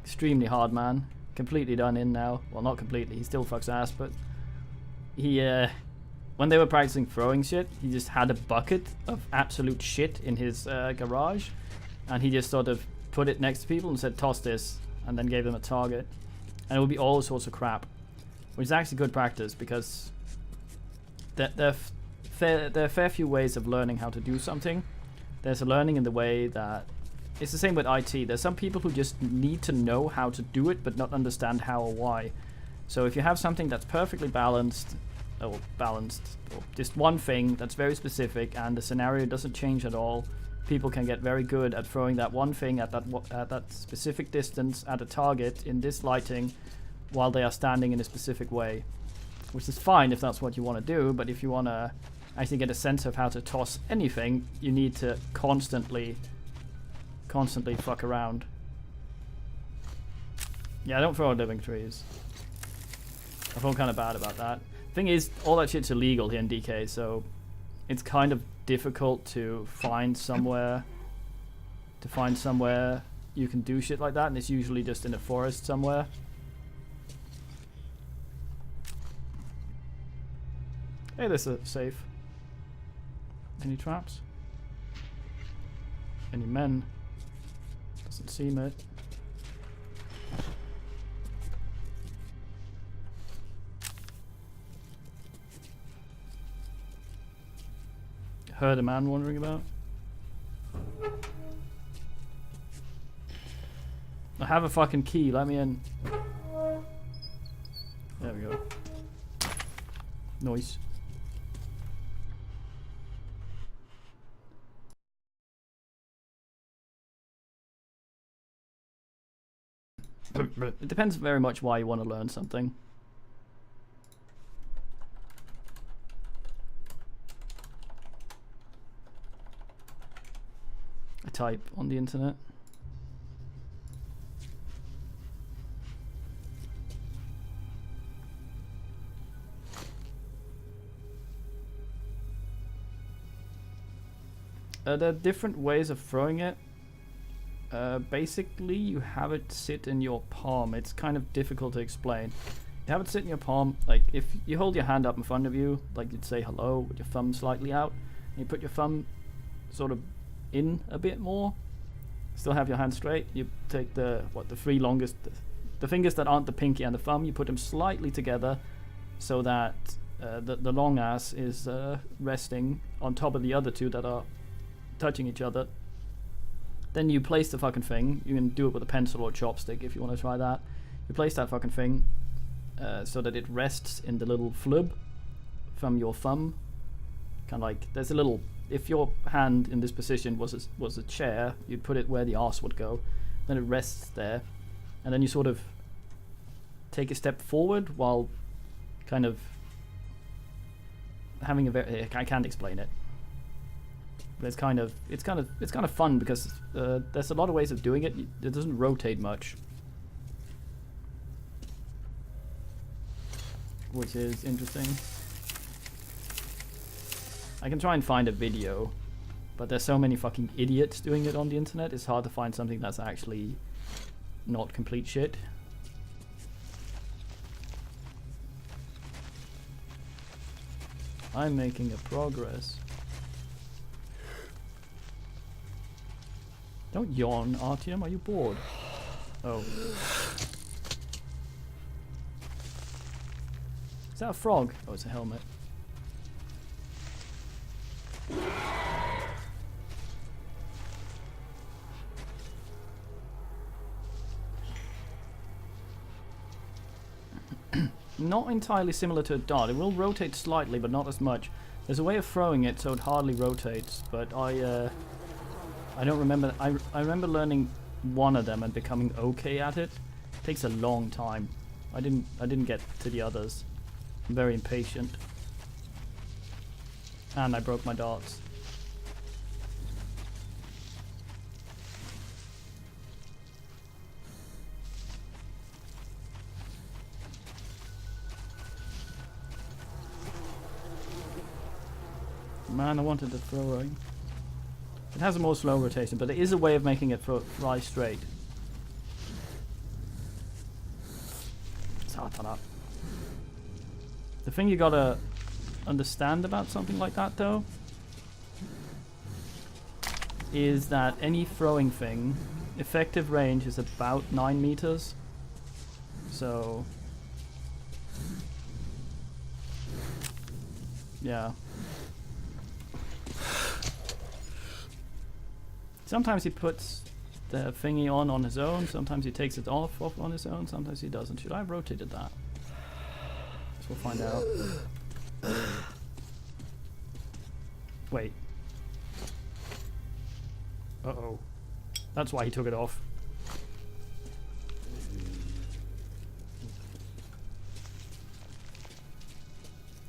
extremely hard man. Completely done in now. Well, not completely. He still fucks ass, but he when they were practicing throwing shit, he just had a bucket of absolute shit in his garage, and he just sort of put it next to people and said, "Toss this," and then gave them a target, and it would be all sorts of crap, which is actually good practice because there are a fair few ways of learning how to do something. There's a learning in the way that it's the same with IT. There's some people who just need to know how to do it but not understand how or why. So if you have something that's perfectly balanced, or just one thing that's very specific and the scenario doesn't change at all, people can get very good at throwing that one thing at that specific distance at a target in this lighting while they are standing in a specific way. Which is fine if that's what you want to do, but if you want to actually get a sense of how to toss anything, you need to constantly fuck around. Yeah, I don't throw living trees. I feel kind of bad about that. Thing is, all that shit's illegal here in DK, so it's kind of difficult to find somewhere you can do shit like that, and it's usually just in a forest somewhere. Hey, this is safe. Any traps? Any men? Doesn't seem it. Heard a man wandering about. I have a fucking key, let me in. There we go. Nice. It depends very much why you want to learn something. I type on the internet. There are different ways of throwing it. Basically, you have it sit in your palm. It's kind of difficult to explain. You have it sit in your palm, like if you hold your hand up in front of you, like you'd say hello with your thumb slightly out, and you put your thumb sort of in a bit more, still have your hand straight. You take the three longest, the fingers that aren't the pinky and the thumb, you put them slightly together so that the long ass is resting on top of the other two that are touching each other. Then you place the fucking thing. You can do it with a pencil or a chopstick if you want to try that. You place that fucking thing so that it rests in the little flub from your thumb. Kind of like, there's a little, if your hand in this position was a chair, you'd put it where the arse would go. Then it rests there. And then you sort of take a step forward while kind of having a very, I can't explain it. But it's kind of fun because there's a lot of ways of doing it. It doesn't rotate much, which is interesting. I can try and find a video, but there's so many fucking idiots doing it on the internet. It's hard to find something that's actually not complete shit. I'm making a progress. Don't yawn, Artyom. Are you bored? Oh. Is that a frog? Oh, it's a helmet. not entirely similar to a dart. It will rotate slightly, but not as much. There's a way of throwing it so it hardly rotates, but I don't remember. I remember learning one of them and becoming okay at it. It takes a long time. I didn't get to the others. I'm very impatient. And I broke my darts. Man, I wanted to throw right. It has a more slow rotation, but there is a way of making it fly straight. The thing you gotta understand about something like that, though, is that any throwing thing, effective range is about 9 meters. So, yeah. Sometimes he puts the thingy on his own, sometimes he takes it off on his own, sometimes he doesn't. Should I have rotated that? Guess we'll find out. Wait. Uh-oh. That's why he took it off.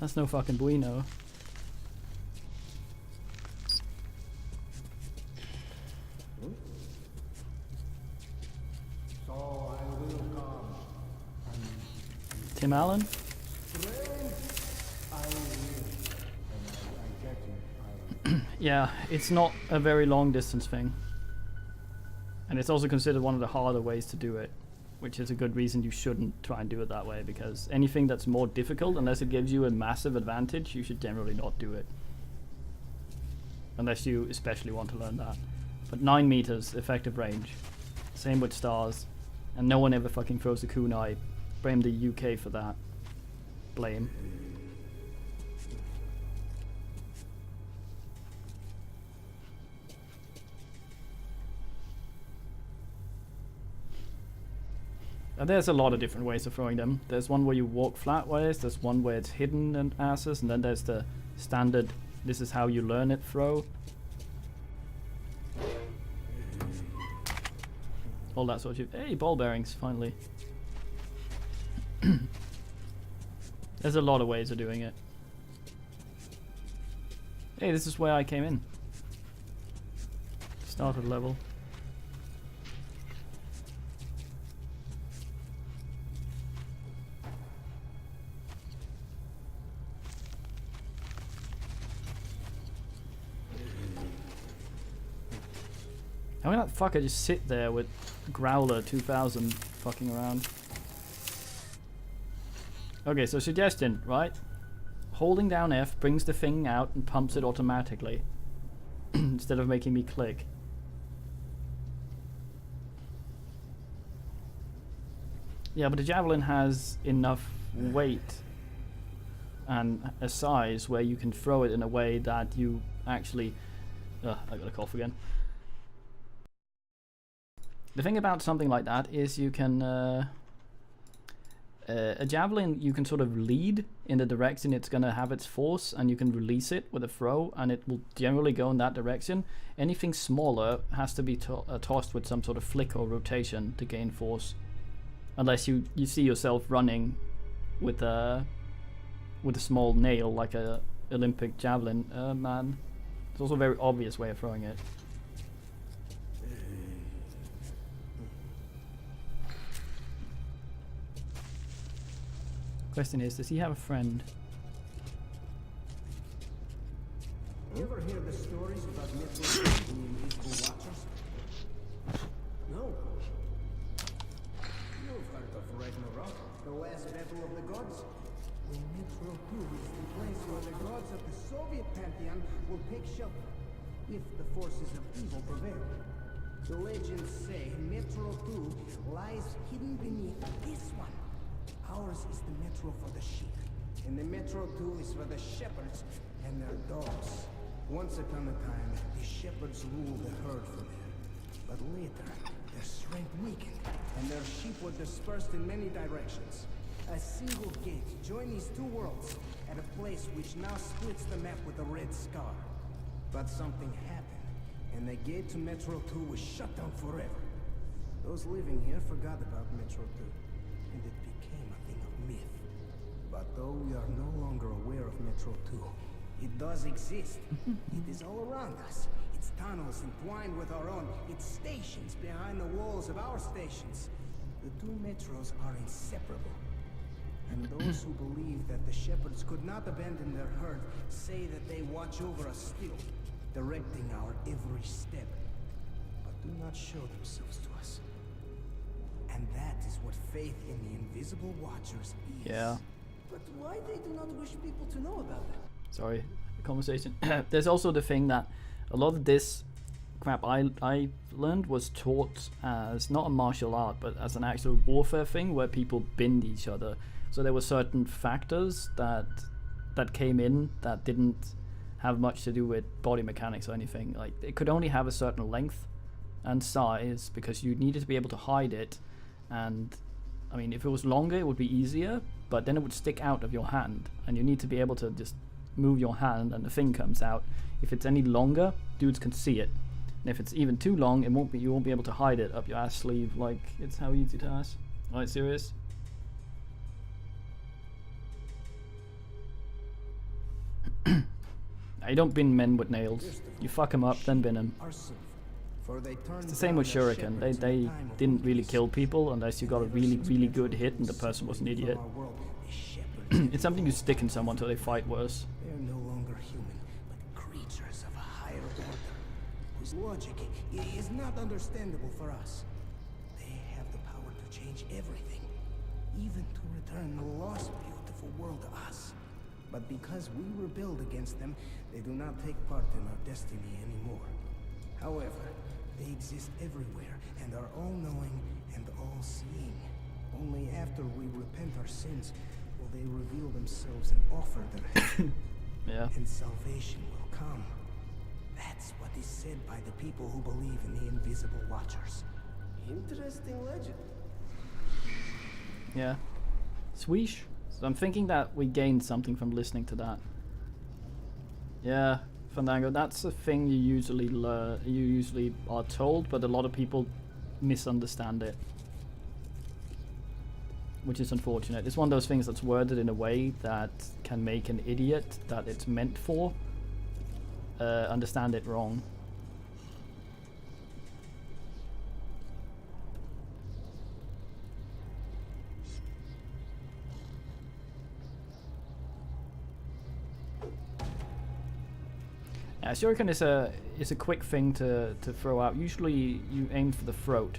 That's no fucking bueno. Tim Allen? Yeah, it's not a very long distance thing. And it's also considered one of the harder ways to do it, which is a good reason you shouldn't try and do it that way, because anything that's more difficult, unless it gives you a massive advantage, you should generally not do it. Unless you especially want to learn that. But 9 meters effective range. Same with stars. And no one ever fucking throws a kunai. Blame the UK for that. Blame. And there's a lot of different ways of throwing them. There's one where you walk flat ways, there's one where it's hidden and asses, and then there's the standard, this is how you learn it throw. All that sort of shit. Hey, ball bearings, finally. There's a lot of ways of doing it. Hey, this is where I came in. Started level. How can that fucker just sit there with Growler 2000 fucking around? Okay, so suggestion, right? Holding down F brings the thing out and pumps it automatically instead of making me click. Yeah, but the javelin has enough weight and a size where you can throw it in a way that you actually... I got a cough again. The thing about something like that is you can... a javelin, you can sort of lead in the direction it's going to have its force, and you can release it with a throw, and it will generally go in that direction. Anything smaller has to be tossed with some sort of flick or rotation to gain force. Unless you see yourself running with a small nail like a Olympic javelin. Man, it's also a very obvious way of throwing it. Question is, does he have a friend? You ever hear the stories about Metro and the invisible watchers? No. You've heard of Ragnarok, the last battle of the gods? Well, Metro 2 is the place where the gods of the Soviet pantheon will take shelter, if the forces of evil prevail. The legends say Metro 2 lies hidden beneath this one. Ours is the Metro for the sheep, and the Metro 2 is for the shepherds and their dogs. Once upon a time, the shepherds ruled the herd from there. But later, their strength weakened, and their sheep were dispersed in many directions. A single gate joined these two worlds at a place which now splits the map with a red scar. But something happened, and the gate to Metro 2 was shut down forever. Those living here forgot about Metro 2, and it became a thing of myth. But though we are no longer aware of Metro 2, it does exist. It is all around us. Its tunnels entwined with our own, its stations behind the walls of our stations. The two metros are inseparable. And those who believe that the shepherds could not abandon their herd say that they watch over us still, directing our every step, but do not show themselves to us. And that is what faith in the invisible watchers is. Yeah. But why they do not wish people to know about it? Sorry, conversation. There's also the thing that a lot of this crap I learned was taught as not a martial art, but as an actual warfare thing where people bind each other. So there were certain factors that came in that didn't have much to do with body mechanics or anything. Like, it could only have a certain length and size because you needed to be able to hide it. And I mean, if it was longer, it would be easier, but then it would stick out of your hand, and you need to be able to just move your hand and the thing comes out. If it's any longer, dudes can see it. And if it's even too long, you won't be able to hide it up your ass sleeve like it's how easy to ask. Alright, serious? You don't bin men with nails. You fuck them up, then bin them. It's the same with Shuriken. They didn't really kill people unless you got a really, really good hit and the person was an idiot. It's something you stick in someone till they fight worse. They are no longer human, but creatures of a higher order, whose logic is not understandable for us. They have the power to change everything, even to return the lost beautiful world to us. But because we rebelled against them, they do not take part in our destiny anymore. However, they exist everywhere and are all-knowing and all-seeing. Only after we repent our sins will they reveal themselves and offer their help. Yeah. And salvation will come. That's what is said by the people who believe in the invisible watchers. Interesting legend. Yeah. Sweesh. So I'm thinking that we gained something from listening to that. Yeah, Fandango, that's a thing you usually learn, you usually are told, but a lot of people misunderstand it. Which is unfortunate. It's one of those things that's worded in a way that can make an idiot that it's meant for understand it wrong. Yeah, Shuriken is a quick thing to throw out. Usually you aim for the throat.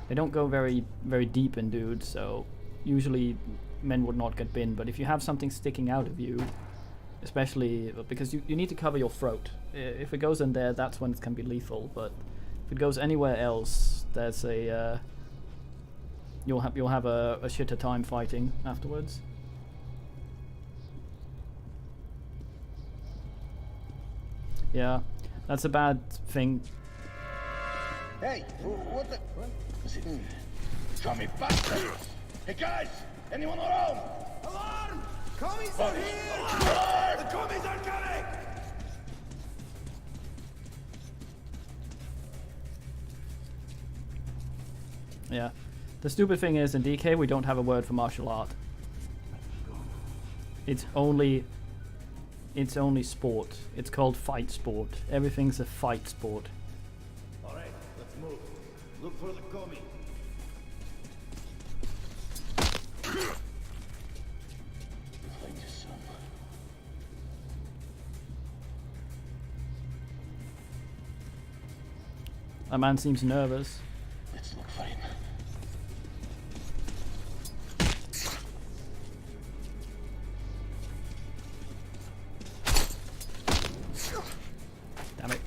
They don't go very deep in dudes, so usually men would not get binned. But if you have something sticking out of you, especially because you need to cover your throat. If it goes in there, that's when it can be lethal. But if it goes anywhere else, there's a you'll have a shitter time fighting afterwards. Yeah, that's a bad thing. Hey, what the? Tommy bastard! Hey guys, anyone around? Alarm! Commies are here! Alarm! The commies are coming! Yeah, the stupid thing is in DK we don't have a word for martial art. It's only sport. It's called fight sport. Everything's a fight sport. Alright, let's move. Look for the commie. That man seems nervous. Let's look for him. Damn it.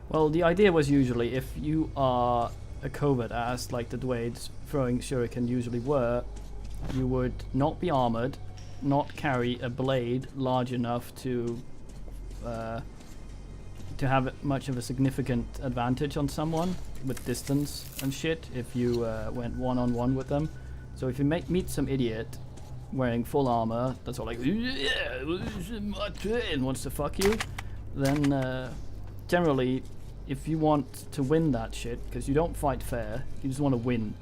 Well, the idea was usually if you are a covert ass like the Dwaynes throwing shuriken usually were, you would not be armored, not carry a blade large enough to have much of a significant advantage on someone with distance and shit if you went one-on-one with them. So if you meet some idiot wearing full armor that's all like and wants to fuck you, then generally if you want to win that shit, because you don't fight fair, you just want to win.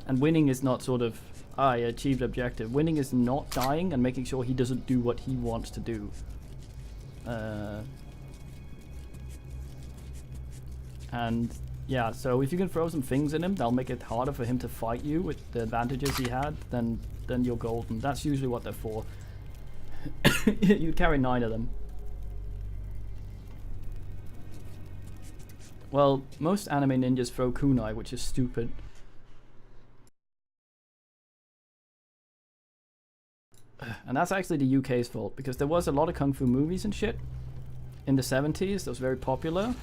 And winning is not sort of, I achieved objective. Winning is not dying and making sure he doesn't do what he wants to do. And yeah, so if you can throw some things in him, that'll make it harder for him to fight you with the advantages he had, then you're golden. That's usually what they're for. You carry 9 of them. Well, most anime ninjas throw kunai, which is stupid. And that's actually the UK's fault, because there was a lot of kung fu movies and shit in the 70s that was very popular.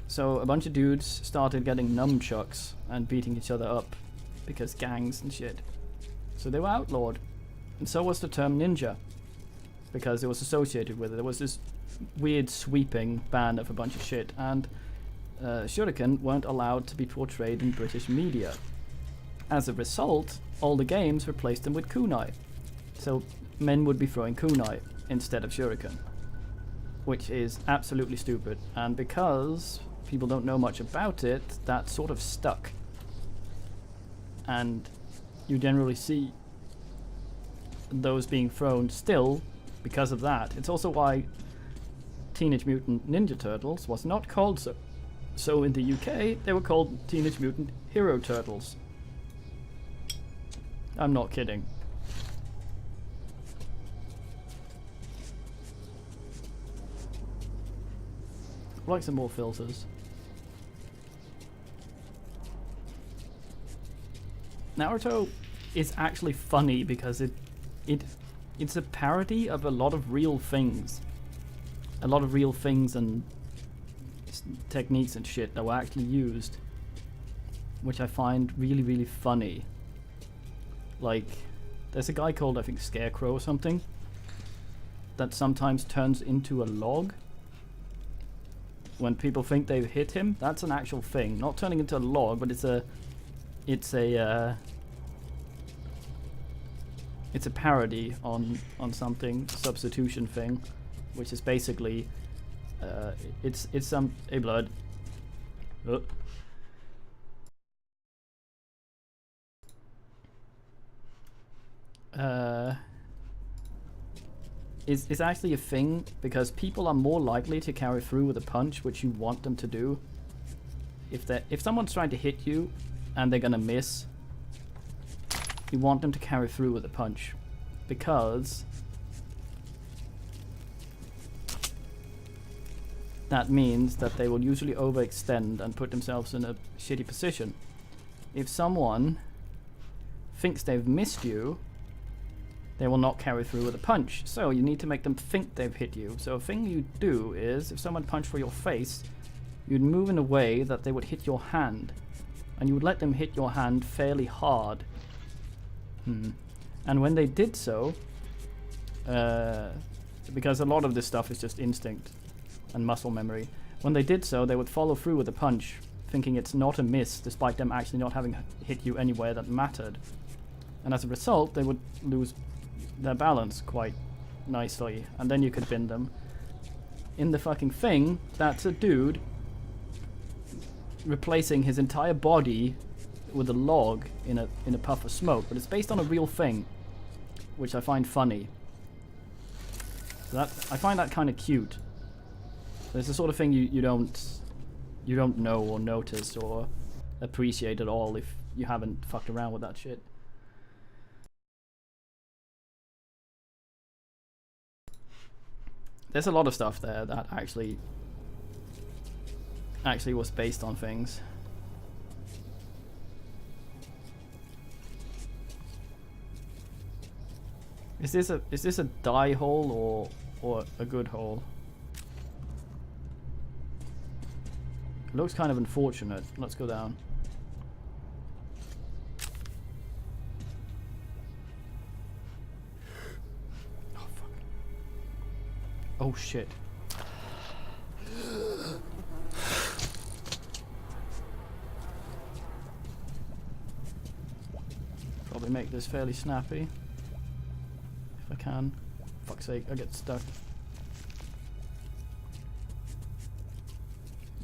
So a bunch of dudes started getting nunchucks and beating each other up because gangs and shit. So they were outlawed. And so was the term ninja, because it was associated with it. There was this weird sweeping ban of a bunch of shit, and shuriken weren't allowed to be portrayed in British media. As a result, all the games replaced them with kunai. So men would be throwing kunai instead of shuriken, which is absolutely stupid. And because people don't know much about it, that sort of stuck. And you generally see those being thrown still because of that. It's also why Teenage Mutant Ninja Turtles was not called so. So in the UK, they were called Teenage Mutant Hero Turtles. I'm not kidding. I'd like some more filters. Naruto is actually funny because it's a parody of a lot of real things. A lot of real things and techniques and shit that were actually used, which I find really, really funny. Like, there's a guy called, I think, Scarecrow or something, that sometimes turns into a log when people think they've hit him. That's an actual thing. Not turning into a log, but it's a parody on something, substitution thing, which is basically it's some blood. Is actually a thing because people are more likely to carry through with a punch, which you want them to do. If someone's trying to hit you and they're gonna miss, you want them to carry through with a punch, because that means that they will usually overextend and put themselves in a shitty position. If someone thinks they've missed you, they will not carry through with a punch. So you need to make them think they've hit you. So a thing you do is, if someone punched for your face, you'd move in a way that they would hit your hand. And you would let them hit your hand fairly hard. And when they did so, because a lot of this stuff is just instinct and muscle memory, when they did so, they would follow through with a punch, thinking it's not a miss, despite them actually not having hit you anywhere that mattered. And as a result, they would lose their balance quite nicely, and then you could bin them. In the fucking thing, that's a dude replacing his entire body with a log in a puff of smoke, but it's based on a real thing, which I find funny. So I find that kind of cute. It's the sort of thing you don't know or notice or appreciate at all if you haven't fucked around with that shit. There's a lot of stuff there that actually was based on things. Is this a die hole or a good hole? It looks kind of unfortunate. Let's go down. Oh shit. Probably make this fairly snappy. If I can. Fuck's sake, I get stuck.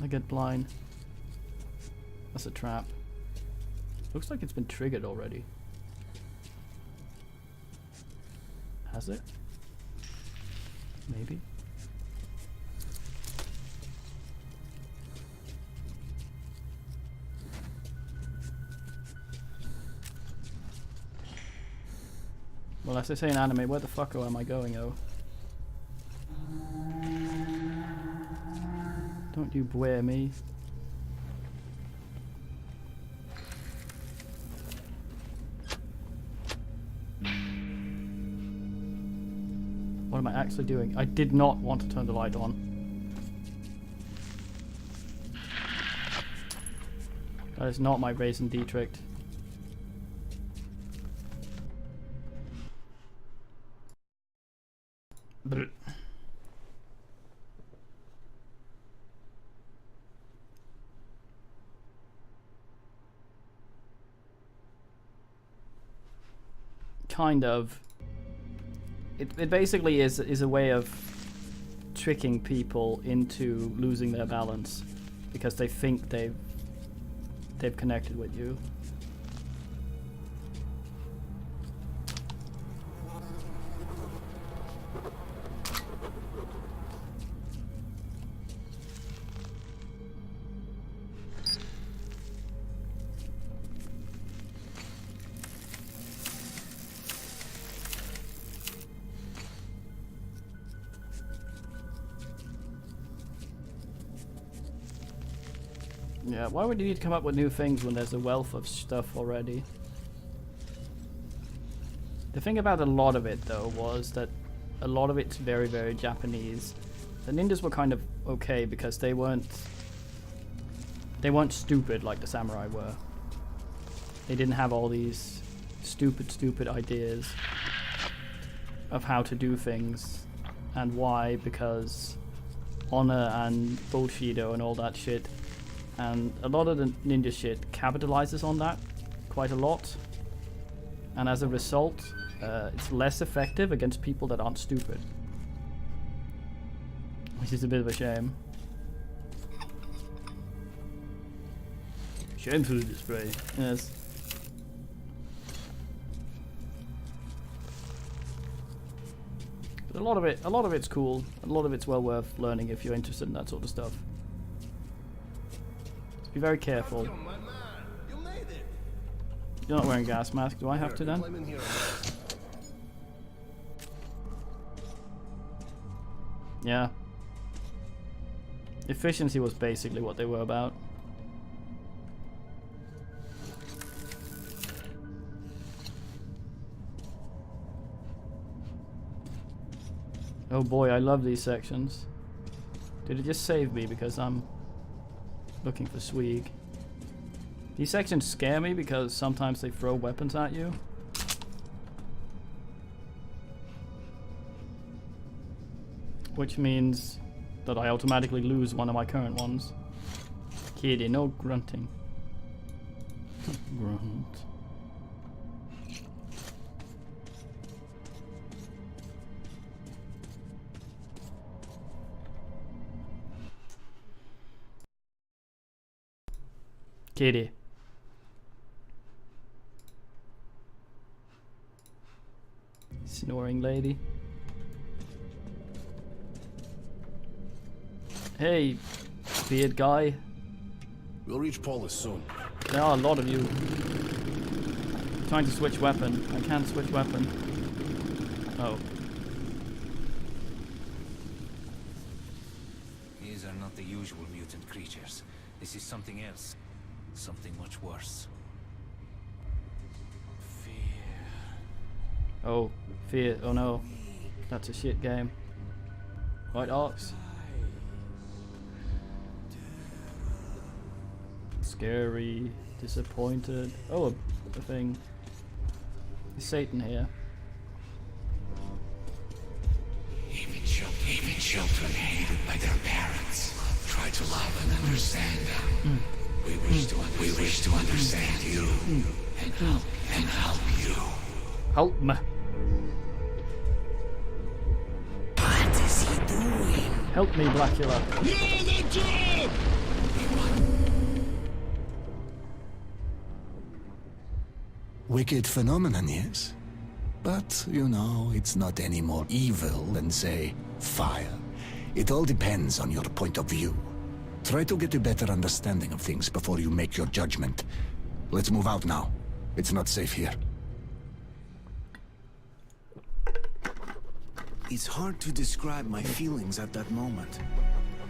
I get blind. That's a trap. Looks like it's been triggered already. Has it? Maybe. Well, as they say in anime, where the fuck am I going, oh? Don't you blare me. What am I actually doing? I did not want to turn the light on. That is not my Raisin Dietrich. Brr. Kind of. It basically is a way of tricking people into losing their balance because they think they've connected with you. Yeah, why would you need to come up with new things when there's a wealth of stuff already? The thing about a lot of it, though, was that a lot of it's very, very Japanese. The ninjas were kind of okay because they weren't stupid like the samurai were. They didn't have all these stupid ideas of how to do things and why, because honor and Bushido and all that shit. And a lot of the ninja shit capitalizes on that quite a lot. And as a result, it's less effective against people that aren't stupid. Which is a bit of a shame. Shameful display, yes. But a lot of it's cool. A lot of it's well worth learning if you're interested in that sort of stuff. Be very careful. You're not wearing a gas mask. Do I have to then? Yeah. Efficiency was basically what they were about. Oh boy, I love these sections. Did it just save me because I'm looking for swag? These sections scare me because sometimes they throw weapons at you. Which means that I automatically lose one of my current ones. Kitty, no grunting. Grunt. Kitty. Snoring lady. Hey, beard guy. We'll reach Paulus soon. There are a lot of you. Trying to switch weapon. I can't switch weapon. Oh. These are not the usual mutant creatures. This is something else. Something much worse. Fear. Oh, fear. Oh no. That's a shit game. White Ox. Scary. Disappointed. Oh, a thing. Is Satan here? children hated by their parents. Try to love and understand them. We wish to understand you and help you. Help me. What is he doing? Help me, Blackula. Wicked phenomenon, yes? But, you know, it's not any more evil than, say, fire. It all depends on your point of view. Try to get a better understanding of things before you make your judgment. Let's move out now. It's not safe here. It's hard to describe my feelings at that moment.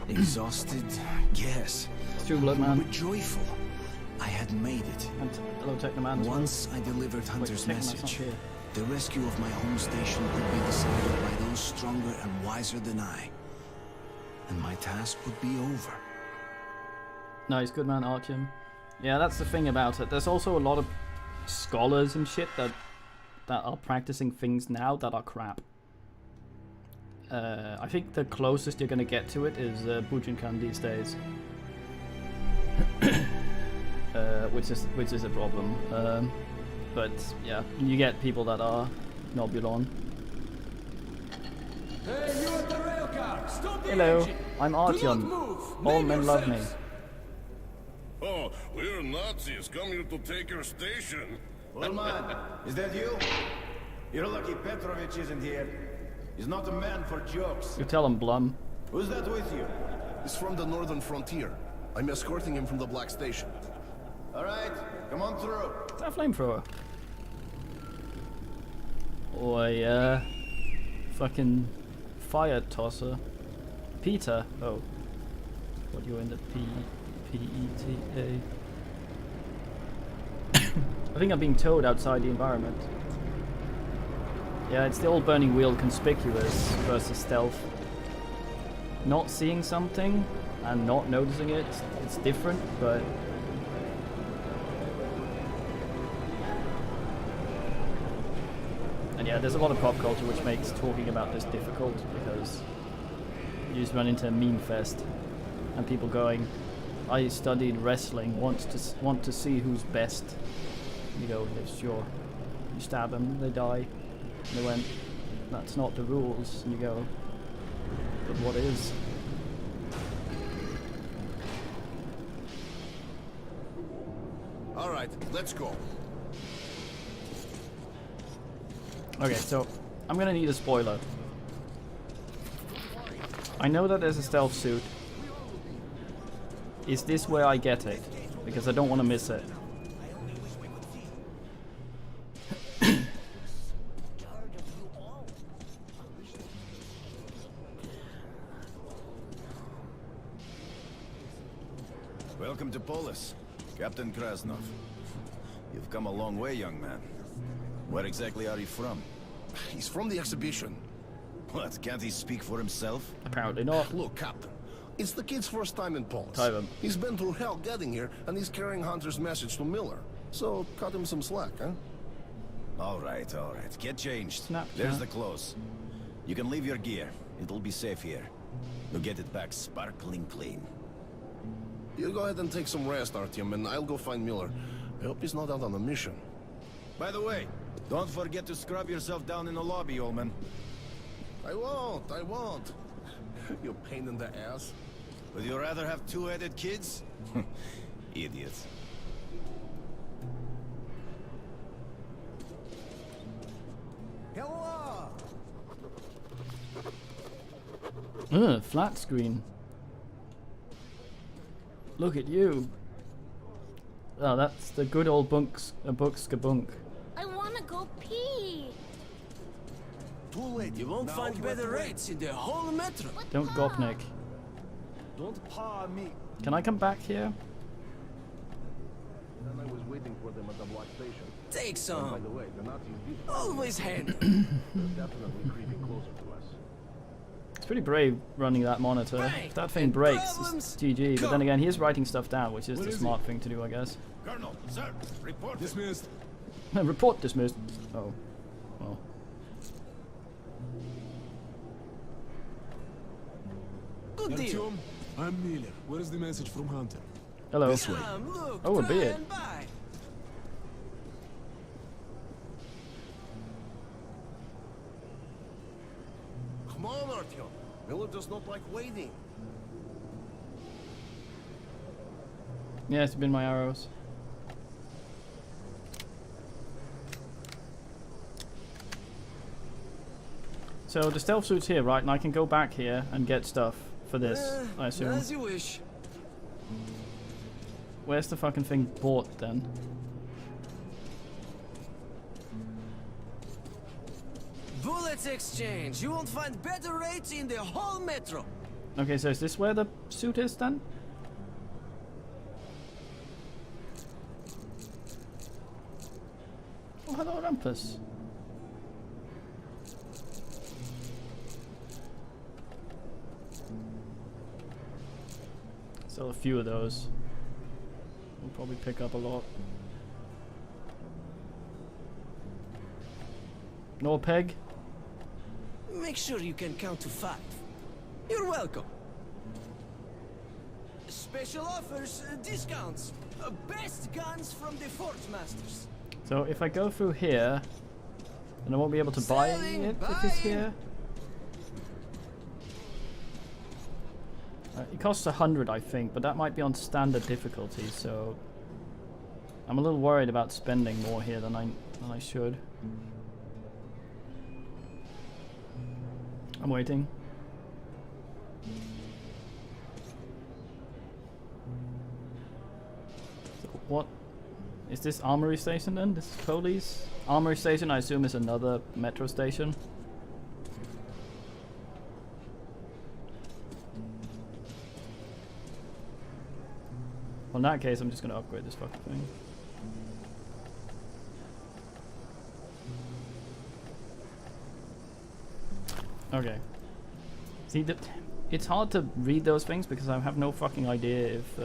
Exhausted, yes. It's true, Blood Man. But joyful. I had made it. And hello, Technoman. as well. Once I delivered Hunter's Technoman's not message, here. the rescue of my home station would be decided by those stronger and wiser than I. And my task would be over. Nice, good man, Artyom. Yeah, that's the thing about it. There's also a lot of scholars and shit that are practicing things now that are crap. I think the closest you're gonna get to it is Bujinkan these days, which is a problem. But yeah, you get people that are Nobulon. Hey, you at the rail car! Stop the Hello, engine! I'm Do not Artyom. move! All Name men love me. yourselves. Oh, we're Nazis coming to take your station. Ulman, is that you? You're lucky Petrovich isn't here. He's not a man for jokes. You tell him, Blum. Who's that with you? He's from the northern frontier. I'm escorting him from the Black Station. All right, come on through. Is that a flamethrower? Or a fucking fire tosser. Peter. Oh. What, you're in the P-E-T-A. I think I'm being towed outside the environment. Yeah, it's the old burning wheel conspicuous versus stealth. Not seeing something and not noticing it, it's different, but... And yeah, there's a lot of pop culture which makes talking about this difficult, because you just run into a meme fest and people going, I studied wrestling, want to see who's best. You go, yeah, sure. You stab them, they die. And they went, that's not the rules. And you go, but what is? All right, let's go. Okay, so I'm gonna need a spoiler. I know that there's a stealth suit. Is this where I get it? Because I don't want to miss it. Welcome to Polis, Captain Krasnov. You've come a long way, young man. Where exactly are you from? He's from the exhibition. What, can't he speak for himself? Apparently not. Look, Captain, it's the kid's first time in Polis. Tyven. He's been through hell getting here, and he's carrying Hunter's message to Miller. So, cut him some slack, huh? All right, all right. Get changed. Snapchat. There's the clothes. You can leave your gear. It'll be safe here. You'll get it back sparkling clean. You go ahead and take some rest, Artyom, and I'll go find Miller. I hope he's not out on a mission. By the way, don't forget to scrub yourself down in the lobby, Ullman. I won't. You pain in the ass. Would you rather have two-headed kids? Idiots. Hello! Flat screen. Look at you. Oh, that's the good old Bunk-skabunk. I wanna go pee. Too late. You won't Now find you better have to wait. rates in the whole metro. Don't gopnik. Don't paw me. Can I come back here? And I was waiting for them at the Black Station. Take By some. the way, the Nazis did Always handy. definitely creeping closer to us. It's pretty brave running that monitor. Right, If that thing and breaks, it's problems GG. But go. then again, he is writing stuff down, which is Where the is smart thing to do, I guess. Colonel, sir, report. Dismissed. Report dismissed. Oh. Well. Good deal. Artyom, I'm Miller. Where is the message from Hunter? Hello. This way. Look, Oh, a try beard. and buy. Come on, Artyom. Miller does not like waiting. Yeah, it's been my arrows. So the stealth suit's here, right? And I can go back here and get stuff for this, I assume. As you wish. Where's the fucking thing bought then? Bullets exchange. You won't find better rates in the whole metro. Okay, so is this where the suit is then? Oh, hello, Rumpus. Sell a few of those. We'll probably pick up a lot. No peg? Make sure you can count to 5. You're welcome. Special offers, discounts. Best guns from the Forge Masters. So if I go through here, then I won't be able to buy Selling, it if it's buying. here. It costs 100, I think, but that might be on standard difficulty, so I'm a little worried about spending more here than I should. I'm waiting. So what is this armory station then? This is police armory station. I assume is another metro station. Well, in that case, I'm just gonna upgrade this fucking thing. Okay. See, it's hard to read those things because I have no fucking idea if.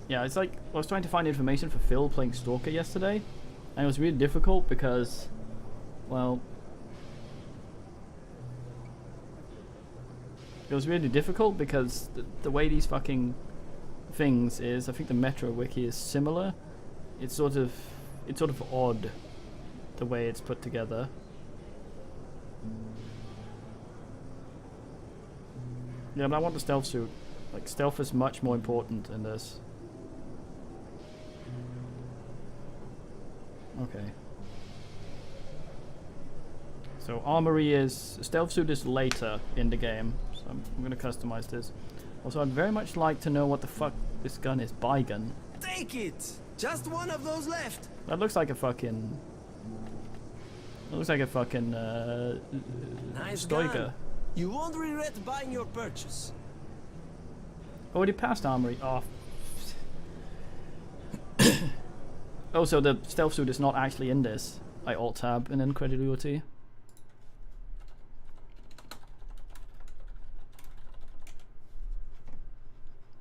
Yeah, it's like I was trying to find information for Phil playing Stalker yesterday, and it was really difficult because, well, it was really difficult because the way these fucking things is, I think the Metro Wiki is similar. It's sort of odd the way it's put together. Yeah, but I want the stealth suit. Like, stealth is much more important in this. Okay. So armory is... stealth suit is later in the game. So I'm gonna customize this. Also, I'd very much like to know what the fuck this gun is. Baigun. Take it. Just one of those left. That looks like a fucking... It looks like a fucking, Nice Stoica. gun. You won't regret buying your purchase. Already passed armory. Oh. Oh, so the stealth suit is not actually in this. I alt-tab in incredulity.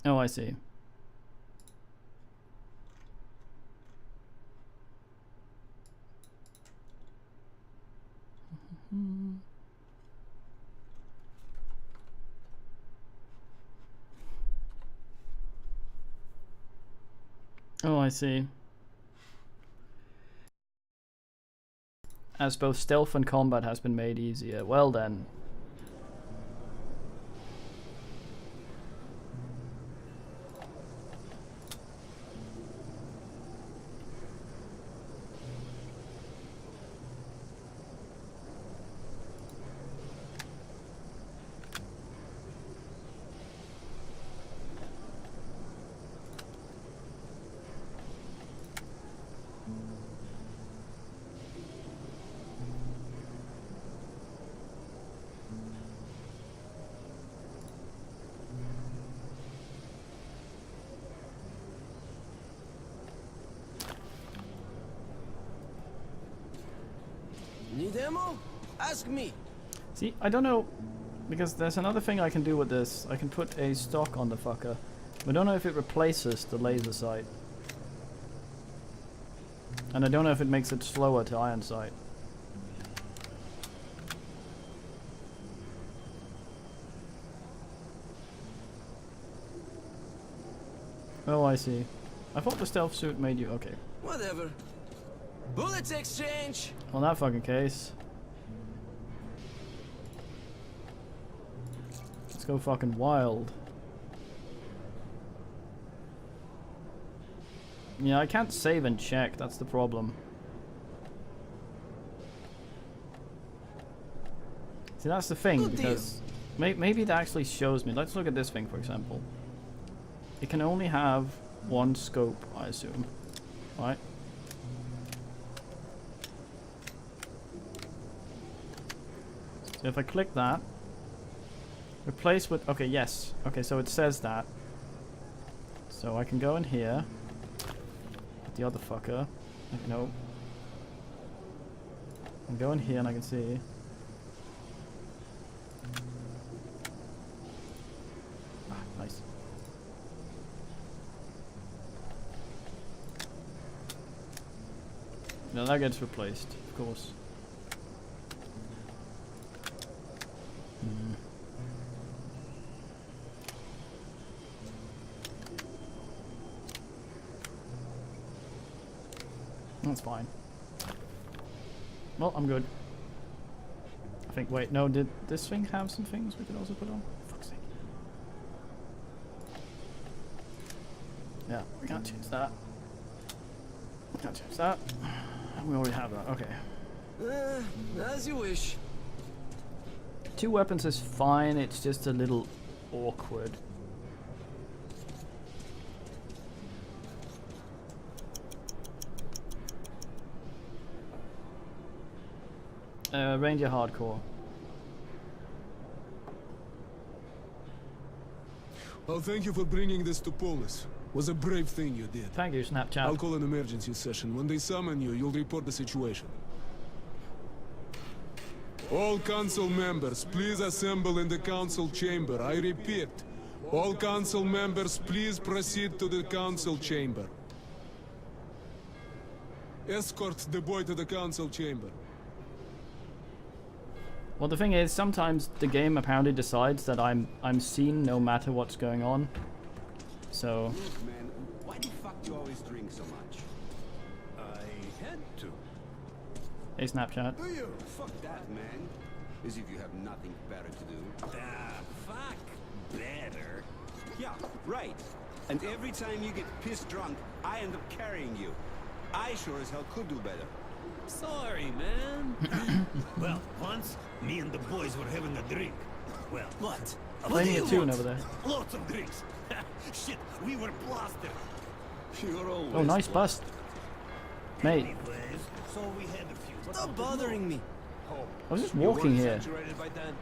Oh, I see. Oh, I see. As both stealth and combat has been made easier. Well then. Need ammo? Ask me. See, I don't know, because there's another thing I can do with this. I can put a stock on the fucker. I don't know if it replaces the laser sight. And I don't know if it makes it slower to iron sight. Oh, I see. I thought the stealth suit made you... Okay. Whatever. Bullets exchange! On that fucking case. Let's go fucking wild. Yeah, I can't save and check, that's the problem. See, that's the thing, because maybe it actually shows me. Let's look at this thing, for example. It can only have one scope, I assume. Right? So if I click that, replace with... Okay, yes. Okay, so it says that. So I can go in here. The other fucker. No. I can go in here and I can see. Ah, nice. No, that gets replaced, of course. That's fine. Well, I'm good. I think, wait, no, did this thing have some things we could also put on? For fuck's sake. Yeah, we can't change that. Can't change that. We already have that, okay. As you wish. 2 weapons is fine, it's just a little awkward. Ranger Hardcore. Oh, thank you for bringing this to Polis. Was a brave thing you did. Thank you, Snapchat. I'll call an emergency session. When they summon you, you'll report the situation. All council members, please assemble in the council chamber. I repeat, all council members, please proceed to the council chamber. Escort the boy to the council chamber. Well, the thing is, sometimes the game apparently decides that I'm seen no matter what's going on. So. Look, man, why the fuck do you always drink so much? I had to. Hey, Snapchat. Do you? Fuck that, man. As if you have nothing better to do. Ah, fuck better. Yeah, right. And every time you get pissed drunk, I end up carrying you. I sure as hell could do better. Sorry, man. Well, once, me and the boys were having a drink. Well, what? Playing a tune over there. Lots of drinks. Shit, we were blasted. You're always Oh, nice bust. Mate. Anyways, so we had a few. Stop bothering me. I was just walking here. By then.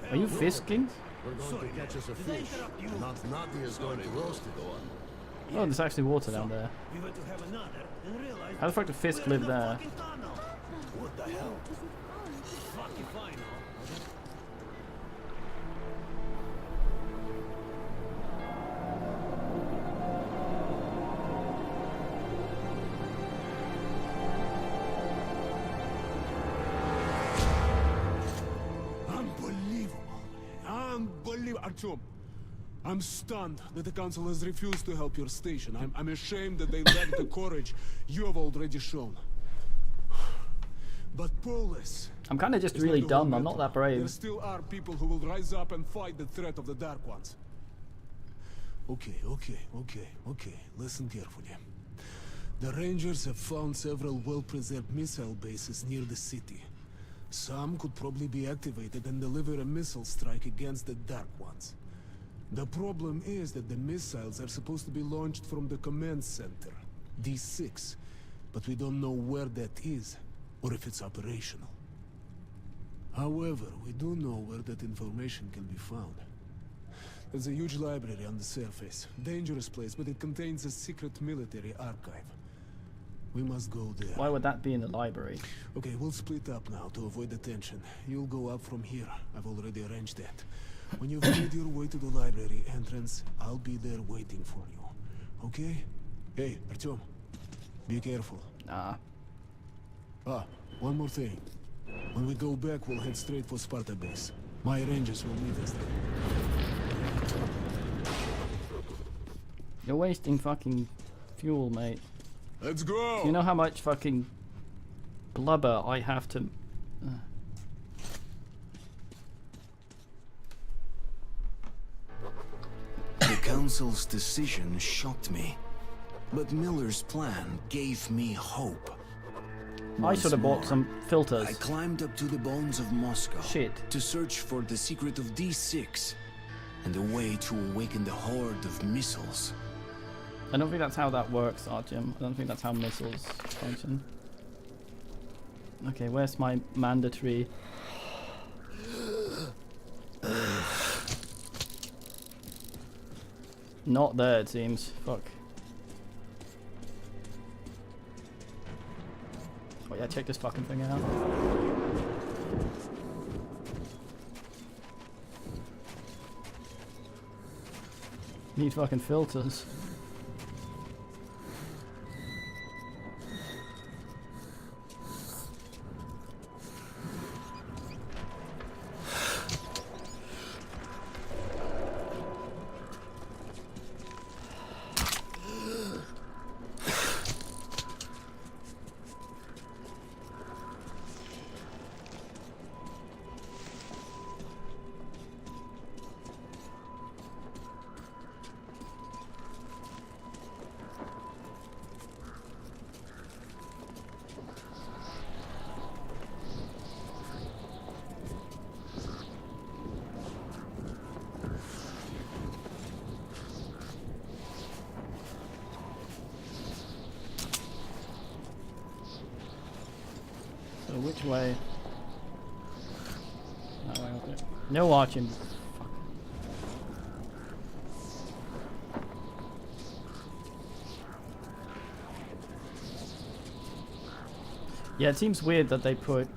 Are you fisking? We're going to catch us a fish. Not Nadia is going to roast it. Oh, there's actually water down there. We went to have another and realized How the fuck did Fisk live there? what the hell? Fuck if I know. Unbelievable, Artyom. I'm stunned that the council has refused to help your station. I'm ashamed that they lack the courage you have already shown. But Polis... I'm kind of just really dumb. I'm not that brave. There still are people who will rise up and fight the threat of the Dark Ones. Okay. Listen carefully. The Rangers have found several well-preserved missile bases near the city. Some could probably be activated and deliver a missile strike against the Dark Ones. The problem is that the missiles are supposed to be launched from the command center, D6, but we don't know where that is, or if it's operational. However, we do know where that information can be found. There's a huge library on the surface. Dangerous place, but it contains a secret military archive. We must go there. Why would that be in the library? Okay, we'll split up now to avoid the tension. You'll go up from here. I've already arranged that. When you've made your way to the library entrance, I'll be there waiting for you. Okay? Hey, Artyom. Be careful. Nah. Ah, one more thing. When we go back, we'll head straight for Sparta base. My rangers will meet us there. You're wasting fucking fuel, mate. Let's go! You know how much fucking blubber I have to... The council's decision shocked me, but Miller's plan gave me hope. I should have bought some filters. I climbed up to the bones of Moscow to search for the secret of D6 and a way to awaken the horde of missiles. I don't think that's how that works, Artyom. I don't think that's how missiles function. Okay, where's my mandatory... Not there, it seems. Fuck. Oh yeah, check this fucking thing out. Need fucking filters. So which way? That way up there. No watching. Fuck. Yeah, it seems weird that they put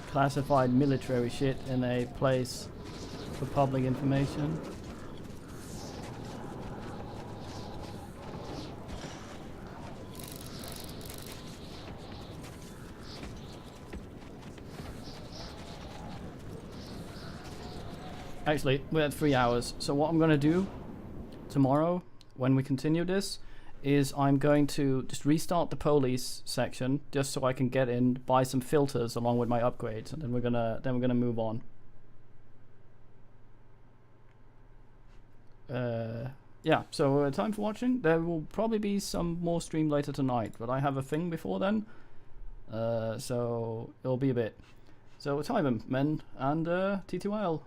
classified military shit in a place for public information. Actually, we're at 3 hours, so what I'm going to do tomorrow, when we continue this, is I'm going to just restart the police section, just so I can get in, buy some filters along with my upgrades, and then we're gonna move on. Yeah, so time for watching. There will probably be some more stream later tonight, but I have a thing before then, so it'll be a bit. So time 'em, men, and T2L.